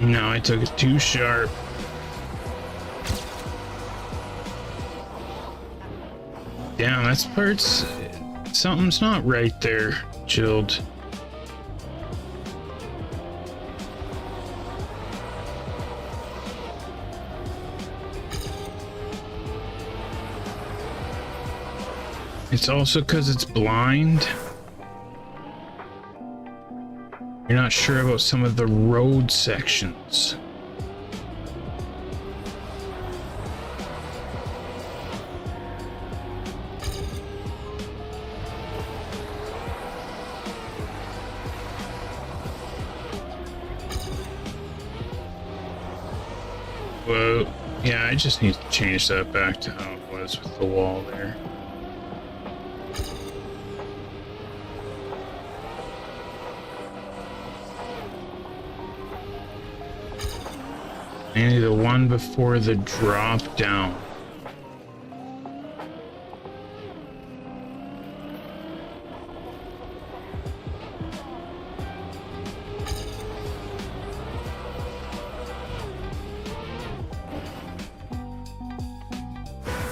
No, I took it too sharp. Damn, that's parts. Something's not right there, Chilled. It's also because it's blind. You're not sure about some of the road sections. Whoa. Yeah, I just need to change that back to how it was with the wall there. Maybe the one before the drop down.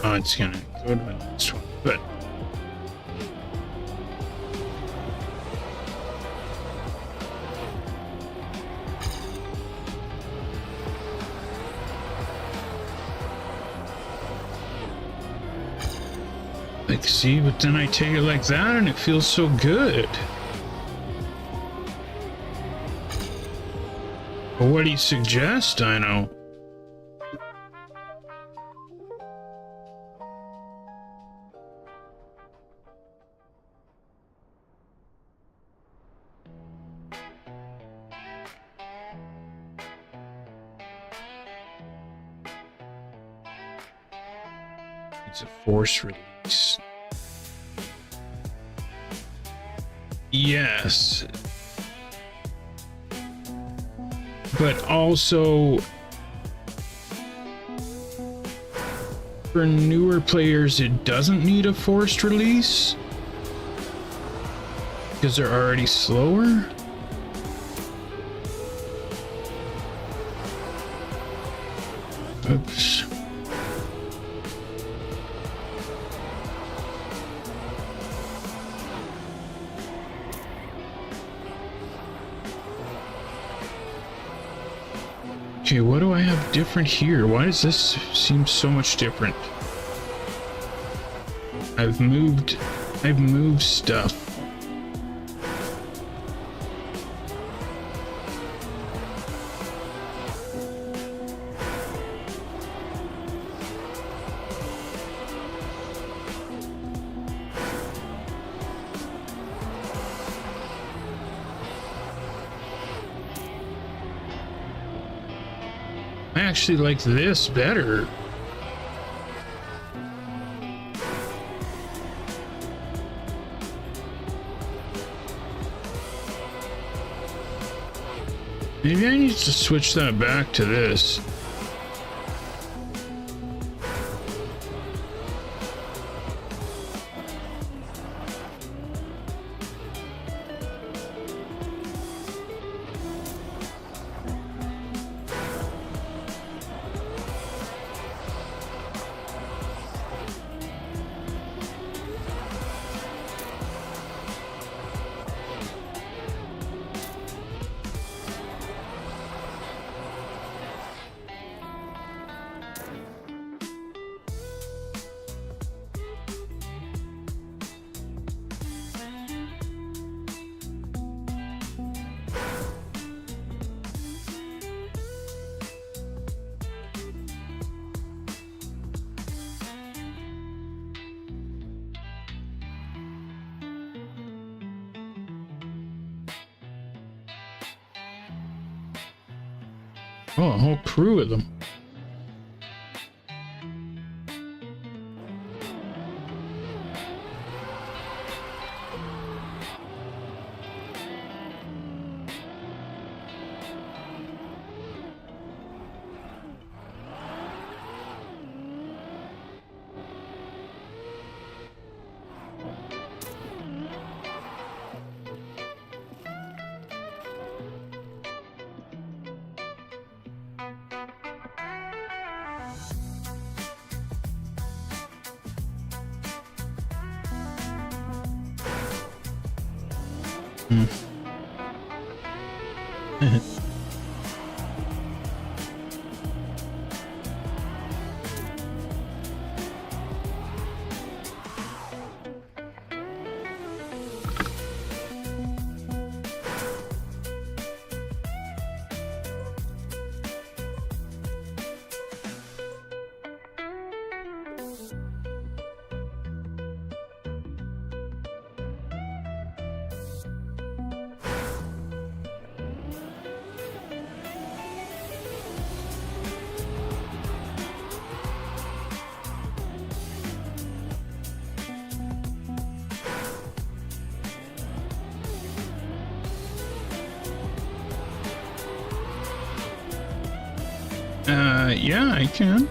Oh, it's gonna go to the next one, but like, see, but then I take it like that and it feels so good. But what do you suggest? I know. It's a force release. Yes. But also, for newer players, it doesn't need a forced release because they're already slower. Oops. Okay, what do I have different here? Why does this seem so much different? I've moved stuff. I actually like this better. Maybe I need to switch that back to this. Oh, a whole crew of them. Yeah, I can.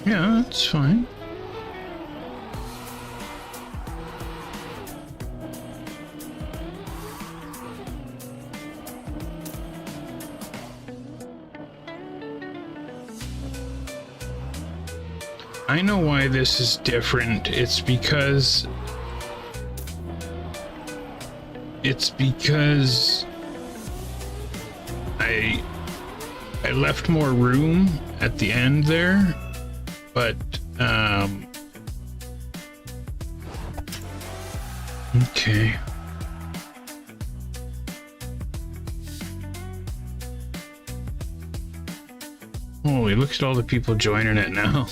Yeah, that's fine. I know why this is different. It's because I left more room at the end there, but okay. Holy, look at all the people joining it now.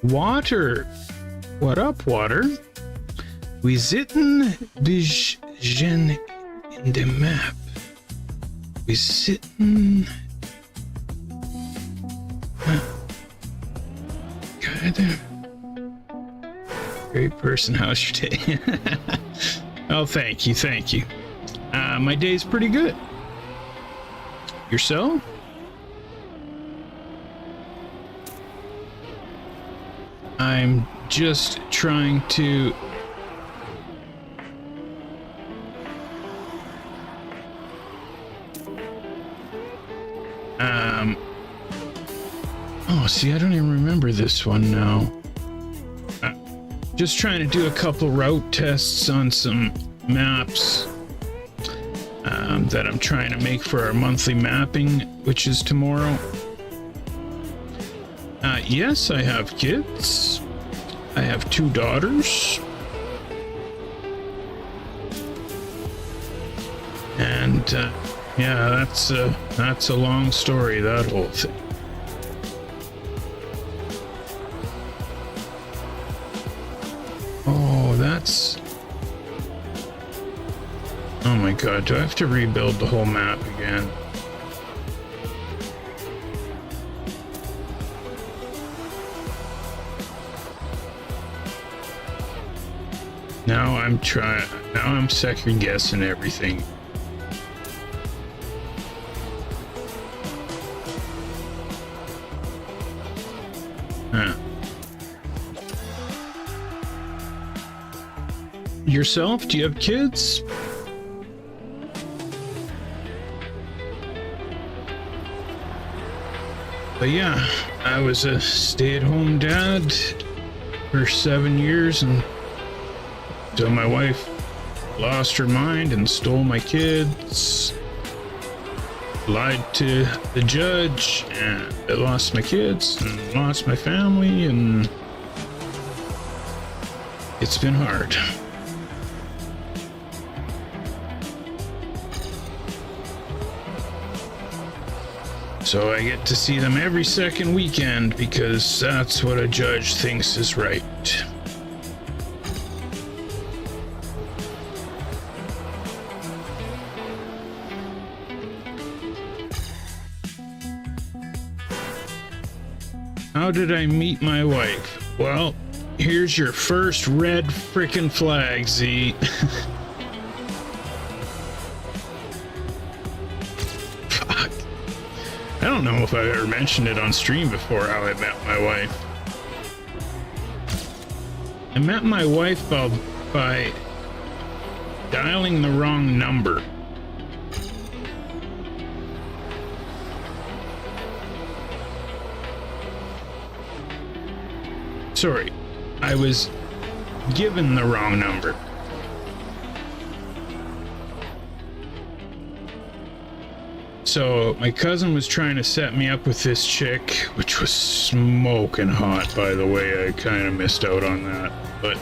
Water. What up, Water? We sitten vision in the map. We sitten. God, great person. How's your day? Oh, thank you, thank you. My day's pretty good. Yourself? I'm just trying to oh, see, I don't even remember this one now. Just trying to do a couple route tests on some maps. that I'm trying to make for our monthly mapping, which is tomorrow. Yes, I have kids. I have 2 daughters. And yeah, that's a long story, that whole thing. Oh, that's... Oh my god, do I have to rebuild the whole map again? Now I'm second guessing everything. Huh. Yourself? Do you have kids? But yeah, I was a stay-at-home dad for 7 years until my wife lost her mind and stole my kids, lied to the judge, and I lost my kids and lost my family, and it's been hard. So I get to see them every second weekend because that's what a judge thinks is right. How did I meet my wife? Well, here's your first red frickin' flag, Z. Fuck. I don't know if I've ever mentioned it on stream before how I met my wife. I met my wife by dialing the wrong number. Sorry, I was given the wrong number. So my cousin was trying to set me up with this chick, which was smoking hot, by the way. I kind of missed out on that, but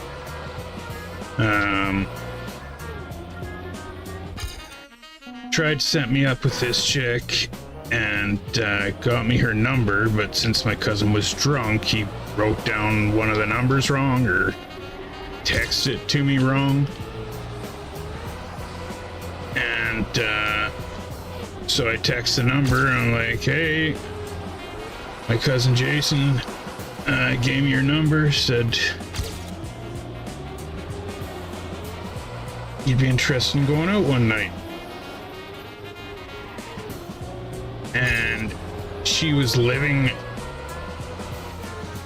tried to set me up with this chick and got me her number, but since my cousin was drunk, he wrote down one of the numbers wrong or texted it to me wrong. And so I text the number and I'm like, hey, my cousin Jason gave me your number, said you'd be interested in going out one night. And she was living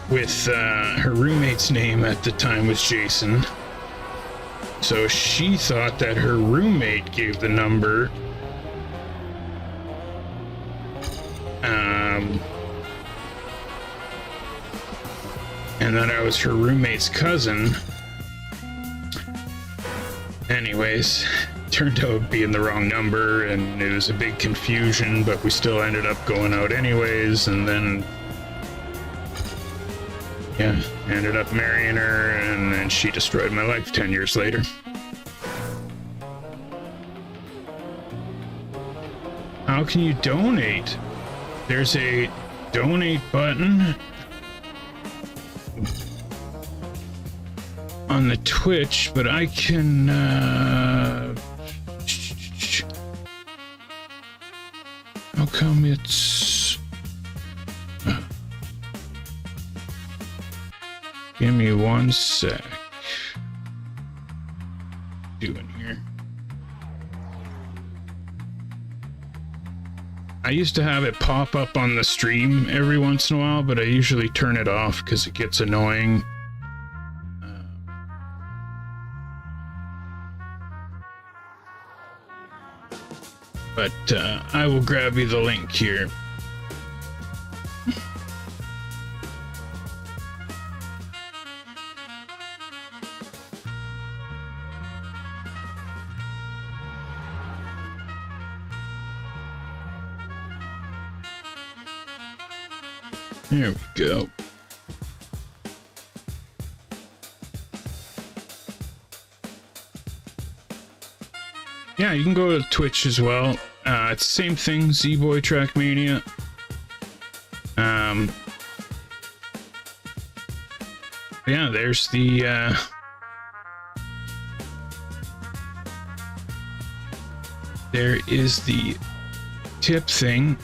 with her roommate's name at the time was Jason. So she thought that her roommate gave the number. And that I was her roommate's cousin. Anyways, turned out being the wrong number, and it was a big confusion, but we still ended up going out anyways, and then yeah, ended up marrying her, and then she destroyed my life 10 years later. How can you donate? There's a donate button on the Twitch, but I can how come it's give me one sec. Doing here. I used to have it pop up on the stream every once in a while, but I usually turn it off because it gets annoying. But I will grab you the link here. There we go. Yeah, you can go to Twitch as well. It's the same thing, Z-Boy Trackmania. Yeah, there's the there is the tip thing,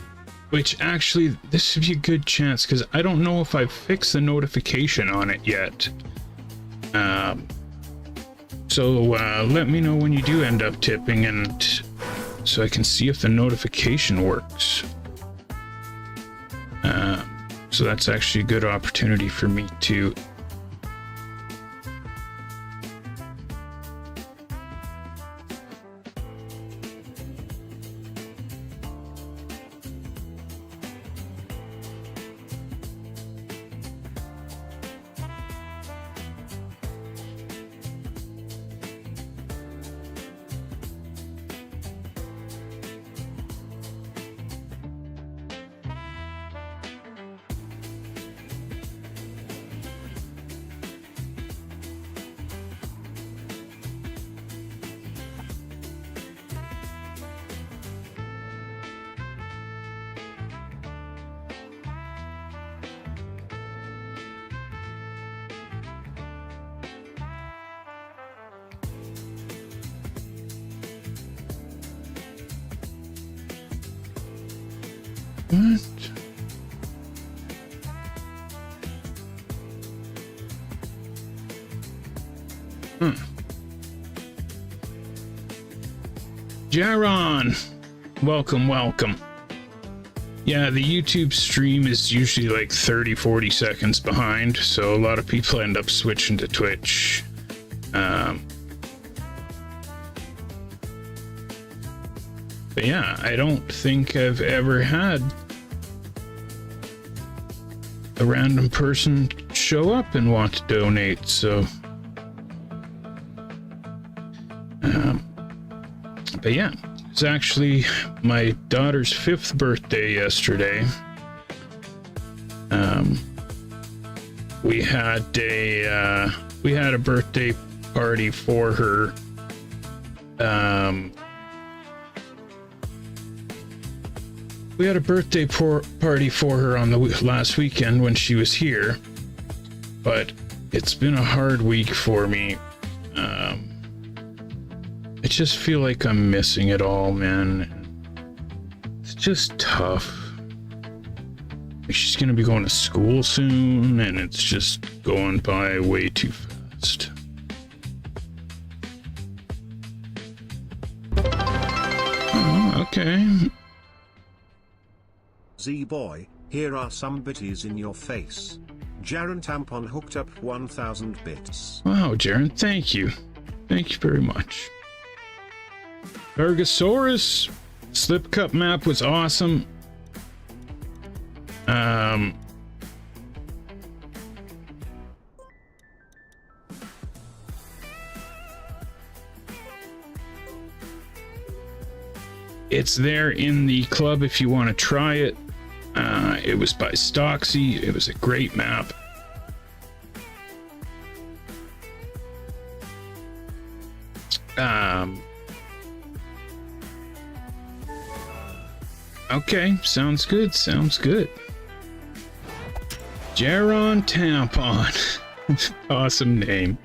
which actually this would be a good chance because I don't know if I've fixed the notification on it yet. So let me know when you do end up tipping, and so I can see if the notification works. So that's actually a good opportunity for me to What? Jaron, welcome, welcome. Yeah, the YouTube stream is usually like 30-40 seconds behind, so a lot of people end up switching to Twitch. But yeah, I don't think I've ever had a random person show up and want to donate, so but yeah, it's actually my daughter's 5th birthday yesterday. We had a birthday party for her. We had a birthday party for her on the last weekend when she was here, but it's been a hard week for me. I just feel like I'm missing it all, man. It's just tough. She's gonna be going to school soon, and it's just going by way too fast. Oh, okay. Z-Boy, here are some bitties in your face. Jaren Tampon hooked up 1000 bits. Wow, Jaren, thank you. Thank you very much. Ergosaurus Slip Cup map was awesome. It's there in the club if you want to try it. It was by Stocksy. It was a great map. Okay, sounds good, sounds good. Jaron Tampon. Awesome name.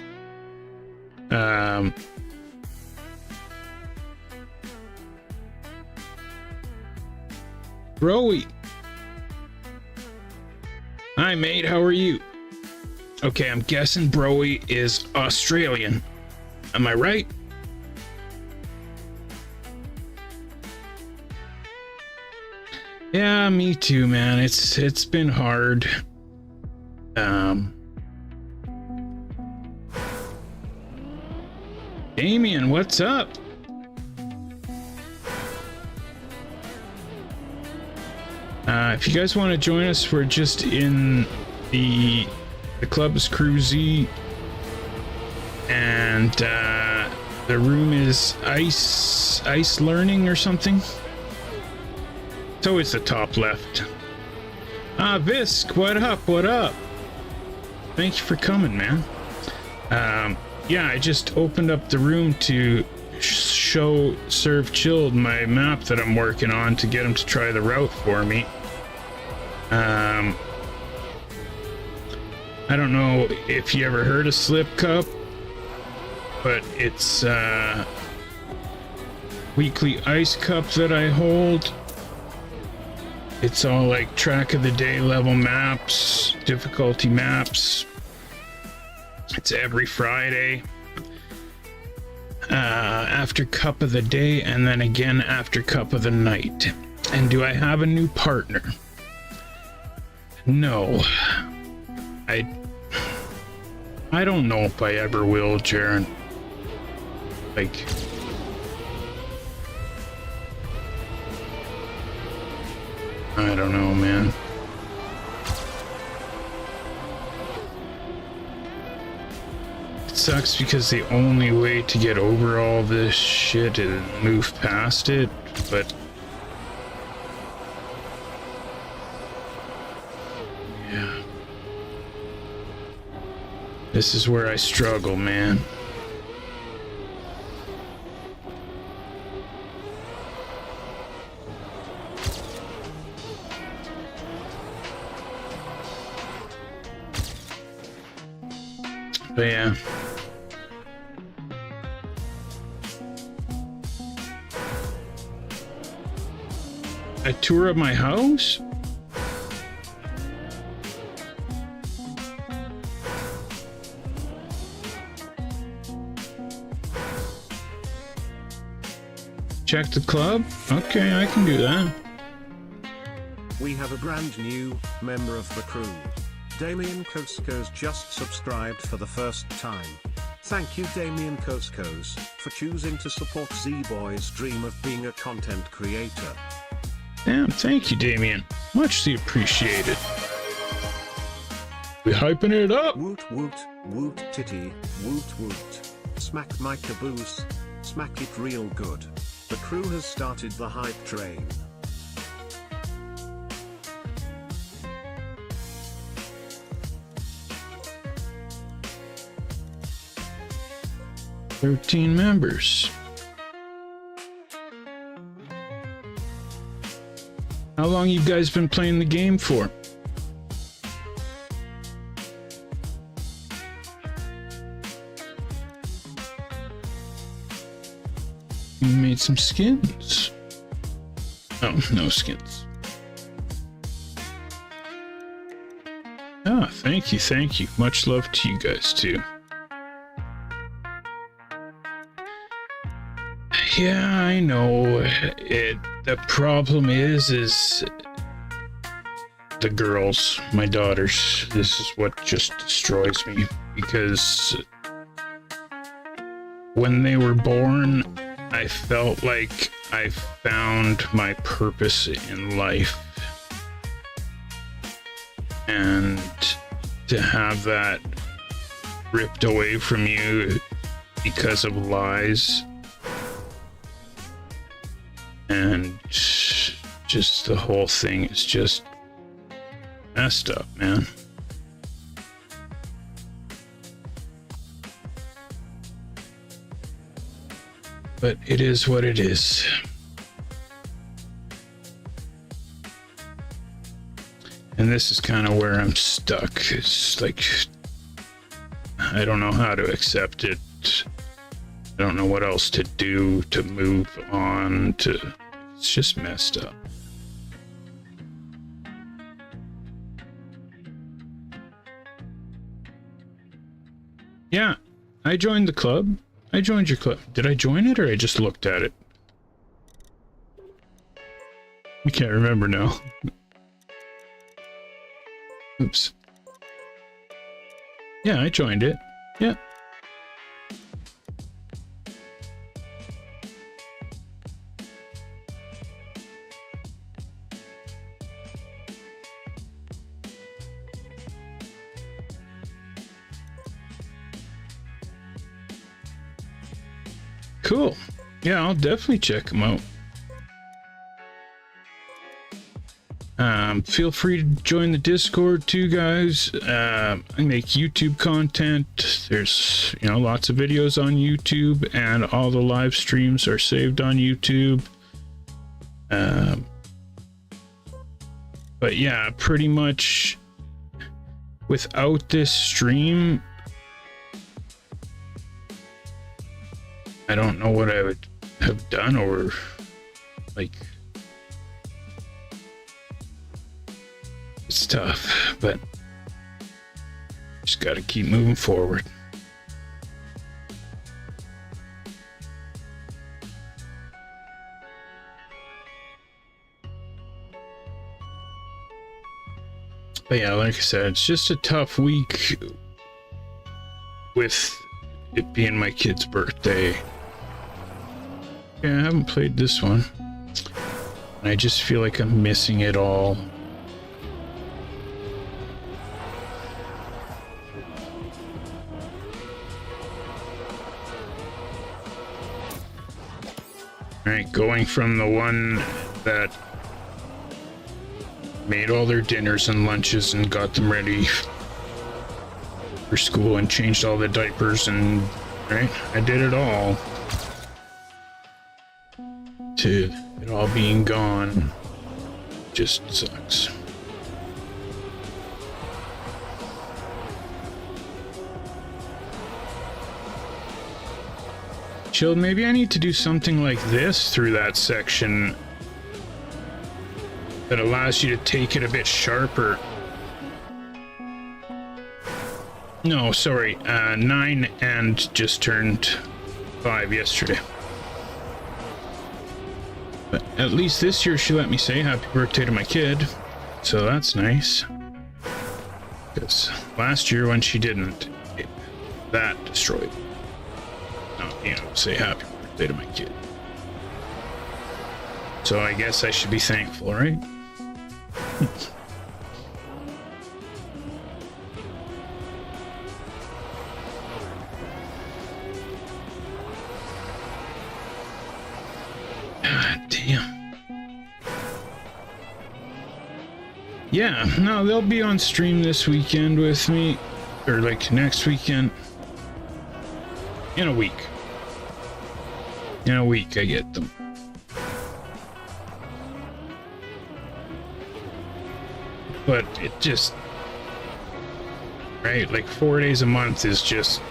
Broey. Hi, mate, how are you? Okay, I'm guessing Broey is Australian. Am I right? Yeah, me too, man. It's been hard. Damien, what's up? If you guys want to join us, we're just in the club's CREWZ, and the room is ice learning or something. It's always the top left. Ah, Visk, what up? What up? Thank you for coming, man. Yeah, I just opened up the room to show Serve Chilled my map that I'm working on to get him to try the route for me. I don't know if you ever heard of Slip Cup, but it's weekly ice cup that I hold. It's all like track of the day level maps, difficulty maps. It's every Friday after cup of the day, and then again after cup of the night. And do I have a new partner? No. I don't know if I ever will, Jaren. Like, I don't know, man. It sucks because the only way to get over all this shit is move past it, but yeah. This is where I struggle, man. But yeah. A tour of my house? Check the club? Okay, I can do that. We have a brand new member of the crew. Damien Koskos just subscribed for the first time. Thank you, Damien Koskos, for choosing to support Z-Boy's dream of being a content creator. Damn, thank you, Damien. Muchly appreciated. We hyping it up. Woot woot, woot titty, woot woot. Smack my caboose, smack it real good. The crew has started the hype train. "13 members. How long you guys been playing the game for? You made some skins. Oh, no skins. Ah, thank you, thank you. Much love to you guys too. Yeah, I know. The problem is the girls, my daughters. This is what just destroys me, because when they were born, I felt like I found my purpose in life. And to have that ripped away from you because of lies, and just the whole thing is just messed up, man. But it is what it is. And this is kind of where I'm stuck. It's like, I don't know how to accept it. I don't know what else to do to move on to. It's just messed up. Yeah, I joined the club. I joined your club. Did I join it or I just looked at it? I can't remember now. Oops. Yeah, I joined it. Yeah. Cool. Yeah, I'll definitely check them out. Feel free to join the Discord too, guys. I make YouTube content. There's, lots of videos on YouTube, and all the live streams are saved on YouTube. But yeah, pretty much without this stream, I don't know what I would have done, or like, it's tough, but just got to keep moving forward. But yeah, like I said, it's just a tough week with it being my kid's birthday. Yeah, I haven't played this one. And I just feel like I'm missing it all. Alright, going from the one that made all their dinners and lunches and got them ready for school and changed all the diapers and, right, I did it all, to it all being gone. Just sucks. Chill, maybe I need to do something like this through that section that allows you to take it a bit sharper. No, sorry, 9 and just turned 5 yesterday. But at least this year she let me say happy birthday to my kid, so that's nice. Because last year when she didn't, that destroyed me. Not, say happy birthday to my kid. So I guess I should be thankful, right? Damn. Yeah, no, they'll be on stream this weekend with me, or like next weekend. In a week. In a week I get them. But it just, right, like 4 days a month is just,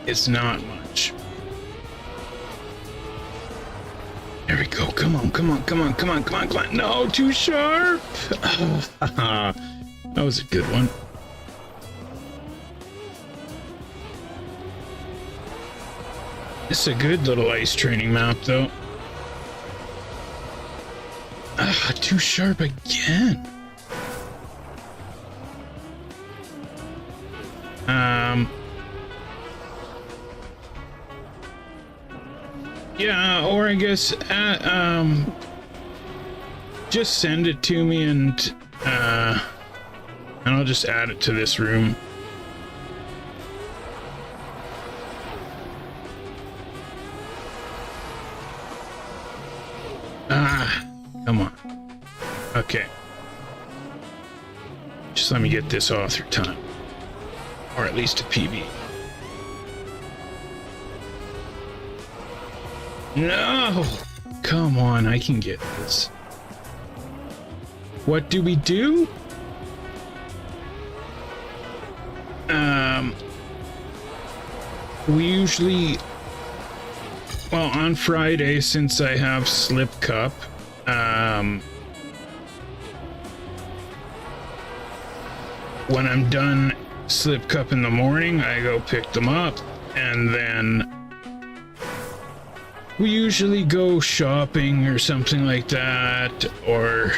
it's not much. There we go. Come on, come on, come on, come on, come on, come on. No, too sharp. That was a good one. It's a good little ice training map, though. Too sharp again. Yeah, or I guess, just send it to me and I'll just add it to this room. Come on. Okay. Just let me get this off through time. Or at least a PB. No! Come on, I can get this. What do we do? We usually... Well, on Friday, since I have Slip Cup, when I'm done Slip Cup in the morning, I go pick them up, and then we usually go shopping or something like that, or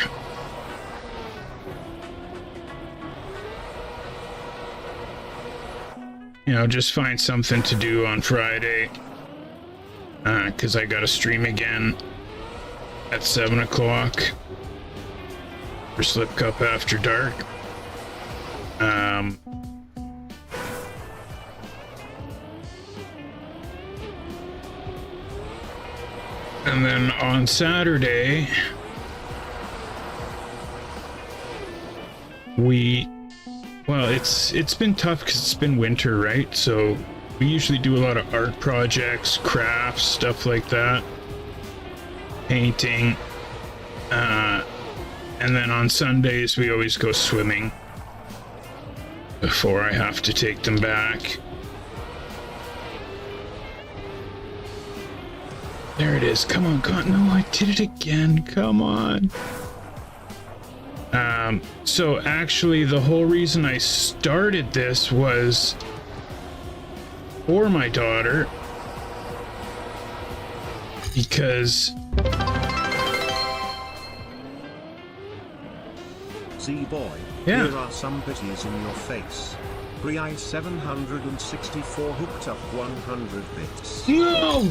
just find something to do on Friday, because I gotta stream again at 7 o'clock for Slip Cup After Dark. And then on Saturday, well, it's been tough because it's been winter, right? So we usually do a lot of art projects, crafts, stuff like that, painting. And then on Sundays, we always go swimming before I have to take them back. There it is. Come on, God. No, I did it again. Come on. So actually, the whole reason I started this was for my daughter, because Z-Boy, yeah. Here are some bitties in your face. CREWZ 764 hooked up 100 bits. No!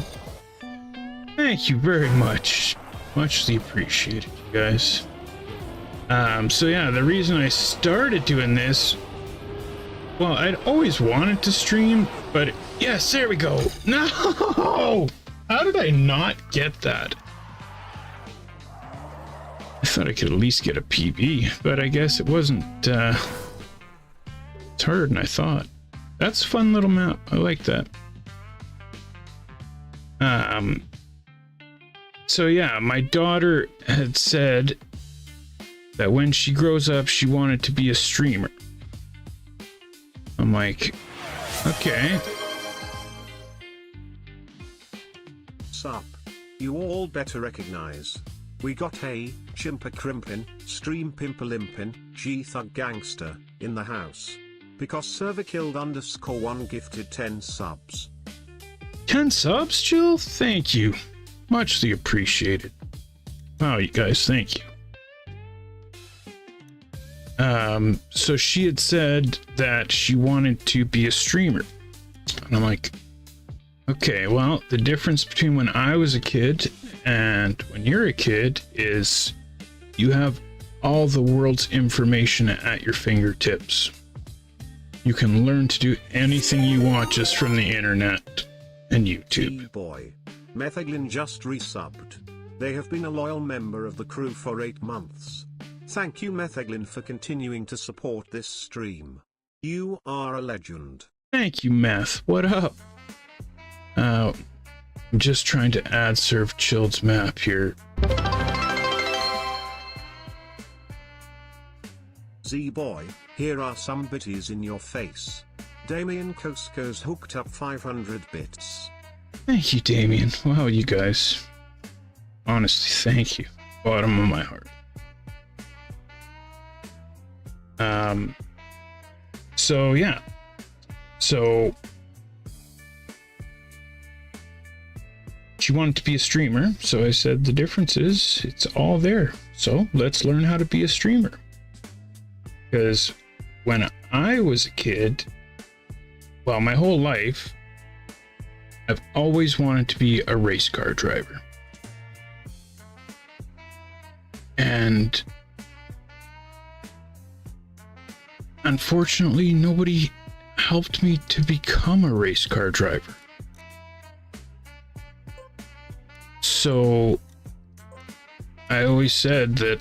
Thank you very much. Muchly appreciated, you guys. So yeah, the reason I started doing this, well, I'd always wanted to stream, but yes, there we go. No! How did I not get that? I thought I could at least get a PB, but I guess it wasn't, it's harder than I thought. That's a fun little map. I like that. So yeah, my daughter had said that when she grows up, she wanted to be a streamer. I'm like, okay. Sup. You all better recognize. We got a Chimpa Crimpin, Stream Pimpalimpin, G Thug Gangster, in the house. Because server killed _1 gifted 10 subs. 10 subs, Jill? Thank you. Muchly appreciated. Wow, you guys, thank you. So she had said that she wanted to be a streamer. And I'm like, okay, well, the difference between when I was a kid and when you're a kid is you have all the world's information at your fingertips. You can learn to do anything you want just from the internet and YouTube. Boy, Metheglin just resubbed. They have been a loyal member of the crew for 8 months. Thank you, Metheglin, for continuing to support this stream. You are a legend. Thank you, Meth. What up? I'm just trying to add Serve Chilled's map here. Z-Boy, here are some bitties in your face. Damien Kosko's hooked up 500 bits. Thank you, Damien. Wow, you guys. Honestly, thank you. Bottom of my heart. So yeah. So she wanted to be a streamer, so I said the difference is it's all there. So let's learn how to be a streamer. Because when I was a kid, well, my whole life, I've always wanted to be a race car driver. And unfortunately, nobody helped me to become a race car driver. So I always said that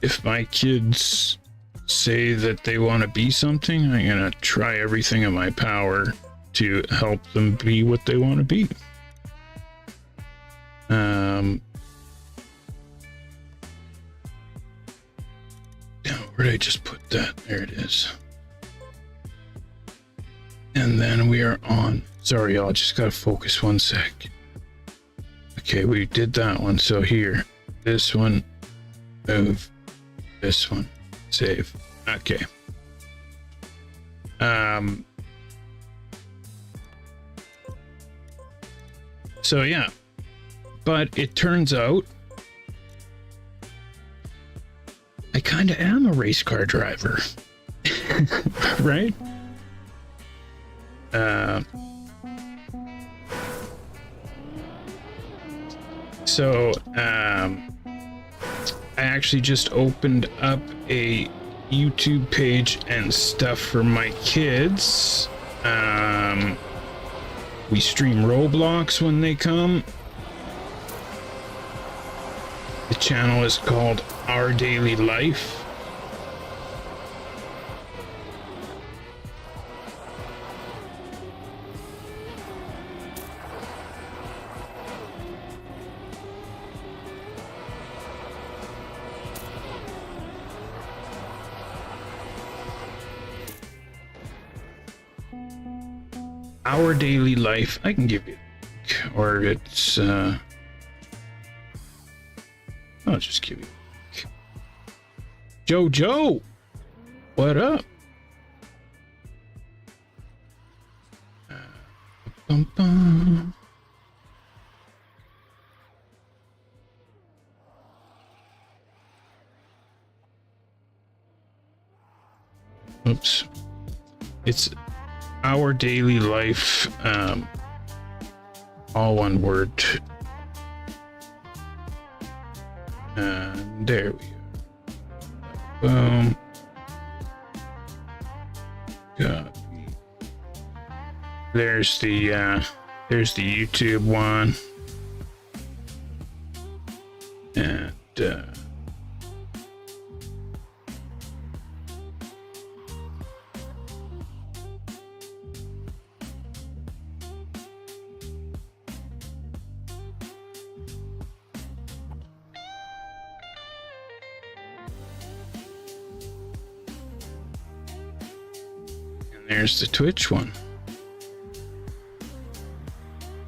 if my kids say that they want to be something, I'm gonna try everything in my power to help them be what they want to be. Where did I just put that? There it is. And then we are on. Sorry, y'all, just gotta focus 1 sec. Okay, we did that one. So here, this one, move, this one, save. Okay. So yeah, but it turns out I kind of am a race car driver, right? So I actually just opened up a YouTube page and stuff for my kids. We stream Roblox when they come. The channel is called Our Daily Life. Our Daily Life. I can give you, or it's I'll just give you. Joe, what up? Bum, bum. Oops. It's Our Daily Life, all one word. There we go. Boom. Copy. There's the YouTube one. And there's the Twitch one.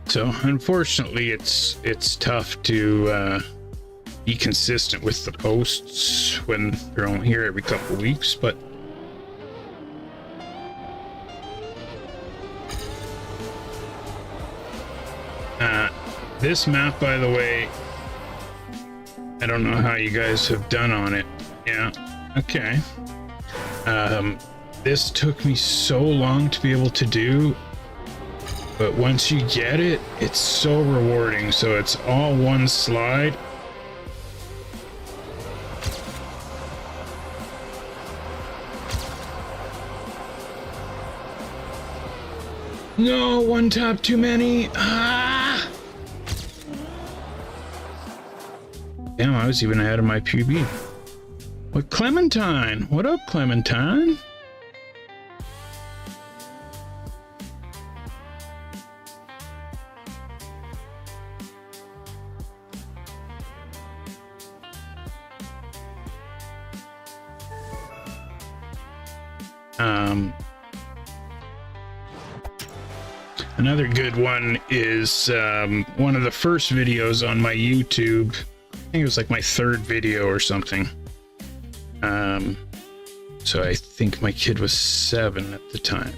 So unfortunately it's tough to be consistent with the posts when they're only here every couple of weeks, but this map, by the way, I don't know how you guys have done on it. Yeah, okay. This took me so long to be able to do, but once you get it, it's so rewarding. So it's all one slide. No, one tap too many. Ah! Damn, I was even ahead of my PB. What, Clementine? What up, Clementine? Another good one is one of the first videos on my YouTube. I think it was like my third video or something. So I think my kid was 7 at the time.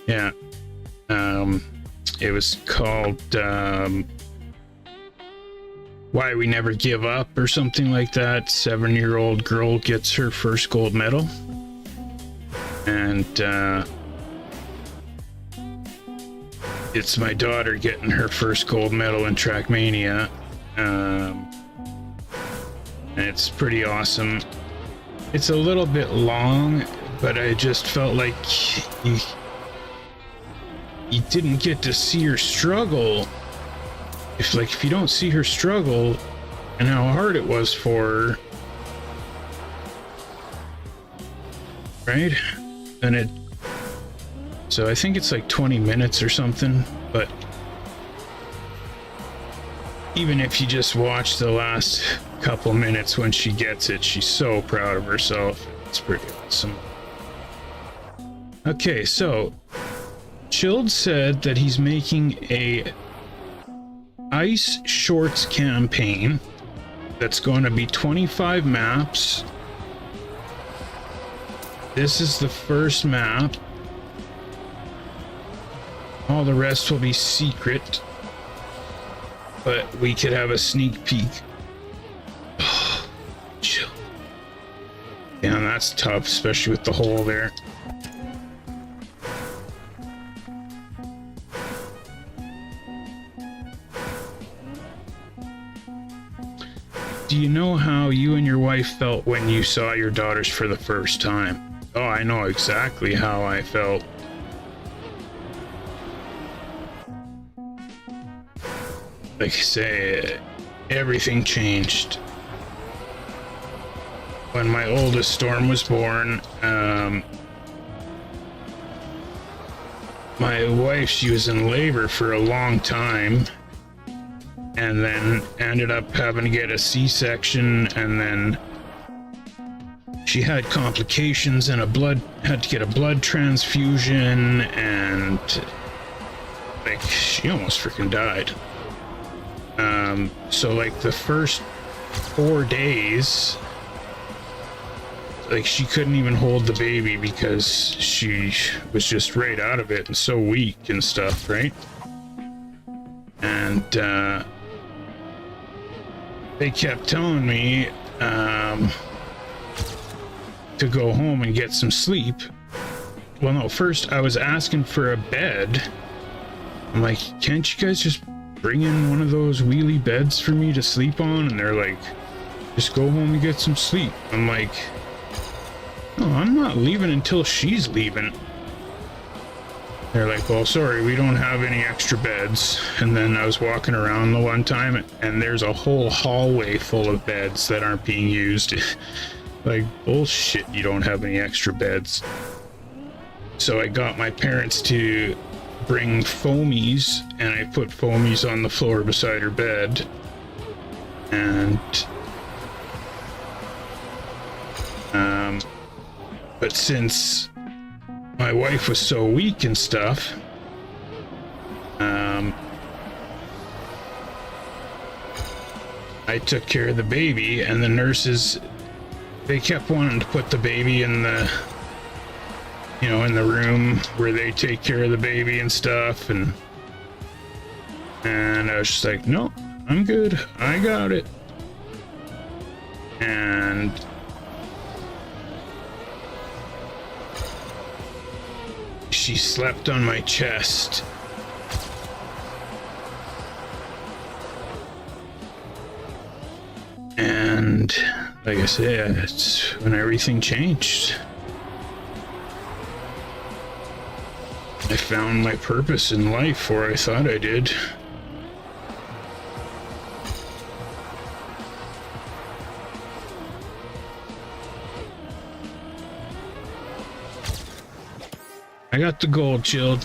Yeah. It was called Why We Never Give Up or something like that. 7-year-old girl gets her first gold medal. And it's my daughter getting her first gold medal in Trackmania. And it's pretty awesome. It's a little bit long, but I just felt like you didn't get to see her struggle. If you don't see her struggle and how hard it was for her, right? And it, so I think it's like 20 minutes or something, but even if you just watch the last couple minutes when she gets it, she's so proud of herself. It's pretty awesome. Okay, so Chilled said that he's making a ice shorts campaign that's going to be 25 maps. This is the first map. All the rest will be secret, but we could have a sneak peek. Oh, chill. Damn, that's tough, especially with the hole there. Do you know how you and your wife felt when you saw your daughters for the first time? Oh, I know exactly how I felt. Like I say, everything changed. When my oldest Storm was born, my wife, she was in labor for a long time, and then ended up having to get a C-section, and then she had complications and had to get a blood transfusion, and like she almost freaking died. So like the first 4 days, like she couldn't even hold the baby because she was just right out of it and so weak and stuff, right? And they kept telling me to go home and get some sleep. Well, no, first I was asking for a bed. I'm like, can't you guys just bring in one of those wheelie beds for me to sleep on? And they're like, just go home and get some sleep. I'm like, no, I'm not leaving until she's leaving. They're like, well, sorry, we don't have any extra beds. And then I was walking around the one time, and there's a whole hallway full of beds that aren't being used. Like, bullshit, you don't have any extra beds. So I got my parents to bring foamies, and I put foamies on the floor beside her bed. And but since my wife was so weak and stuff, I took care of the baby, and the nurses, they kept wanting to put the baby in the, you know, in the room where they take care of the baby and stuff, and I was just like, no, I'm good, I got it. And she slept on my chest. And like I said, it's when everything changed. I found my purpose in life, or I thought I did. I got the gold, chilled.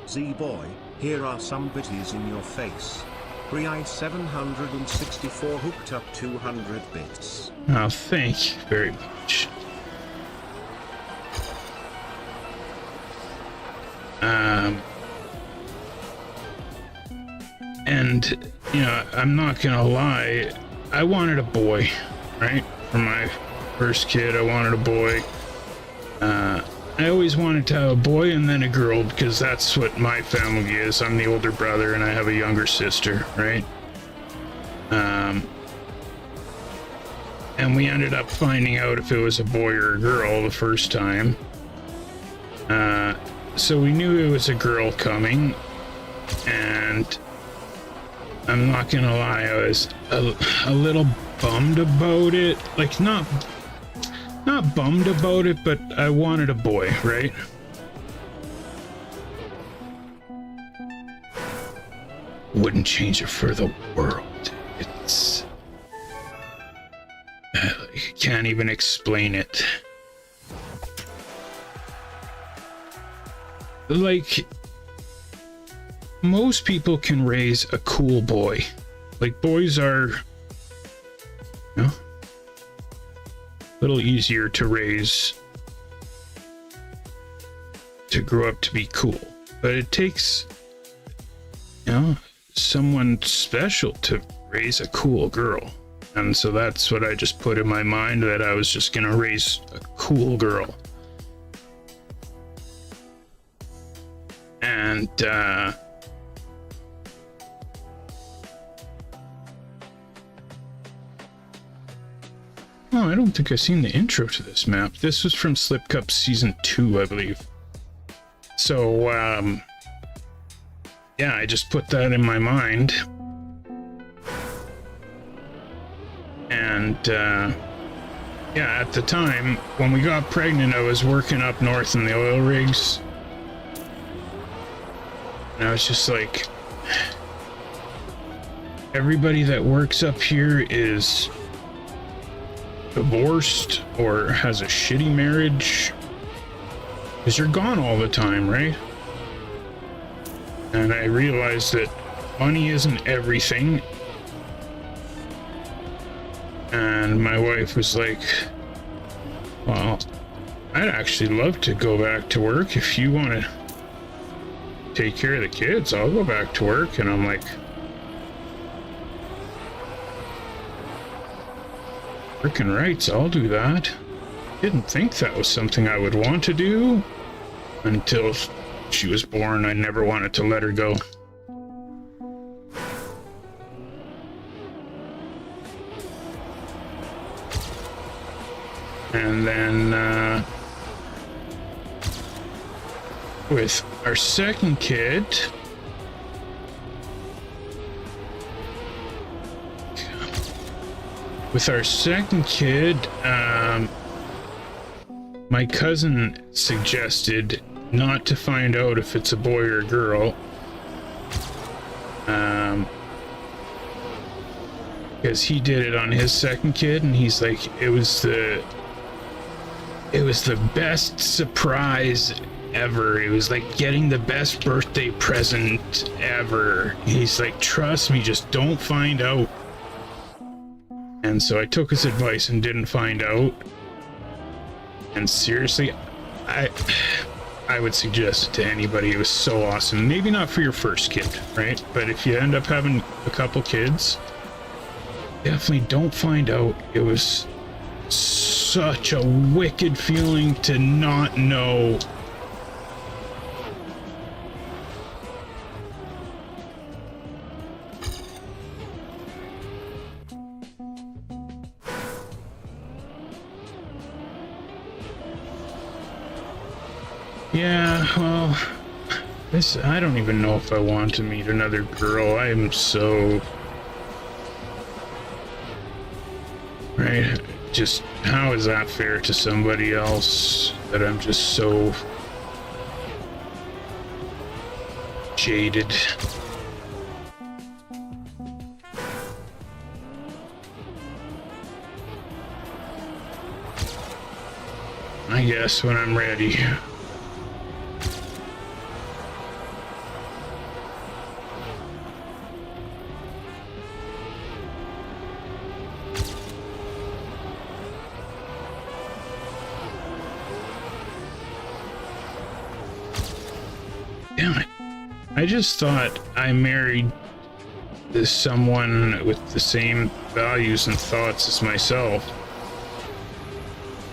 Z-Boy, here are some bitties in your face. CREWZ 764 hooked up 200 bits. Oh, thank you very much. And, you know, I'm not gonna lie, I wanted a boy, right? For my first kid, I wanted a boy. I always wanted to have a boy and then a girl, because that's what my family is. I'm the older brother and I have a younger sister, right? And we ended up finding out if it was a boy or a girl the first time. So we knew it was a girl coming, and I'm not gonna lie, I was a little bummed about it. Like, not bummed about it, but I wanted a boy, right? Wouldn't change it for the world. It's... I can't even explain it. Like, most people can raise a cool boy. Like, boys are, you know, a little easier to raise, to grow up to be cool. But it takes, you know, someone special to raise a cool girl. And so that's what I just put in my mind, that I was just gonna raise a cool girl. And oh, I don't think I've seen the intro to this map. This was from Slip Cup Season 2, I believe. So, yeah, I just put that in my mind. And, yeah, at the time, when we got pregnant, I was working up north in the oil rigs. And I was just like, everybody that works up here is divorced or has a shitty marriage. Because you're gone all the time, right? And I realized that money isn't everything. And my wife was like, well, I'd actually love to go back to work. If you want to take care of the kids, I'll go back to work. And I'm like, freaking rights, I'll do that. Didn't think that was something I would want to do until she was born. I never wanted to let her go. And then with our second kid, my cousin suggested not to find out if it's a boy or a girl, because he did it on his second kid, and he's like, it was the best surprise ever. It was like getting the best birthday present ever. He's like, trust me, just don't find out. And so I took his advice and didn't find out. And seriously, I would suggest it to anybody. It was so awesome. Maybe not for your first kid, right? But if you end up having a couple kids, definitely don't find out. It was such a wicked feeling to not know. Yeah, well, I don't even know if I want to meet another girl. I am so... Right? Just, how is that fair to somebody else that I'm just so jaded? I guess when I'm ready. Damn it. I just thought I married someone with the same values and thoughts as myself.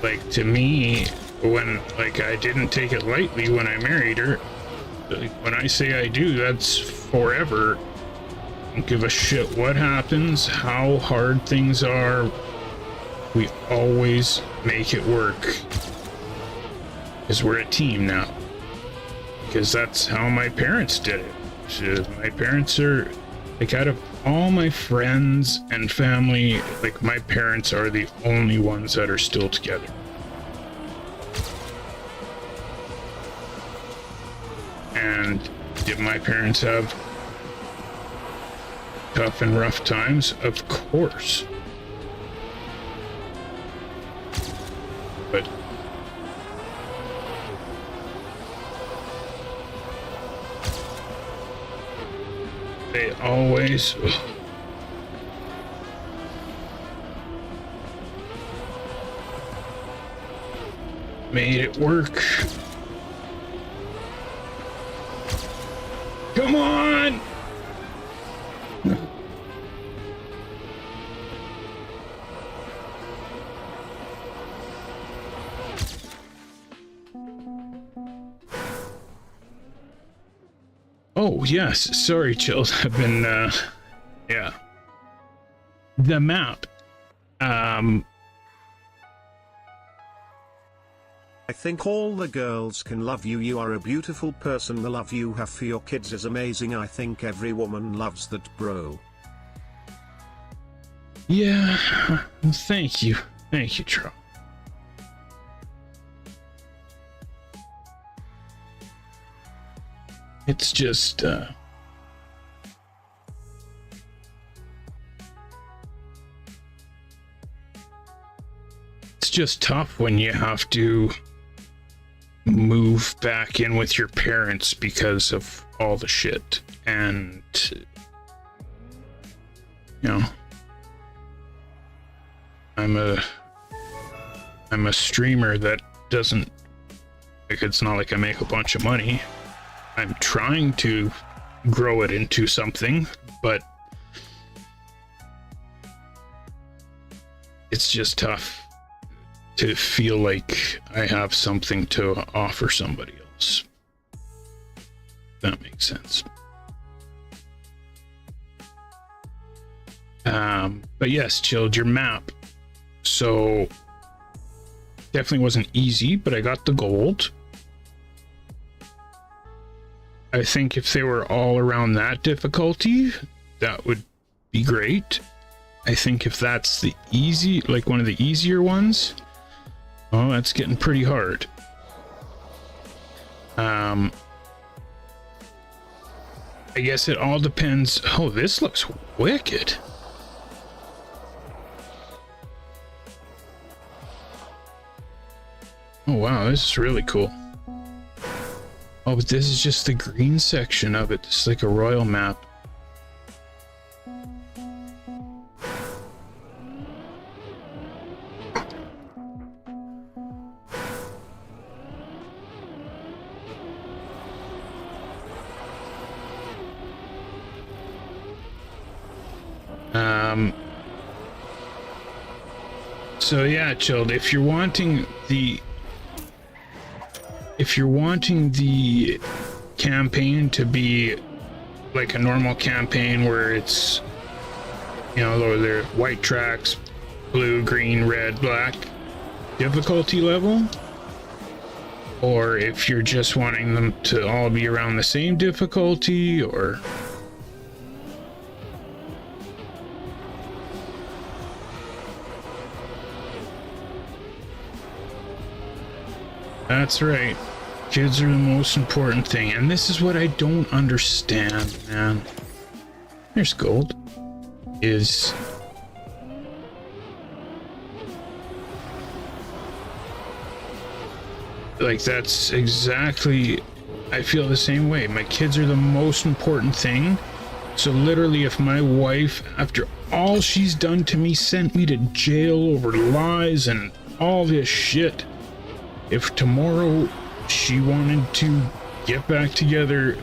Like, to me, when, like, I didn't take it lightly when I married her. Like, when I say I do, that's forever. Don't give a shit what happens, how hard things are. We always make it work. Because we're a team now. Because that's how my parents did it. My parents are, like, out of all my friends and family, like, my parents are the only ones that are still together. And did my parents have tough and rough times? Of course. But they always made it work. Come on! Oh, yes. Sorry, Chills. I've been, yeah. The map. I think all the girls can love you. You are a beautiful person. The love you have for your kids is amazing. I think every woman loves that, bro. Yeah. Thank you. Thank you, Charles. It's just, it's just tough when you have to move back in with your parents because of all the shit. And, you know, I'm a streamer that doesn't, like, it's not like I make a bunch of money. I'm trying to grow it into something, but it's just tough to feel like I have something to offer somebody else. That makes sense. But yes, Chilled, your map. So definitely wasn't easy, but I got the gold. I think if they were all around that difficulty, that would be great. I think if that's the easy, like one of the easier ones, oh, that's getting pretty hard. I guess it all depends. Oh, this looks wicked. Oh wow, this is really cool. Oh, but this is just the green section of it. It's like a royal map. So yeah, Chilled, if you're wanting the campaign to be like a normal campaign where it's, you know, they're white tracks, blue, green, red, black difficulty level, or if you're just wanting them to all be around the same difficulty, or that's right. Kids are the most important thing. And this is what I don't understand, man. There's gold. Is like, that's exactly, I feel the same way. My kids are the most important thing. So literally, if my wife, after all she's done to me, sent me to jail over lies and all this shit, if tomorrow she wanted to get back together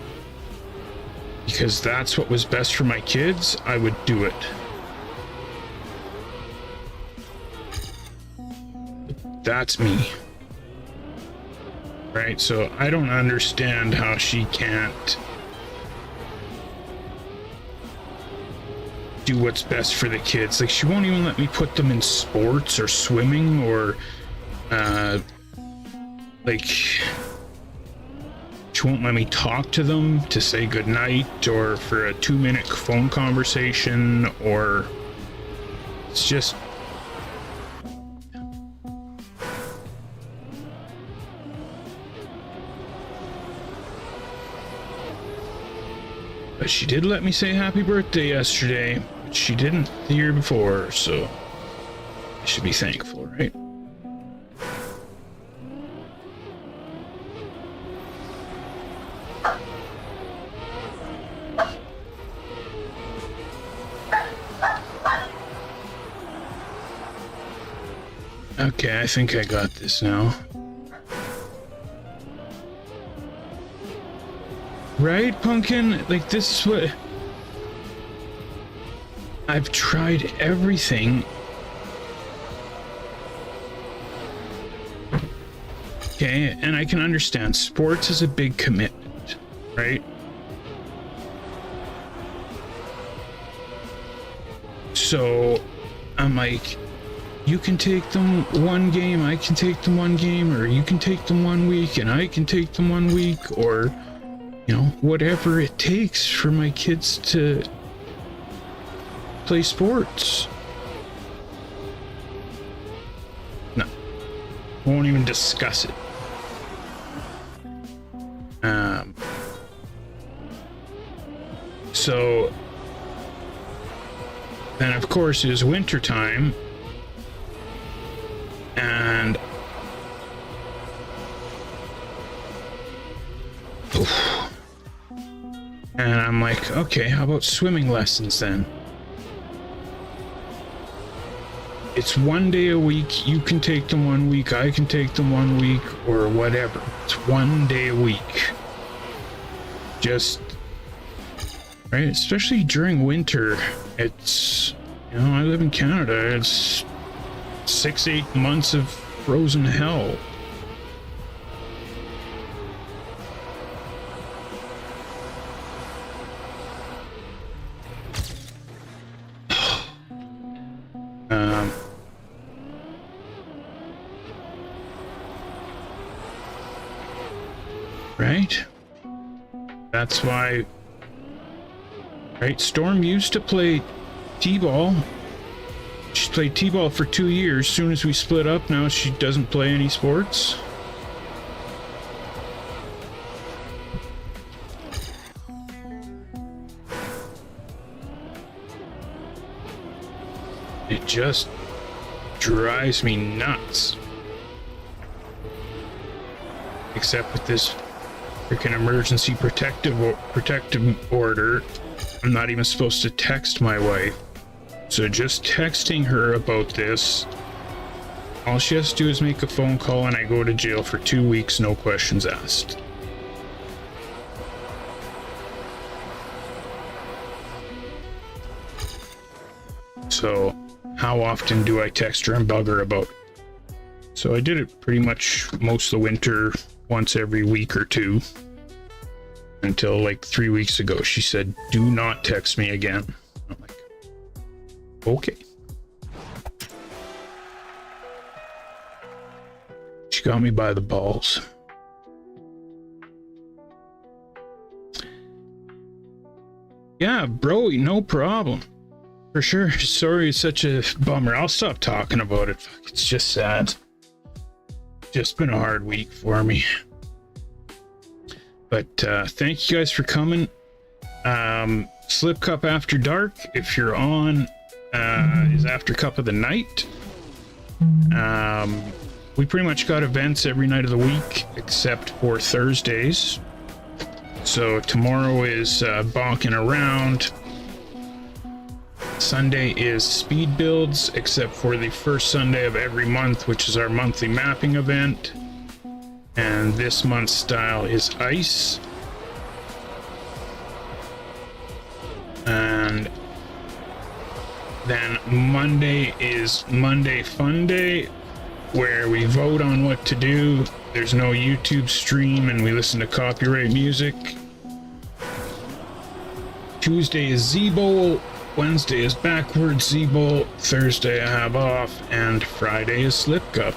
because that's what was best for my kids, I would do it. That's me. Right? So I don't understand how she can't do what's best for the kids. Like, she won't even let me put them in sports or swimming or like, she won't let me talk to them to say goodnight or for a 2-minute phone conversation, or it's just, but she did let me say happy birthday yesterday, but she didn't the year before, so I should be thankful, right? Okay, I think I got this now. Right, Pumpkin? Like, this is what... I've tried everything. Okay, and I can understand sports is a big commitment, right? So, I'm like, you can take them one game, I can take them one game, or you can take them 1 week and I can take them 1 week, or, you know, whatever it takes for my kids to play sports. No, won't even discuss it. So then, of course, it was winter time, and I'm like, okay, how about swimming lessons then? It's 1 day a week. You can take them 1 week. I can take them 1 week, or whatever. It's 1 day a week. Just, right? Especially during winter. It's, you know, I live in Canada. It's 6-8 months of frozen hell. Right? That's why, right? Storm used to play t-ball. She played t-ball for 2 years. Soon as we split up, now she doesn't play any sports. It just drives me nuts. Except with this freaking emergency protective order, I'm not even supposed to text my wife. So just texting her about this, all she has to do is make a phone call and I go to jail for 2 weeks, no questions asked. So how often do I text her and bug her about it? So I did it pretty much most of the winter, once every week or two, until like 3 weeks ago. She said, do not text me again. I'm like, okay. She got me by the balls. Yeah, bro, no problem. For sure. Sorry, it's such a bummer. I'll stop talking about it. It's just sad. Just been a hard week for me. But thank you guys for coming. Slip Cup After Dark, if you're on, is after Cup of the Night. We pretty much got events every night of the week except for Thursdays. So tomorrow is bonking around. Sunday is speed builds, except for the first Sunday of every month, which is our monthly mapping event. And this month's style is ice. And then Monday is Monday Fun Day, where we vote on what to do. There's no YouTube stream and we listen to copyright music. Tuesday is Z-Bowl. Wednesday is backwards Z-Bowl. Thursday I have off. And Friday is Slip Cup.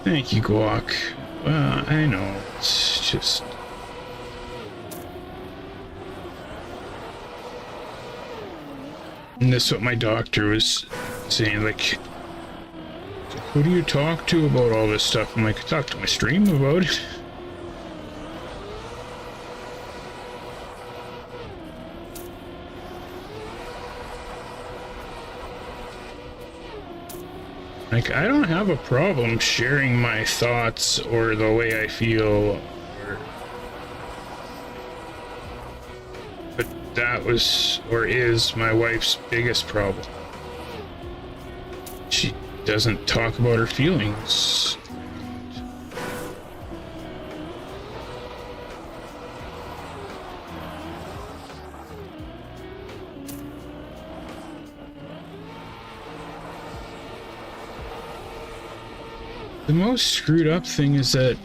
Thank you, Guac. Well, I know. It's just... And this is what my doctor was saying, like, who do you talk to about all this stuff? I'm like, I talk to my stream about it. Like, I don't have a problem sharing my thoughts or the way I feel, but that was, or is, my wife's biggest problem. She doesn't talk about her feelings. The most screwed up thing is that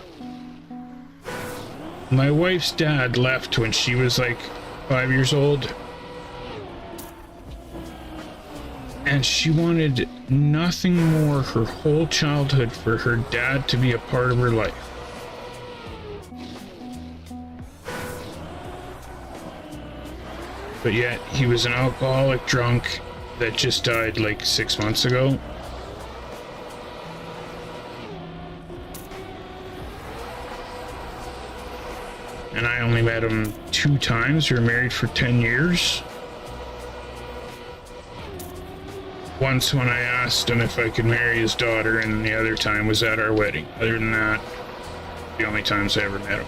my wife's dad left when she was like 5 years old. And she wanted nothing more her whole childhood for her dad to be a part of her life. But yet he was an alcoholic drunk that just died like 6 months ago. and I only met him 2 times. We were married for 10 years. Once when I asked him if I could marry his daughter, and the other time was at our wedding. Other than that, the only times I ever met him.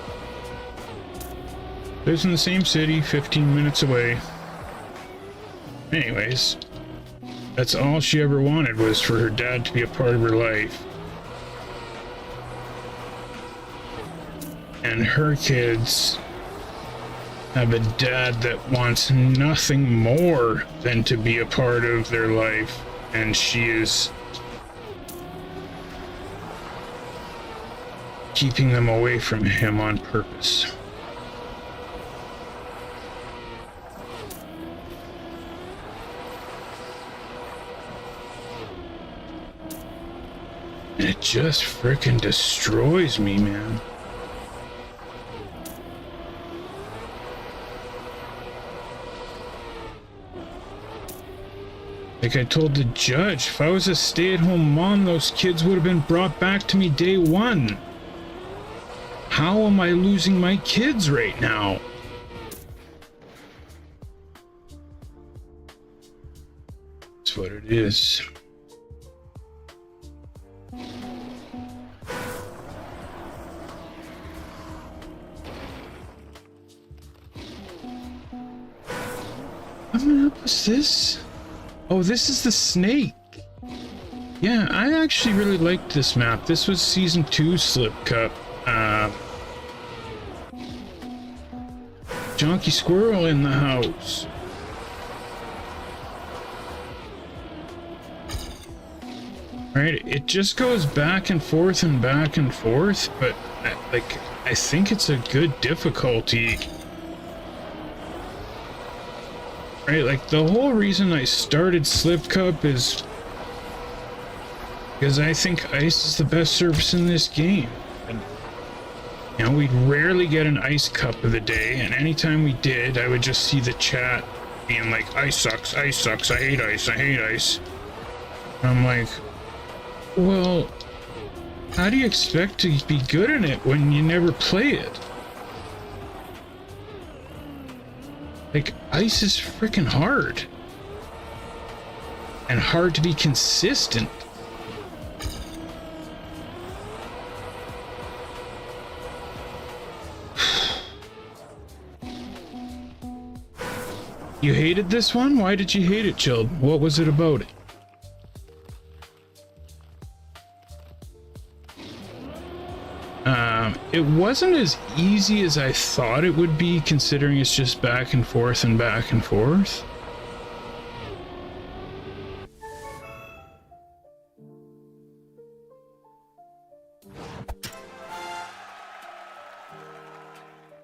Lives in the same city, 15 minutes away. Anyways, that's all she ever wanted, was for her dad to be a part of her life. And her kids have a dad that wants nothing more than to be a part of their life, and she is keeping them away from him on purpose. And it just frickin' destroys me, man. Like I told the judge, if I was a stay-at-home mom, those kids would have been brought back to me day 1. How am I losing my kids right now? That's what it is. What's this? Oh, this is the snake. Yeah, I actually really liked this map. This was Season 2 Slip Cup. Junkie Squirrel in the house. Right, it just goes back and forth and back and forth, but I think it's a good difficulty. Right, like the whole reason I started Slip Cup is because I think ice is the best surface in this game. And, you know, we'd rarely get an ice cup of the day, and anytime we did, I would just see the chat being like, ice sucks, I hate ice, I hate ice. And I'm like, well, how do you expect to be good in it when you never play it? Like, ice is freaking hard. And hard to be consistent. You hated this one? Why did you hate it, Chilled? What was it about it? It wasn't as easy as I thought it would be, considering it's just back and forth and back and forth.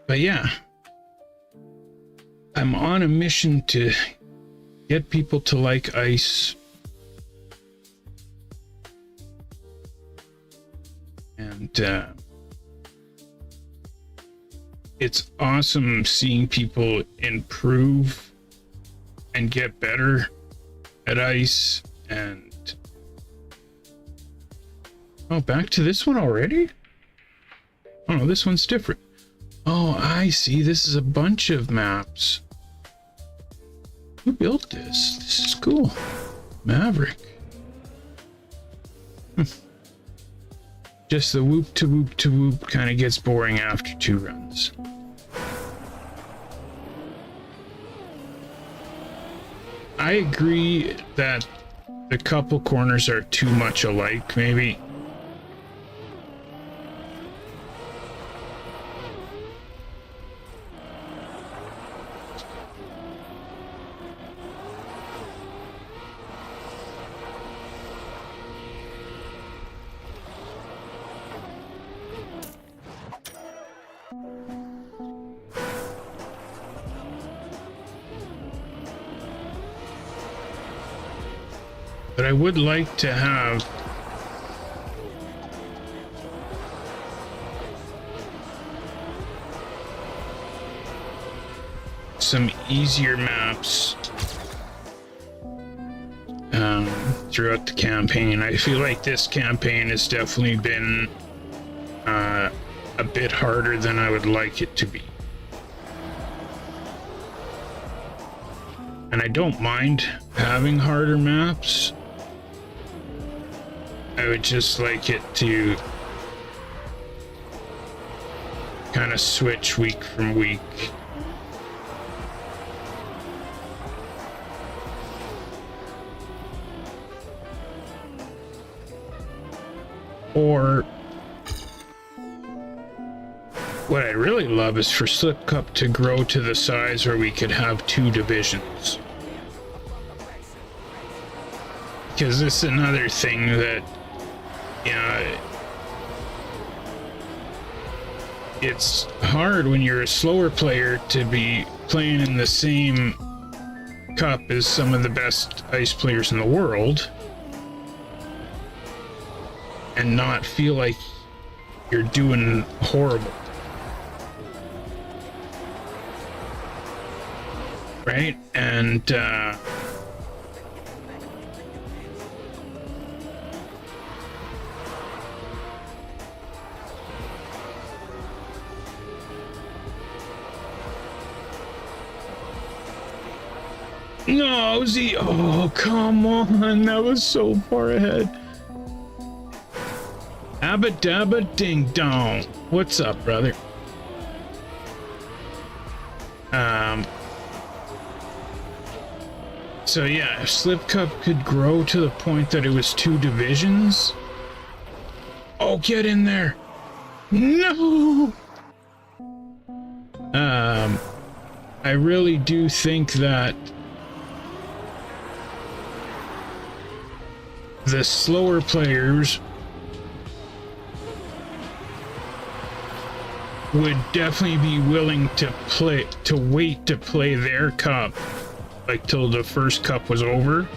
But yeah, I'm on a mission to get people to like ice. And it's awesome seeing people improve and get better at ice. And oh, back to this one already? Oh no, this one's different. Oh, I see. This is a bunch of maps. Who built this? This is cool. Maverick. Just the whoop to whoop to whoop kind of gets boring after 2 runs. I agree that the couple corners are too much alike, maybe. But I would like to have some easier maps throughout the campaign. I feel like this campaign has definitely been a bit harder than I would like it to be. And I don't mind having harder maps. I would just like it to kind of switch week from week. Or what I really love is for Slip Cup to grow to the size where we could have 2 divisions. Because this is another thing that, you know, it's hard when you're a slower player to be playing in the same cup as some of the best ice players in the world and not feel like you're doing horrible. Right? And no, Z. Oh, come on. That was so far ahead. Abba dabba ding dong. What's up, brother? So yeah, if Slip Cup could grow to the point that it was 2 divisions. Oh, get in there. No. I really do think that the slower players would definitely be willing to wait to play their cup, like till the first cup was over,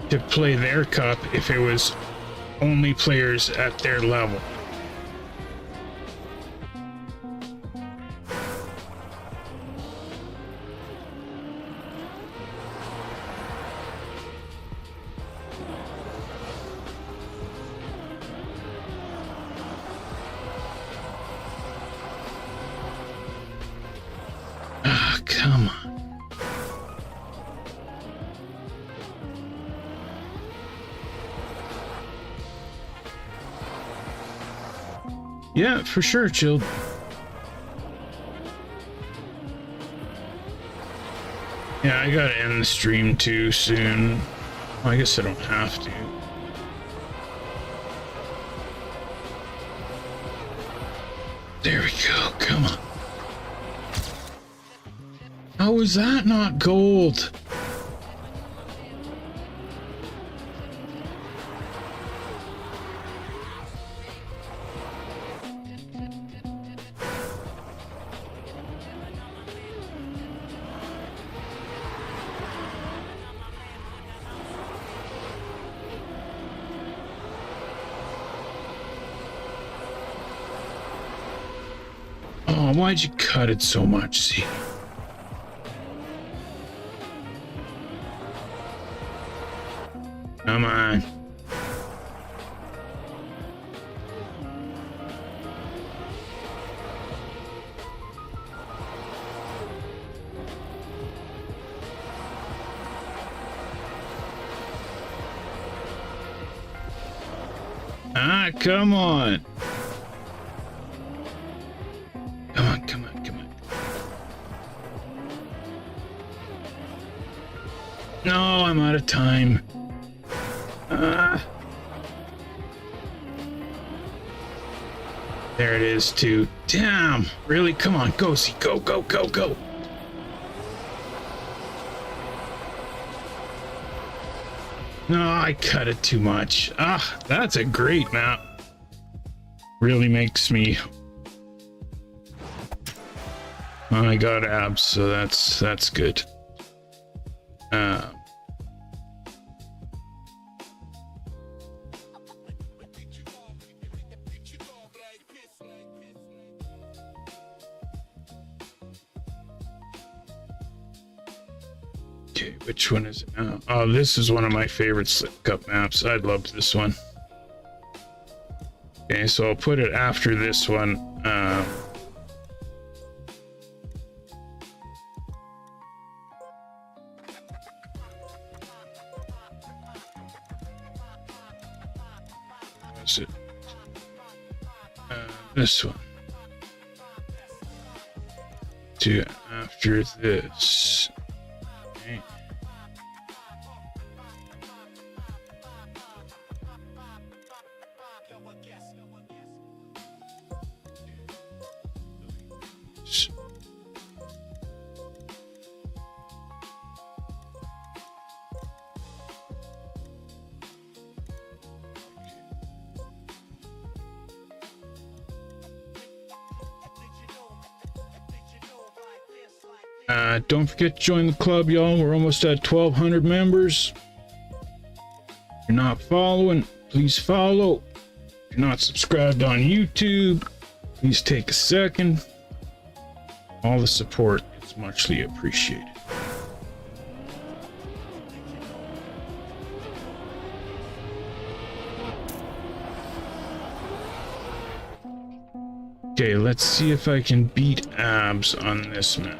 to play their cup if it was only players at their level. Come on. Yeah, for sure, Chill. Yeah, I gotta end the stream too soon. Well, I guess I don't have to. There we go, come on. How is that not gold? Oh, why'd you cut it so much, see? Come on. Ah, come on. Come on, come on, come on. No, I'm out of time. There it is, too. Damn! Really? Come on, go, see, go, go, go, go! No, I cut it too much. Ah, that's a great map. Really makes me... Oh, I got abs, so that's good. Okay, which one is it now? Oh, this is one of my favorite Slip Cup maps. I loved this one. Okay, so I'll put it after this one. Is it this one? To after this. Okay. Don't forget to join the club, y'all. We're almost at 1,200 members. If you're not following, please follow. If you're not subscribed on YouTube, please take a second. All the support is muchly appreciated. Okay, let's see if I can beat abs on this map.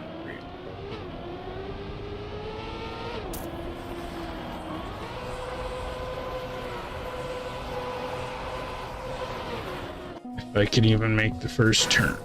If I can even make the first turn.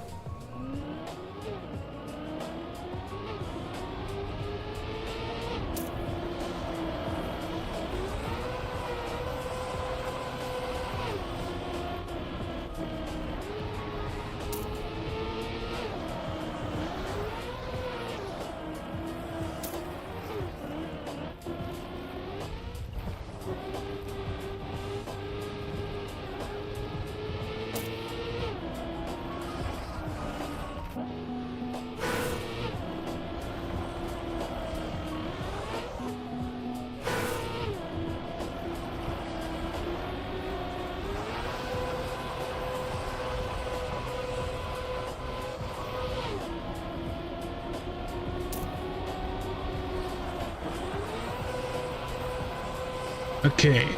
Okay,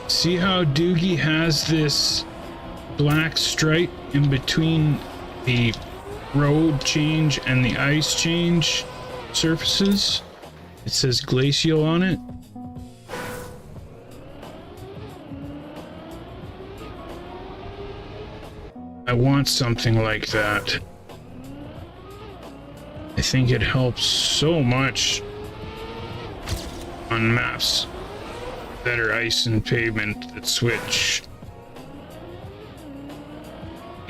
see how Doogie has this black stripe in between the road change and the ice change surfaces? It says glacial on it. I want something like that. I think it helps so much on maps that are ice and pavement that switch.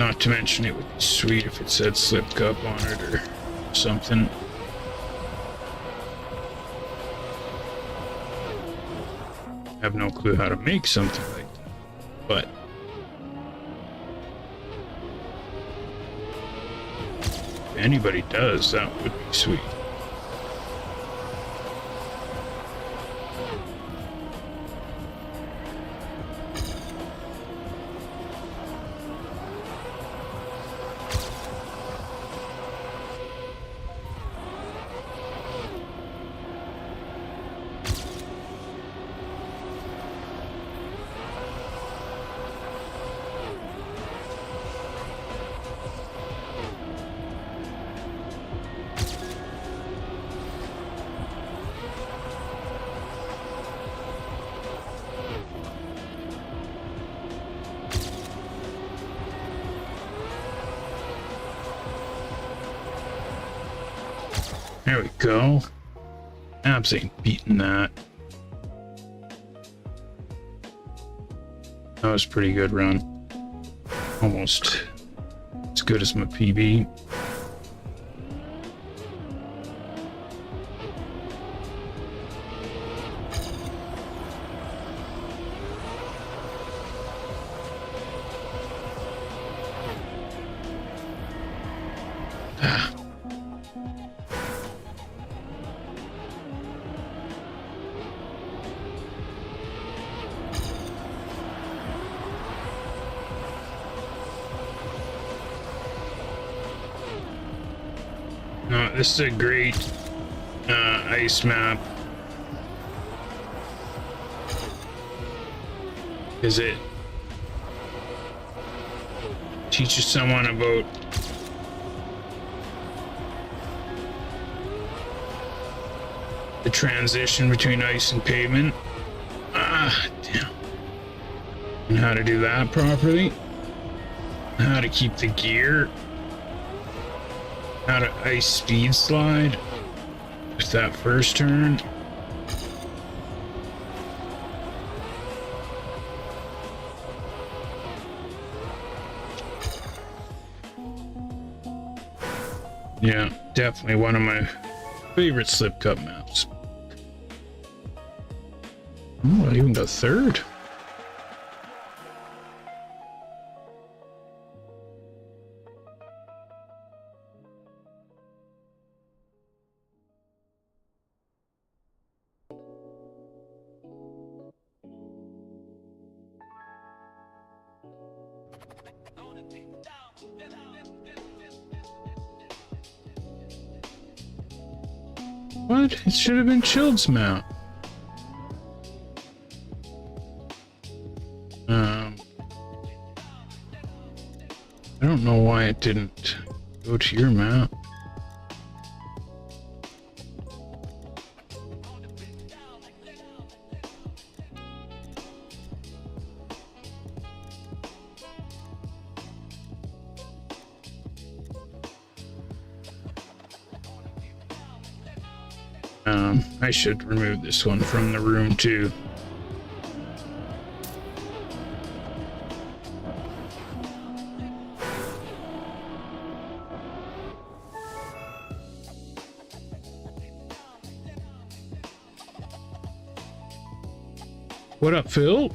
Not to mention it would be sweet if it said slip cup on it or something. I have no clue how to make something like that, but if anybody does, that would be sweet. There we go. Abs ain't beating that. That was a pretty good run. Almost as good as my PB. No, this is a great ice map. Is it teaches someone about the transition between ice and pavement. Ah, damn. And how to do that properly. How to keep the gear. How to ice speed slide with that first turn. Yeah, definitely one of my favorite slip cup maps. Oh, I even got third. What? It should have been CREWZ map. I don't know why it didn't go to your map. I should remove this one from the room too. What up, Phil?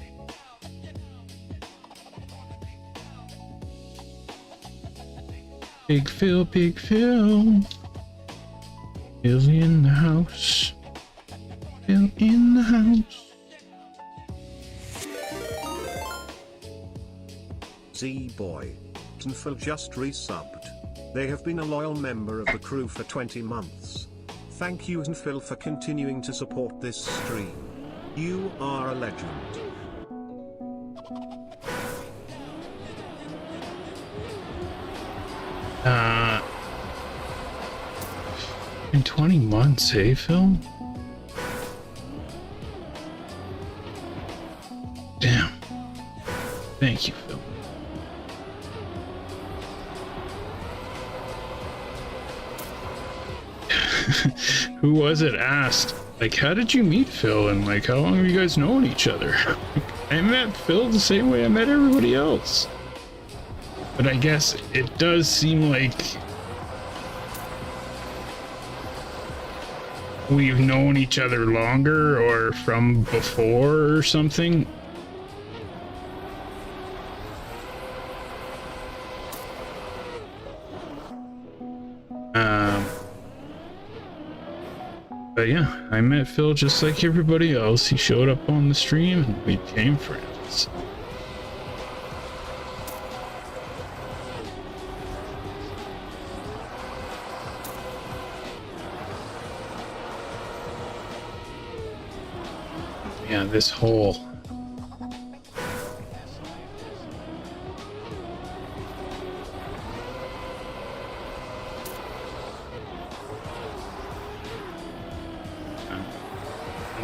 Big Phil, Big Phil. Phil's in the house. Phil in the house. Z-Boy and Phil just resubbed. They have been a loyal member of the crew for 20 months. Thank you and Phil for continuing to support this stream. You are a legend. In 20 months, eh, Phil? Damn. Thank you, Phil. Who was it asked, like, how did you meet Phil, and like, how long have you guys known each other? I met Phil the same way I met everybody else. But I guess it does seem like we've known each other longer or from before or something. But yeah, I met Phil just like everybody else. He showed up on the stream and we became friends. Yeah, this whole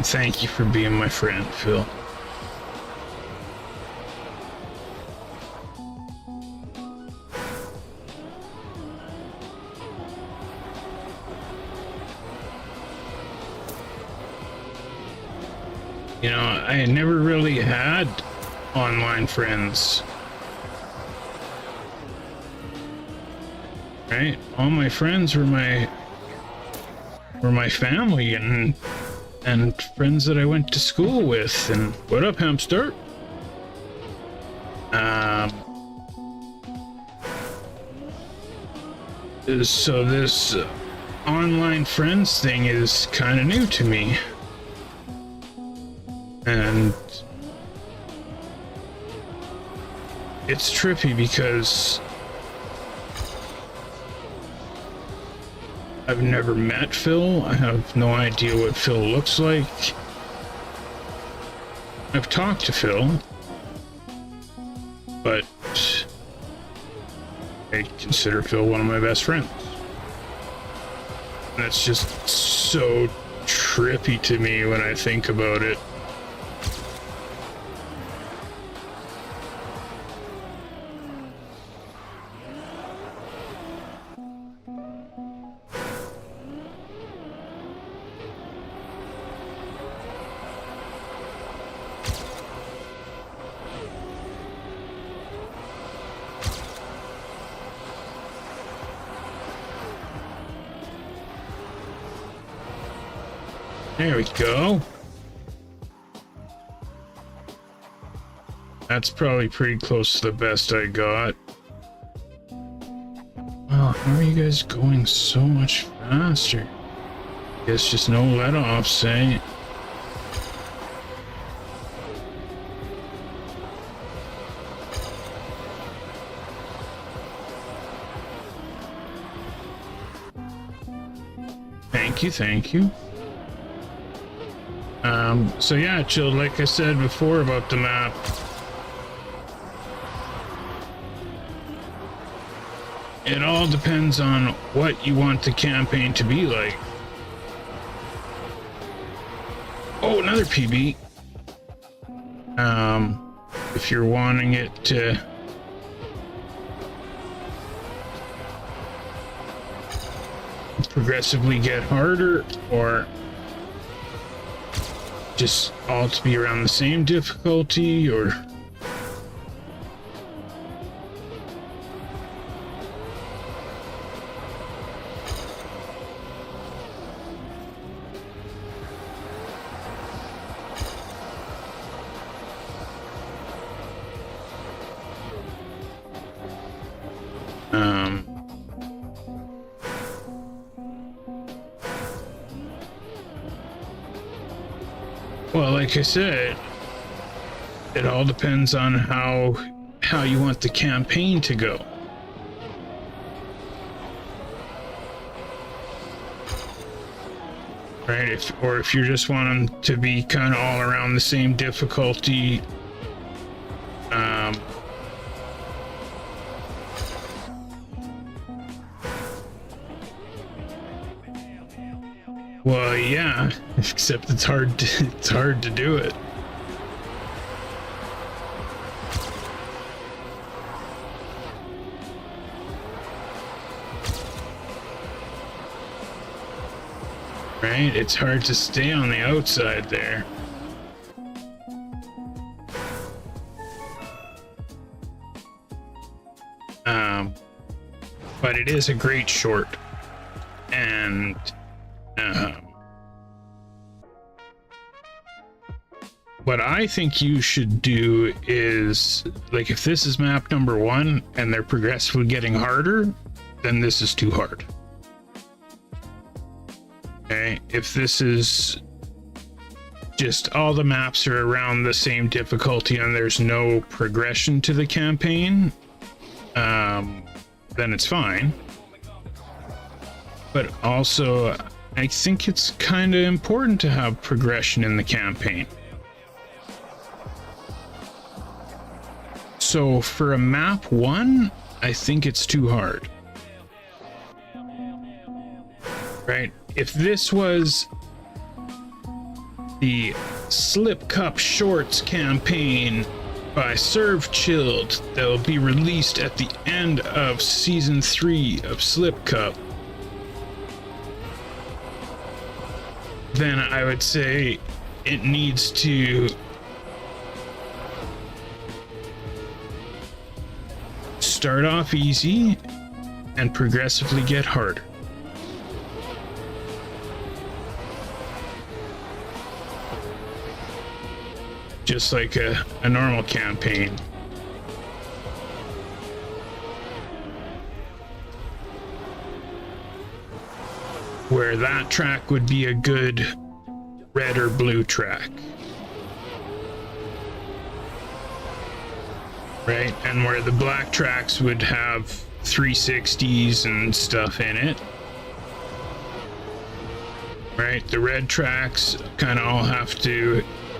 thank you for being my friend, Phil. You know, I never really had online friends. Right? All my friends were my family and friends that I went to school with. And what up, hamster? So this online friends thing is kind of new to me. And it's trippy because I've never met Phil. I have no idea what Phil looks like. I've talked to Phil, but I consider Phil one of my best friends. And that's just so trippy to me when I think about it. There we go. That's probably pretty close to the best I got. Wow, how are you guys going so much faster? Guess just no let-offs, eh? Thank you, thank you. So yeah, Chilled, like I said before about the map, it all depends on what you want the campaign to be like. Oh, another PB. If you're wanting it to progressively get harder, or just all to be around the same difficulty, or well, like I said, it all depends on how you want the campaign to go. Right? If you just want them to be kind of all around the same difficulty, well, yeah, except it's hard to do it. Right? It's hard to stay on the outside there. But it is a great short, and what I think you should do is, like, if this is map number 1 and they're progressively getting harder, then this is too hard. Okay, if this is just all the maps are around the same difficulty and there's no progression to the campaign, then it's fine. But also, I think it's kind of important to have progression in the campaign. So for a map 1, I think it's too hard. Right? If this was the Slip Cup Shorts campaign by Serve Chilled that will be released at the end of Season 3 of Slip Cup, then I would say it needs to start off easy and progressively get harder. Just like a normal campaign. Where that track would be a good red or blue track. Right? And where the black tracks would have 360s and stuff in it. Right? The red tracks kind of all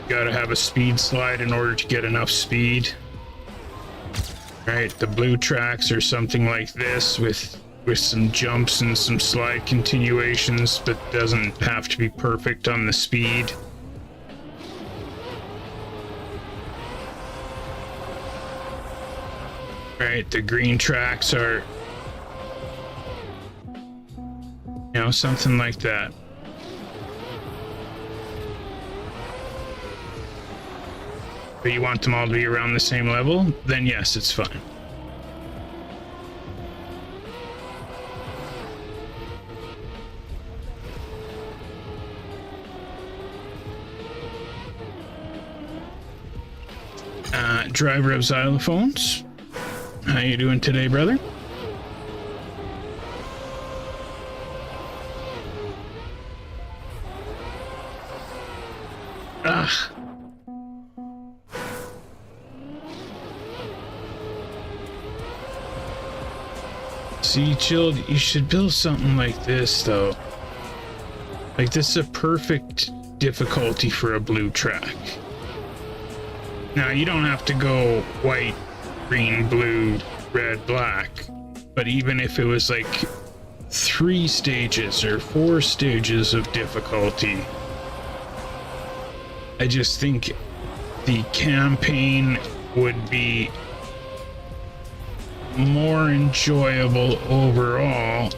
gotta have a speed slide in order to get enough speed. Right, the blue tracks are something like this with some jumps and some slide continuations, but doesn't have to be perfect on the speed. Right, the green tracks are, you know, something like that. But you want them all to be around the same level, then yes, it's fine. Driver of xylophones, how you doing today, brother? Ah. See, Chilled, you should build something like this, though. Like, this is a perfect difficulty for a blue track. Now, you don't have to go white, green, blue, red, black, but even if it was like 3 stages or 4 stages of difficulty, I just think the campaign would be more enjoyable overall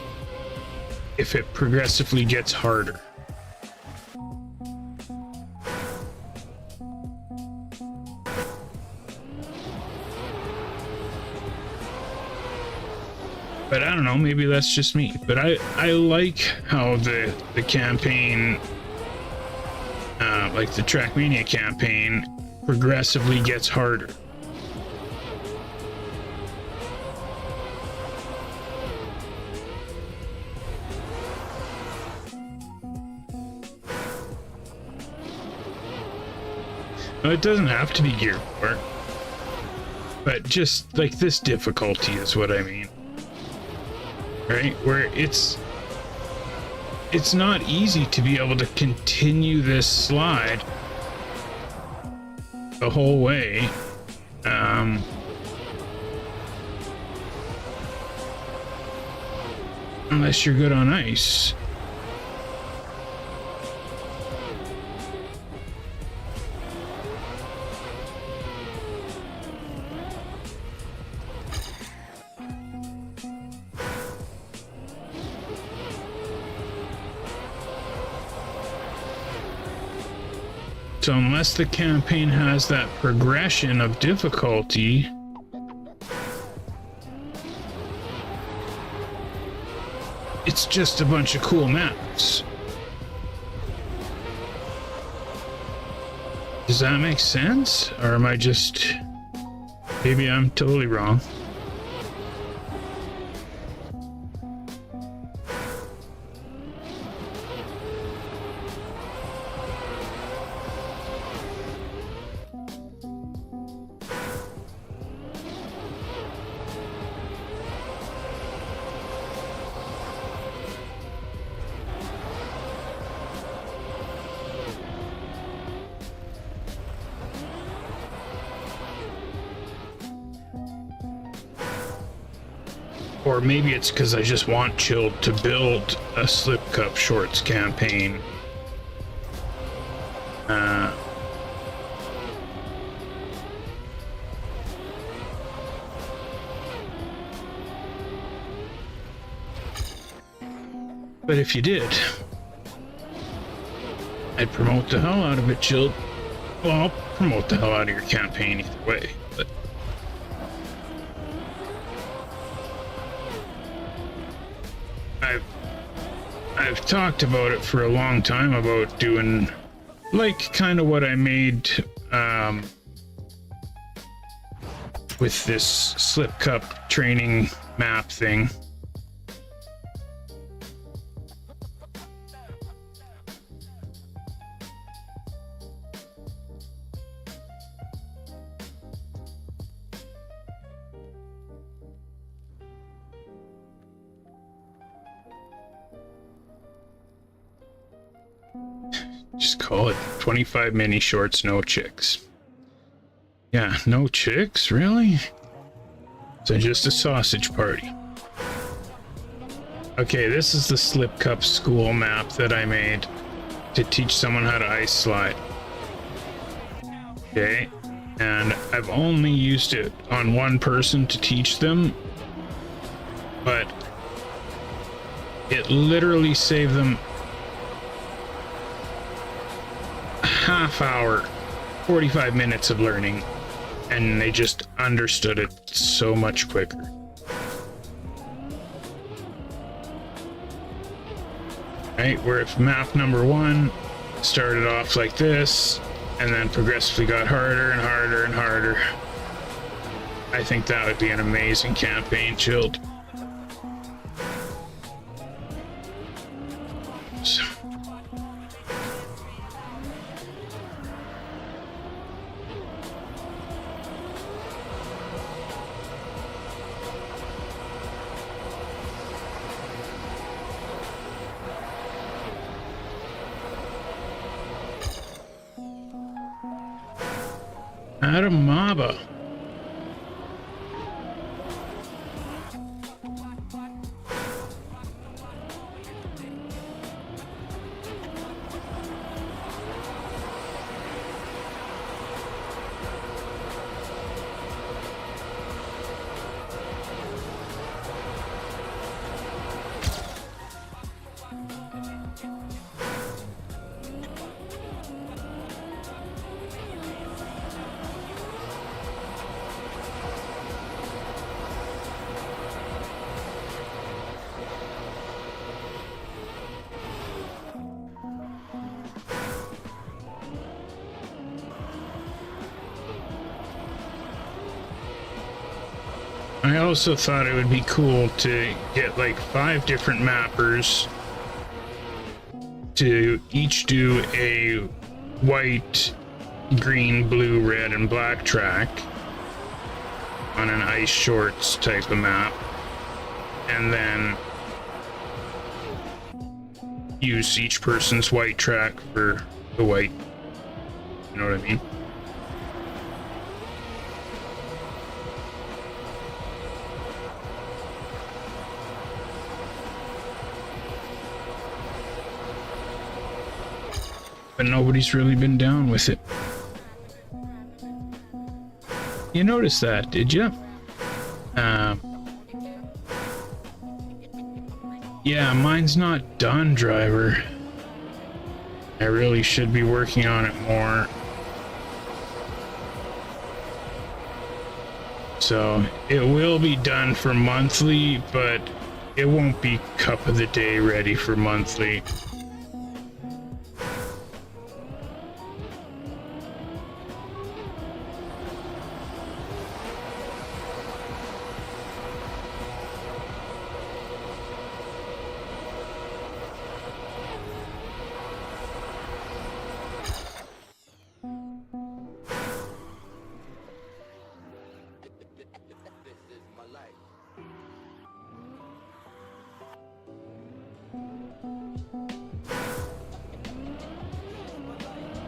if it progressively gets harder. But I don't know, maybe that's just me. But I like how the campaign, like the Trackmania campaign, progressively gets harder. No, it doesn't have to be Gear 4. But just like this difficulty is what I mean. Right, where it's not easy to be able to continue this slide the whole way, unless you're good on ice. So unless the campaign has that progression of difficulty, it's just a bunch of cool maps. Does that make sense? Or am I just... Maybe I'm totally wrong. Or maybe it's because I just want Chilled to build a Slip Cup Shorts campaign. But if you did, I'd promote the hell out of it, Chilled. Well, I'll promote the hell out of your campaign either way, but... I've talked about it for a long time about doing like kind of what I made with this Slip Cup training map thing. Just call it 25 mini shorts, no chicks. Yeah, no chicks, really? So just a sausage party. Okay, this is the Slip Cup school map that I made to teach someone how to ice slide. Okay, and I've only used it on one person to teach them, but it literally saved them a half hour, 45 minutes of learning, and they just understood it so much quicker. Right, where if map number 1 started off like this and then progressively got harder and harder and harder, I think that would be an amazing campaign, Chilled. So. Adamaba. I also thought it would be cool to get like 5 different mappers to each do a white, green, blue, red, and black track on an ice shorts type of map, and then use each person's white track for the white. You know what I mean? But nobody's really been down with it. You noticed that, did you? Yeah, mine's not done, driver. I really should be working on it more. So it will be done for monthly, but it won't be cup of the day ready for monthly.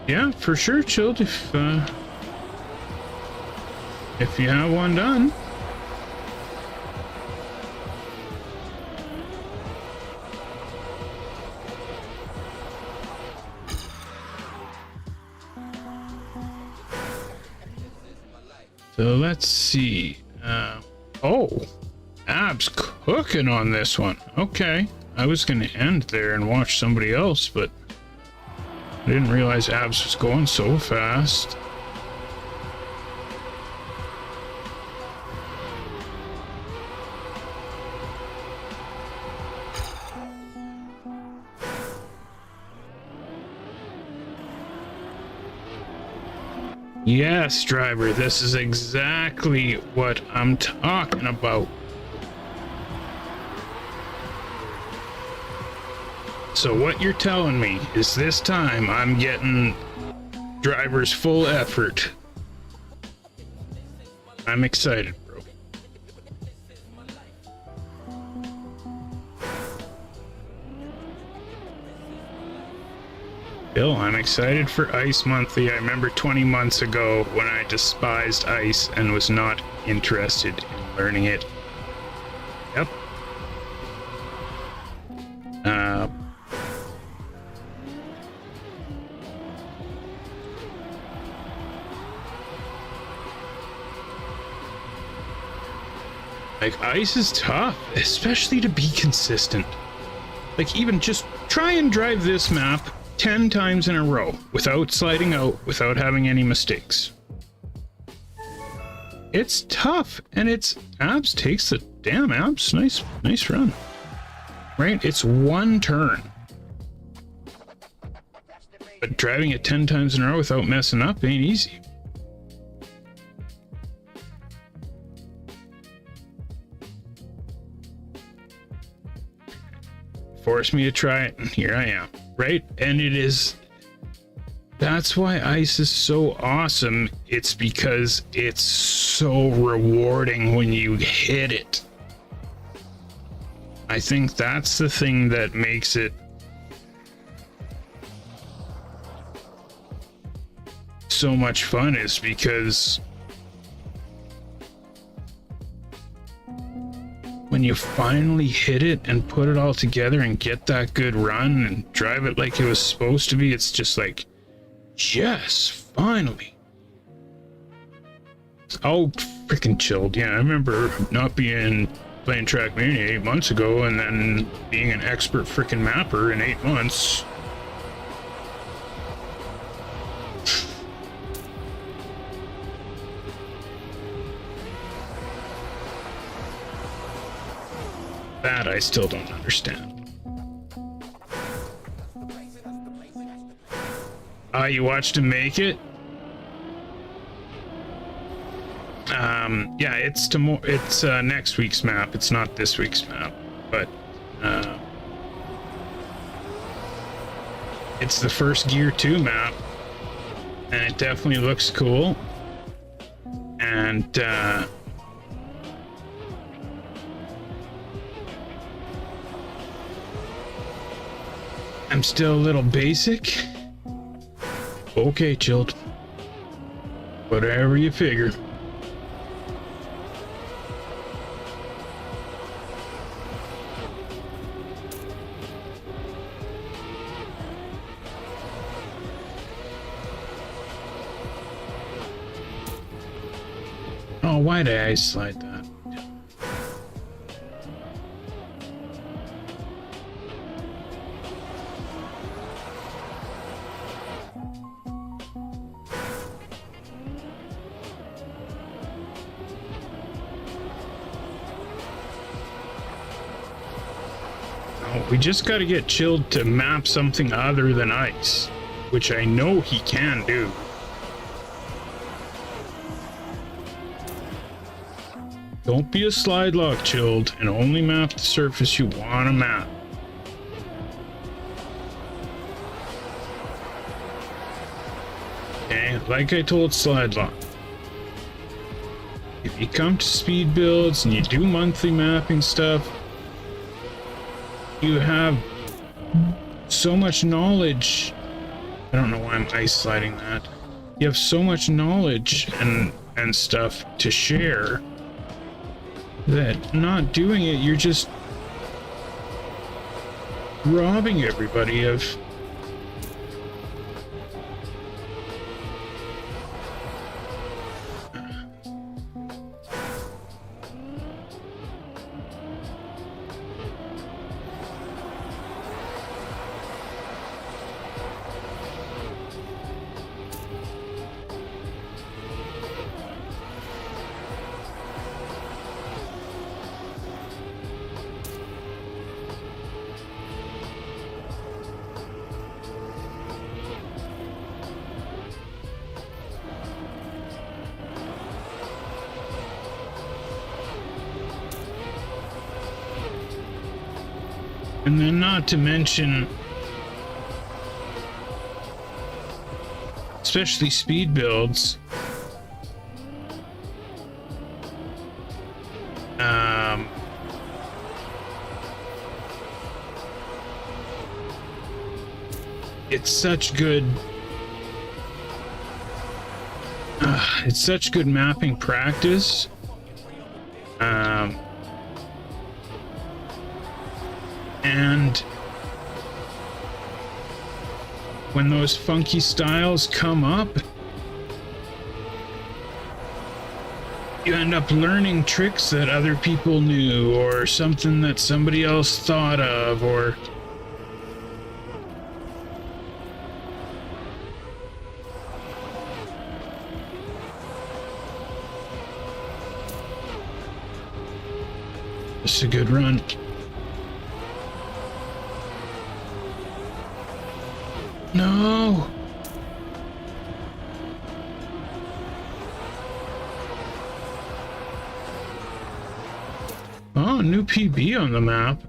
Yeah, for sure, Chilled, if you have one done. So let's see. Oh, Ab's cooking on this one. Okay, I was gonna end there and watch somebody else, but I didn't realize Abs was going so fast. Yes, driver, this is exactly what I'm talking about. So what you're telling me is this time I'm getting driver's full effort. I'm excited, bro. Bill, I'm excited for Ice Monthly. I remember 20 months ago when I despised Ice and was not interested in learning it. Yep. Like, ice is tough, especially to be consistent. Like, even just try and drive this map 10 times in a row without sliding out, without having any mistakes. It's tough, and it's abs takes the damn abs. Nice run. Right? It's one turn. But driving it 10 times in a row without messing up ain't easy. Forced me to try it, and here I am, right? And it is, that's why ice is so awesome. It's because it's so rewarding when you hit it. I think that's the thing that makes it so much fun, is because when you finally hit it and put it all together and get that good run and drive it like it was supposed to be, it's just like, yes, finally. Oh, freaking chilled. Yeah, I remember not playing Trackmania 8 months ago and then being an expert freaking mapper in 8 months. That I still don't understand. You watched him make it? Yeah, it's next week's map. It's not this week's map, but it's the first Gear 2 map, and it definitely looks cool. And I'm still a little basic. Okay, chilled. Whatever you figure. Oh, why did I slide that? We just got to get Chilled to map something other than ice, which I know he can do. Don't be a slide lock, Chilled, and only map the surface you want to map. Okay, like I told Slide Lock, if you come to speed builds and you do monthly mapping stuff, you have so much knowledge. I don't know why I'm ice sliding that. You have so much knowledge and stuff to share that not doing it, you're just robbing everybody of and then not to mention, especially speed builds, it's such good mapping practice And when those funky styles come up, you end up learning tricks that other people knew, or something that somebody else thought of, or it's a good run. No. Oh, new PB on the map,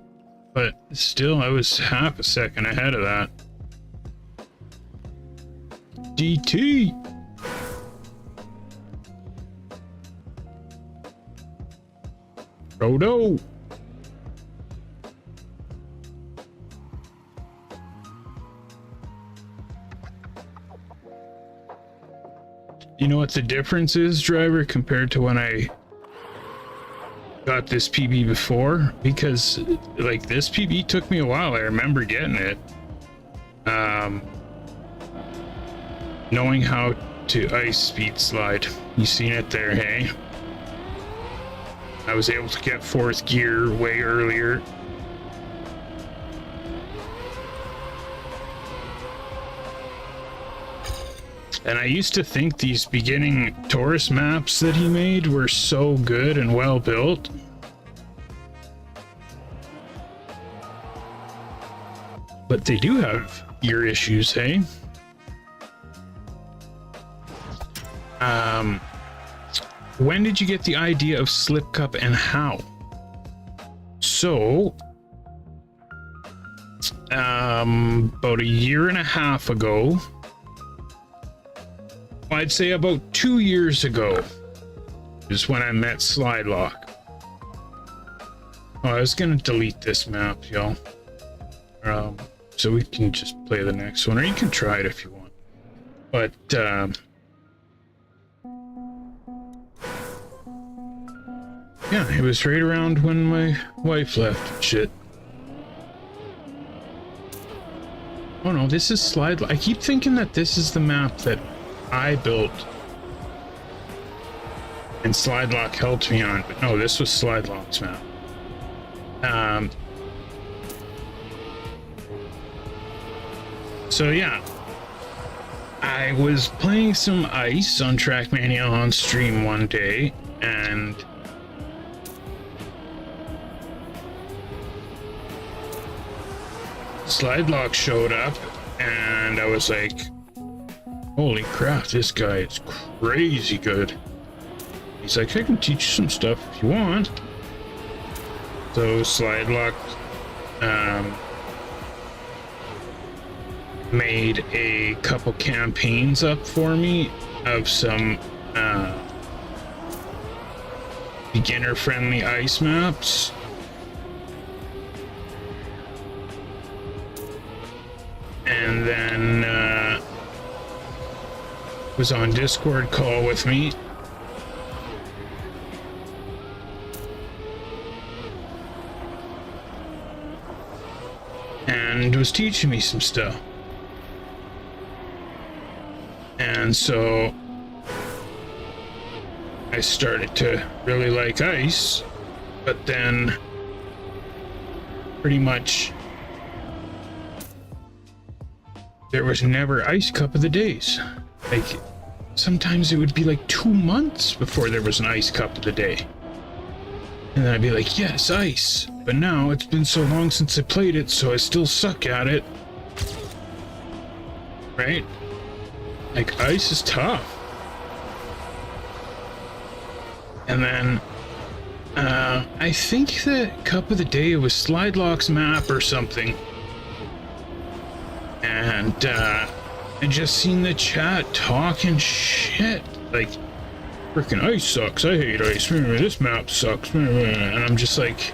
but still I was half a second ahead of that. DT. Rodo. You know what the difference is, driver, compared to when I got this PB before? Because like this PB took me a while. I remember getting it. Knowing how to ice speed slide. You seen it there, hey? I was able to get fourth gear way earlier. And I used to think these beginning tourist maps that he made were so good and well built. But they do have ear issues, hey? When did you get the idea of Slip Cup and how? So, about a year and a half ago, I'd say about 2 years ago is when I met Slide Lock. Oh, I was gonna delete this map, y'all. So we can just play the next one, or you can try it if you want. But, yeah, it was right around when my wife left. Shit. Oh no, this is Slide Lock. I keep thinking that this is the map that I built and Slide Lock helped me on, but no, this was Slide Lock's map. So yeah, I was playing some ice on Trackmania on stream one day, and Slide Lock showed up, and I was like, holy crap, this guy is crazy good. He's like, I can teach you some stuff if you want. So Slide Lock made a couple campaigns up for me of some beginner friendly ice maps. And then was on Discord call with me. And was teaching me some stuff. And so I started to really like ice, but then pretty much there was never Ice Cup of the days. Like, sometimes it would be like 2 months before there was an Ice Cup of the day. And then I'd be like, yes, ice. But now it's been so long since I played it, so I still suck at it. Right? Like, ice is tough. And then, I think the Cup of the Day was Slide Lock's map or something. And, I just seen the chat talking shit. Like, freaking ice sucks. I hate ice. This map sucks. And I'm just like,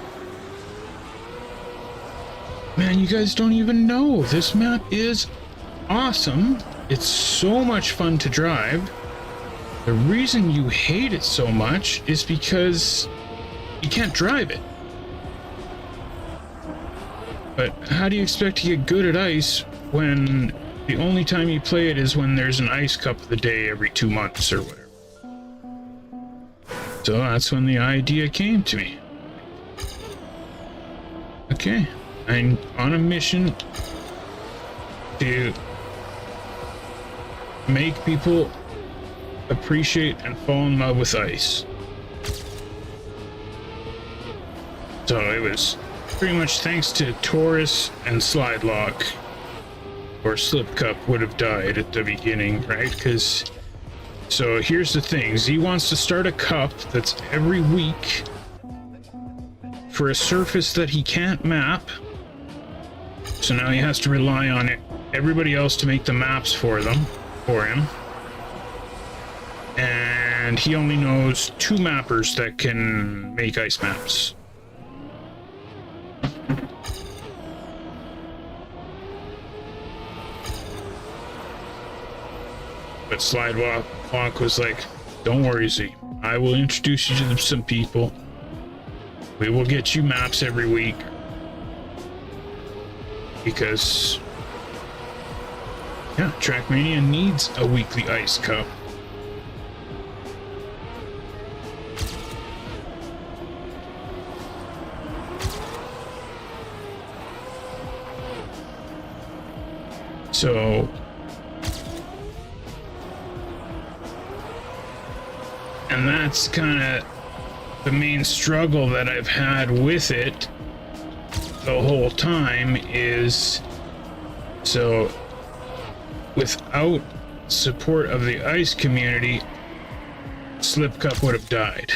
man, you guys don't even know. This map is awesome. It's so much fun to drive. The reason you hate it so much is because you can't drive it. But how do you expect to get good at ice when the only time you play it is when there's an ice cup of the day every 2 months or whatever? So that's when the idea came to me. Okay, I'm on a mission to make people appreciate and fall in love with ice. So it was pretty much thanks to Taurus and Slide Lock, or Slip Cup would have died at the beginning, right? Because, so here's the thing, Z wants to start a cup that's every week for a surface that he can't map. So now he has to rely on everybody else to make the maps for him. And he only knows 2 mappers that can make ice maps. But Slide Lock was like, don't worry, Z. I will introduce you to some people. We will get you maps every week. Because, yeah, Trackmania needs a weekly ice cup. So, and that's kind of the main struggle that I've had with it the whole time is, so without support of the ice community, Slip Cup would have died.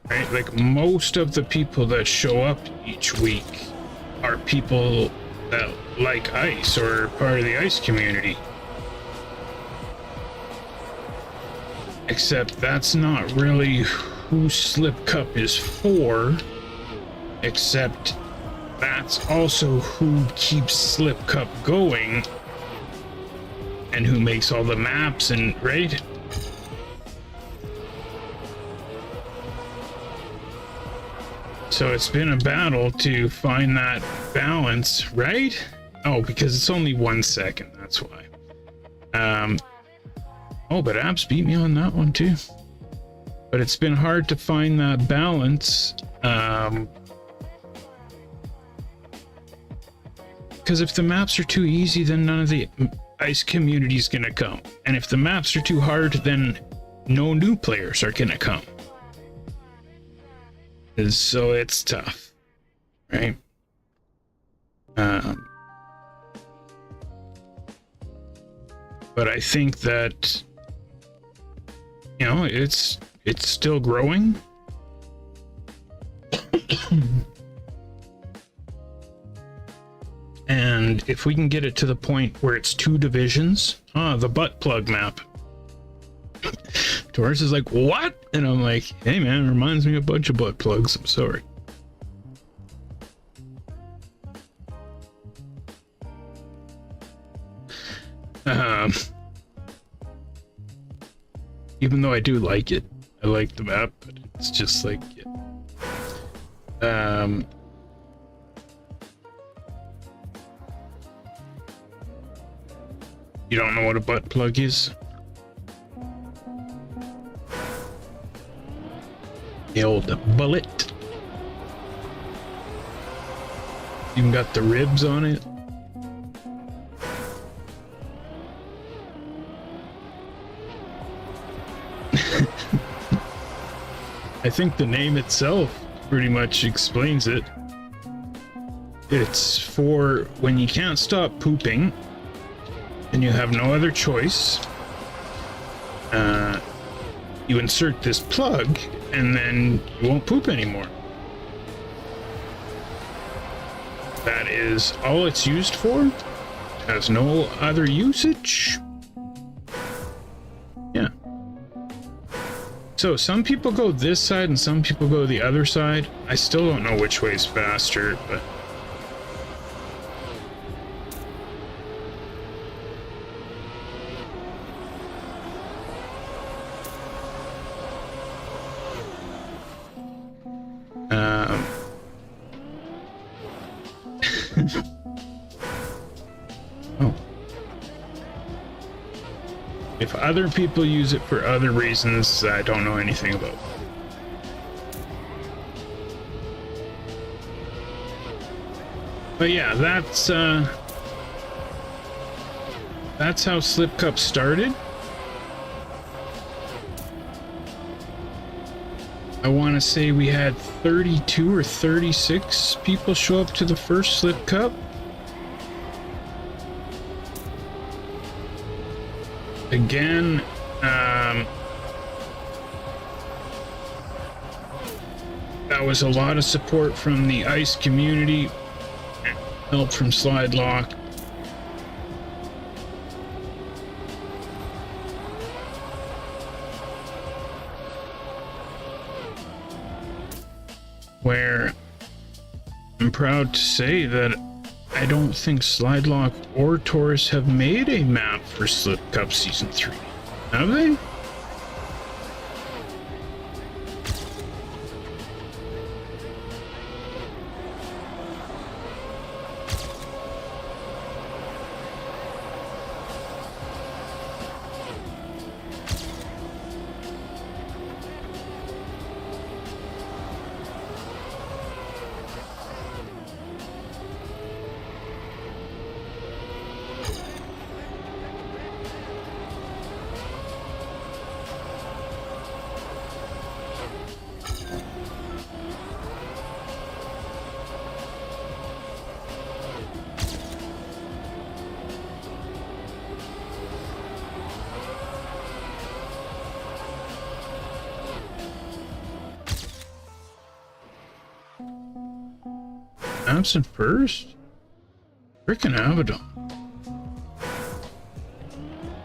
Right? Like, most of the people that show up each week are people that like ice or part of the ice community. Except that's not really who Slip Cup is for, except that's also who keeps Slip Cup going and who makes all the maps and, right? So it's been a battle to find that balance, right? Oh, because it's only 1 second, that's why. Oh, but Abs beat me on that one too. But it's been hard to find that balance. Because if the maps are too easy, then none of the ice community is gonna come. And if the maps are too hard, then no new players are gonna come. So it's tough, right? But I think that, you know, it's still growing. And if we can get it to the point where it's 2 divisions, the butt plug map. Taurus is like, what? And I'm like, hey man, it reminds me of a bunch of butt plugs. I'm sorry. Even though I do like it, I like the map, but it's just like, you don't know what a butt plug is? The old bullet. Even got the ribs on it. I think the name itself pretty much explains it. It's for when you can't stop pooping and you have no other choice. You insert this plug and then you won't poop anymore. That is all it's used for. It has no other usage. Yeah. So some people go this side and some people go the other side. I still don't know which way is faster, but If other people use it for other reasons, I don't know anything about. But yeah, that's how Slip Cup started. I want to say we had 32 or 36 people show up to the first Slip Cup. Again, that was a lot of support from the ice community, help from Slide Lock. Where I'm proud to say that I don't think Slide Lock or Taurus have made a map for Slip Cup Season 3. Have they? Absent first? Frickin' Abaddon.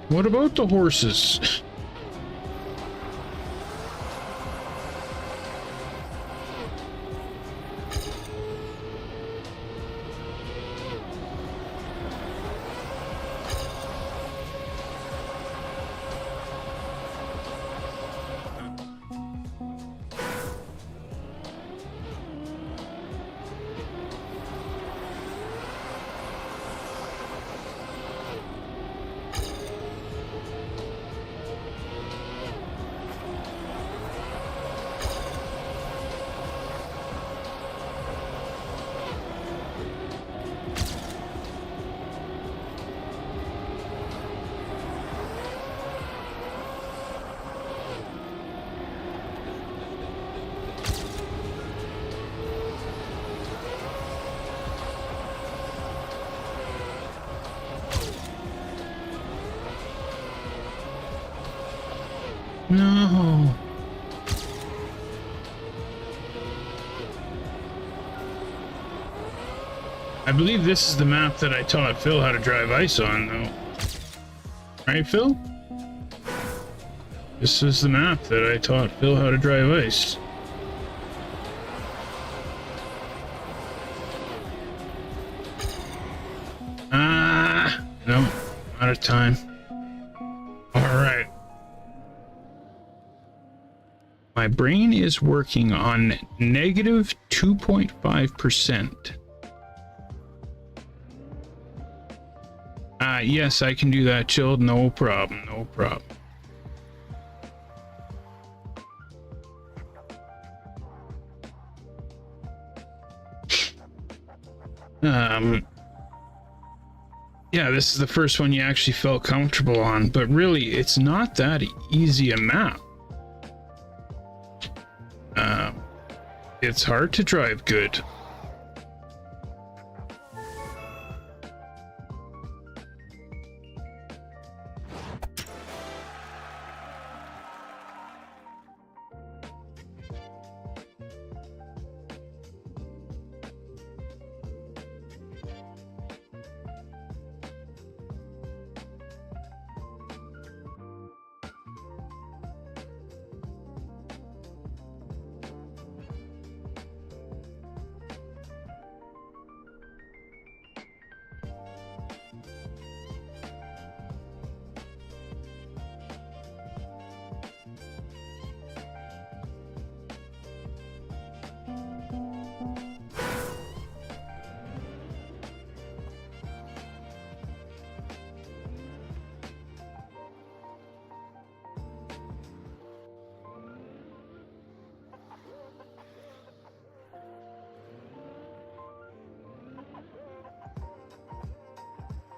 What about the horses? No. I believe this is the map that I taught Phil how to drive ice on, though. Right, Phil? This is the map that I taught Phil how to drive ice. No, out of time. All right. My brain is working on negative 2.5%. Yes, I can do that, Chilled. No problem, no problem. Yeah, this is the first one you actually felt comfortable on, but really, it's not that easy a map. It's hard to drive good.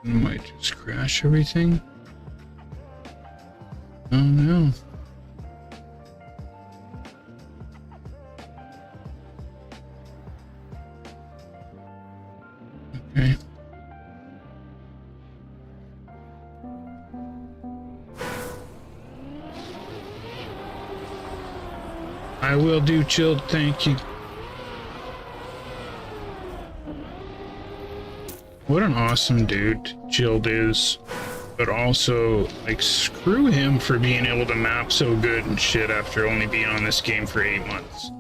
Might just crash everything. Oh no. Okay. I will do, Chilled, thank you. What an awesome dude Chilled is. But also, like, screw him for being able to map so good and shit after only being on this game for 8 months.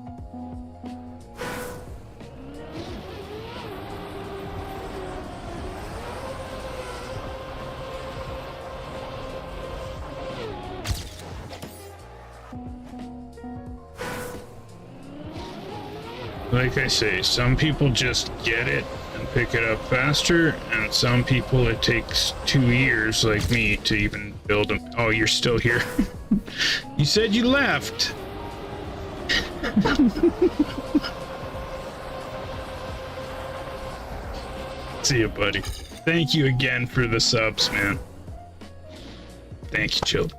Like I say, some people just get it and pick it up faster, and some people it takes 2 years, like me, to even build them. Oh, you're still here. You said you left. See you, buddy. Thank you again for the subs, man. Thank you, Chill.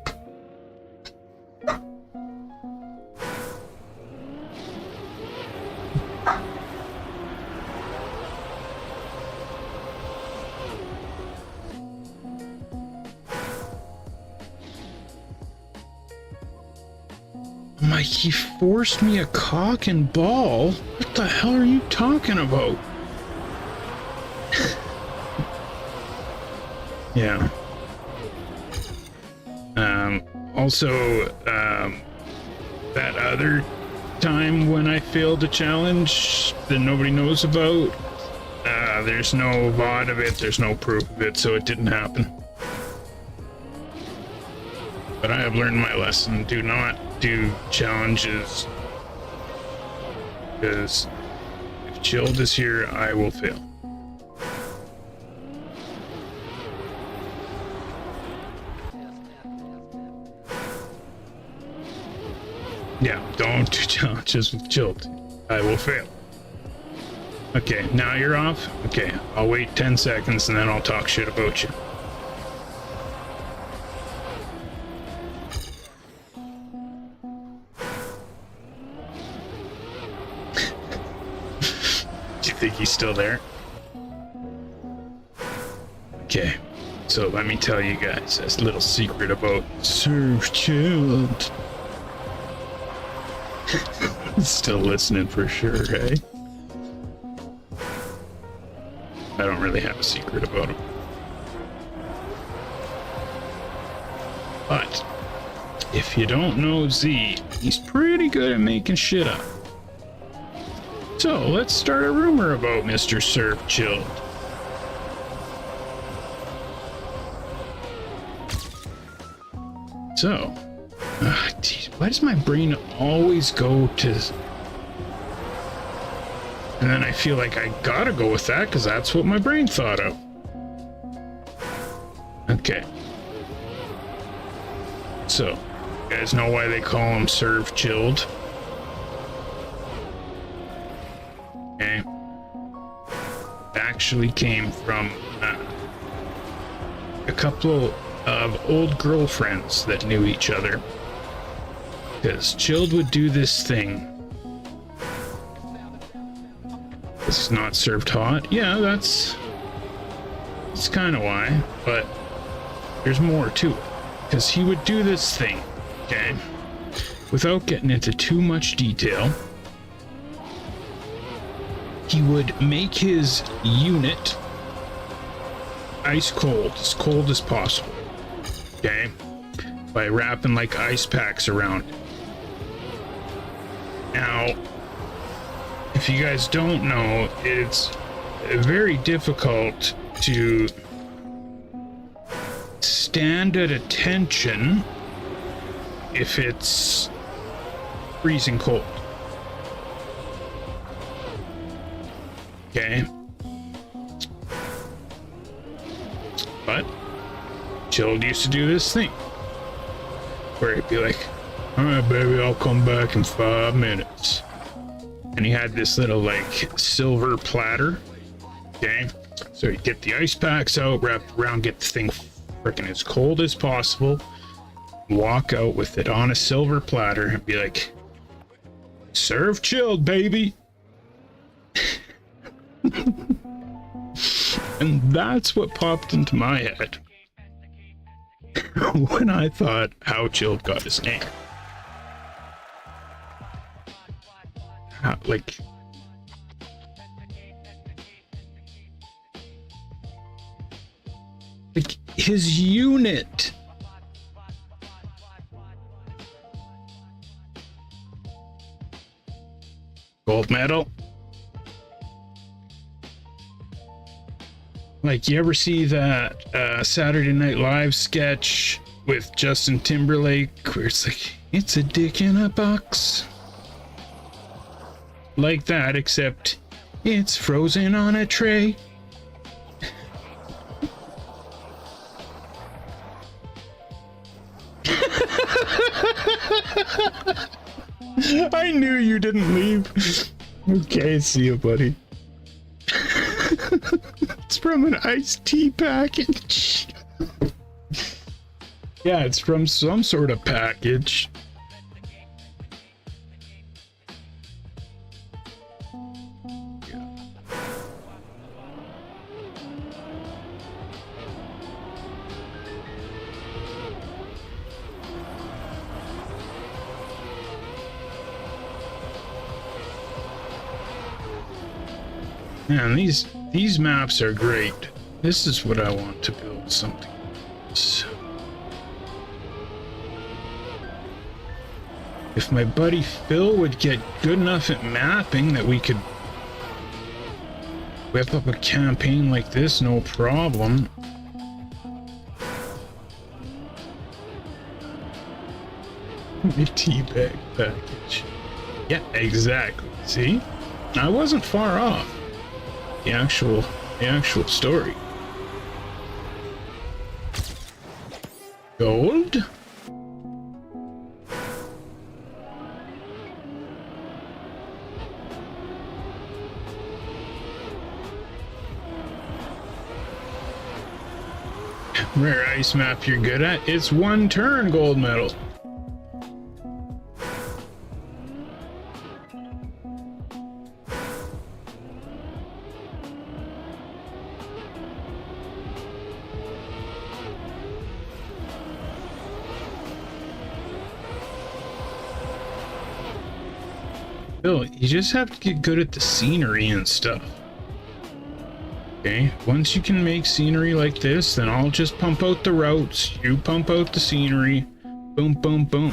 Mike, he forced me a cock and ball? What the hell are you talking about? Yeah. Also, that other time when I failed a challenge that nobody knows about, there's no VOD of it, there's no proof of it, so it didn't happen. But I have learned my lesson. Do not do challenges, because if Chilled is here, I will fail. Yeah, don't do challenges with Chilled. I will fail. Okay, now you're off? Okay, I'll wait 10 seconds and then I'll talk shit about you. Do you think he's still there? Okay, so let me tell you guys a little secret about Serve Chilled. Still listening for sure, hey? I don't really have a secret about him. But if you don't know Z, he's pretty good at making shit up. So let's start a rumor about Mr. Serve Chilled. So, geez, why does my brain always go to... And then I feel like I gotta go with that because that's what my brain thought of. Okay. So, you guys know why they call him Serve Chilled? Okay. It actually came from a couple of old girlfriends that knew each other. Because Chilled would do this thing. This is not served hot. Yeah, that's kind of why, but there's more to it. Because he would do this thing, okay? Without getting into too much detail, he would make his unit ice cold as possible, okay? By wrapping like ice packs around it. Now, if you guys don't know, it's very difficult to stand at attention if it's freezing cold. Okay. But Chilled used to do this thing where he'd be like, all right, baby, I'll come back in 5 minutes. And he had this little like silver platter, okay? So you get the ice packs out, wrap around, get the thing freaking as cold as possible, walk out with it on a silver platter and be like, serve chilled, baby. And that's what popped into my head when I thought how chilled got his name. Like, his unit. Gold medal. Like, you ever see that Saturday Night Live sketch with Justin Timberlake where it's like, it's a dick in a box? Like that, except it's frozen on a tray. I knew you didn't leave. Okay, see you, buddy. It's from an iced tea package. Yeah, it's from some sort of package. Man, these maps are great. This is what I want to build, something else. If my buddy Phil would get good enough at mapping that we could whip up a campaign like this, no problem. The teabag package. Yeah, exactly. See? I wasn't far off. The actual story. Gold. Rare ice map you're good at. It's one turn gold medal. Bill, you just have to get good at the scenery and stuff. Okay, once you can make scenery like this, then I'll just pump out the routes, you pump out the scenery, boom, boom, boom.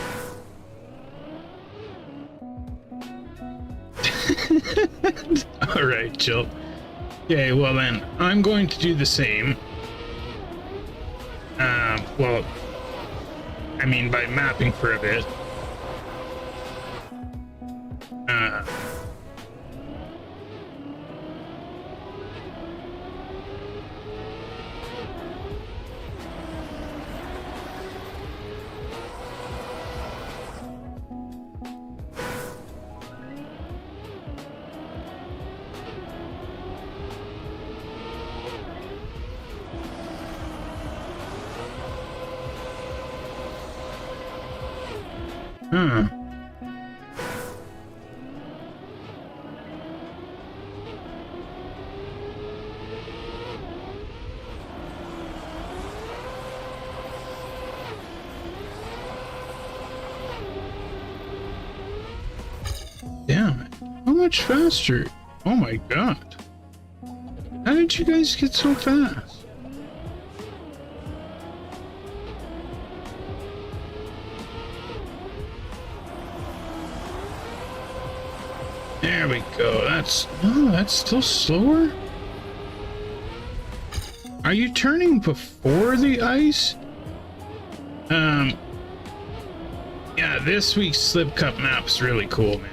Alright, chill. Okay, well then, I'm going to do the same. Well, I mean by mapping for a bit. Damn it. How much faster? Oh my god. How did you guys get so fast? There we go. That's still slower? Are you turning before the ice? Yeah, this week's Slip Cup map's really cool, man.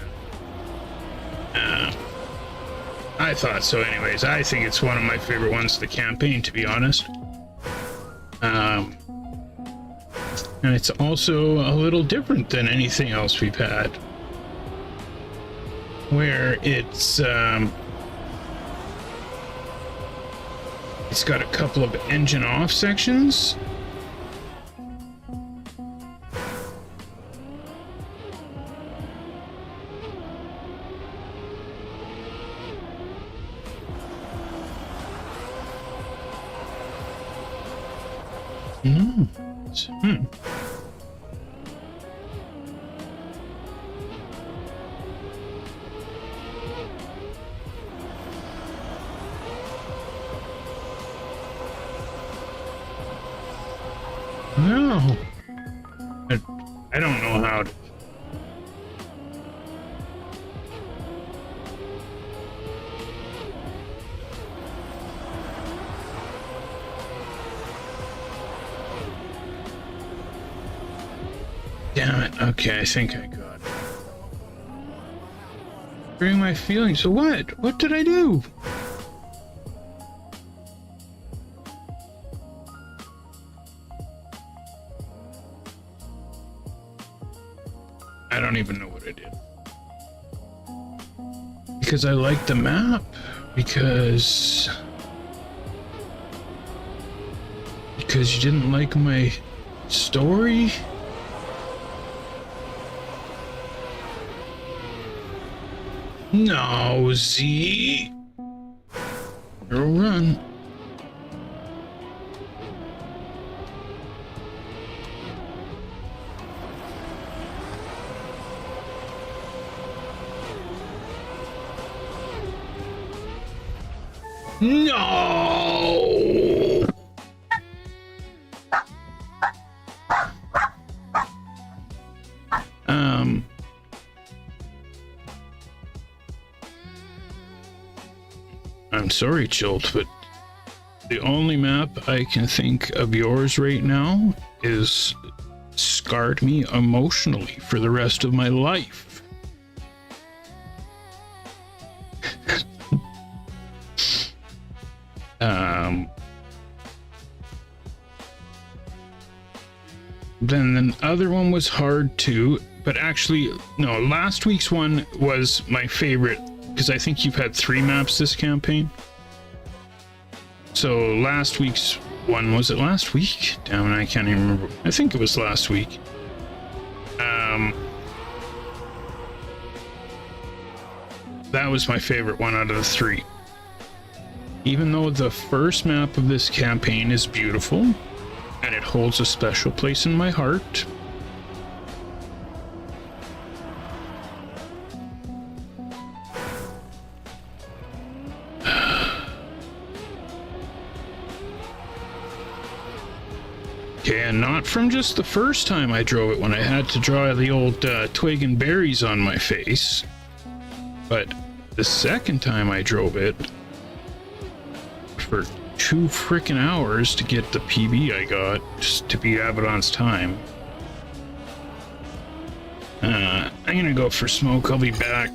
I thought so anyways. I think it's one of my favorite ones of the campaign, to be honest. And it's also a little different than anything else we've had. Where it's It's got a couple of engine off sections. No. No. I don't know how to. Damn it. Okay, I think I got it. Bring my feelings. So what? What did I do? I don't even know what I did. Because I like the map. Because you didn't like my story. No, Z. You'll run. No! I'm sorry, Chilt, but the only map I can think of yours right now is scarred me emotionally for the rest of my life. Then the other one was hard too, but actually, no, last week's one was my favorite because I think you've had 3 maps this campaign. So last week's one, was it last week? Damn it, I can't even remember. I think it was last week. That was my favorite one out of the 3. Even though the first map of this campaign is beautiful, and it holds a special place in my heart. Okay, and not from just the first time I drove it when I had to draw the old twig and berries on my face, but the second time I drove it for 2 freaking hours to get the PB I got, just to beat Abaddon's time. I'm gonna go for smoke, I'll be back.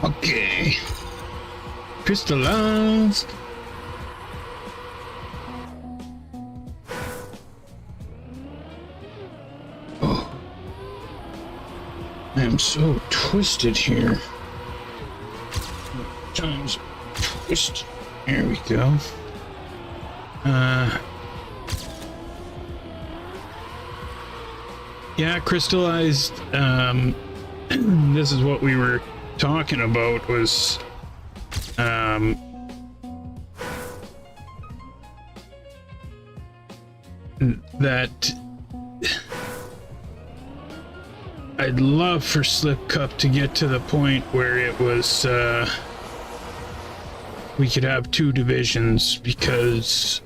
Okay. Crystallized. Oh. I am so twisted here. Times twist. There we go. Yeah, crystallized. This is what we were talking about, was that I'd love for Slip Cup to get to the point where it was we could have two divisions, because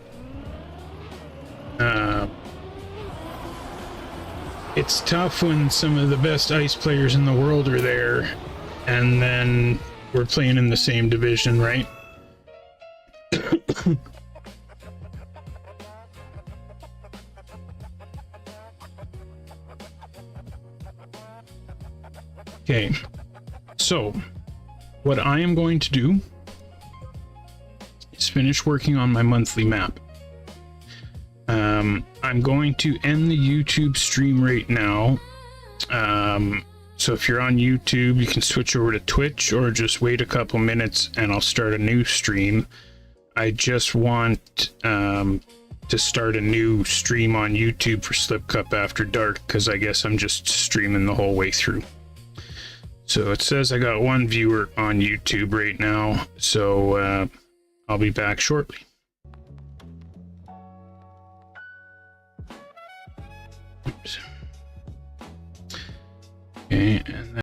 it's tough when some of the best ice players in the world are there, and then we're playing in the same division, right? Okay, so what I am going to do is finish working on my monthly map. I'm going to end the YouTube stream right now. So if you're on YouTube, you can switch over to Twitch, or just wait a couple minutes and I'll start a new stream. I just want to start a new stream on YouTube for Slip Cup After Dark, because I guess I'm just streaming the whole way through. So it says I got one viewer on YouTube right now, so I'll be back shortly. Oops. Okay, and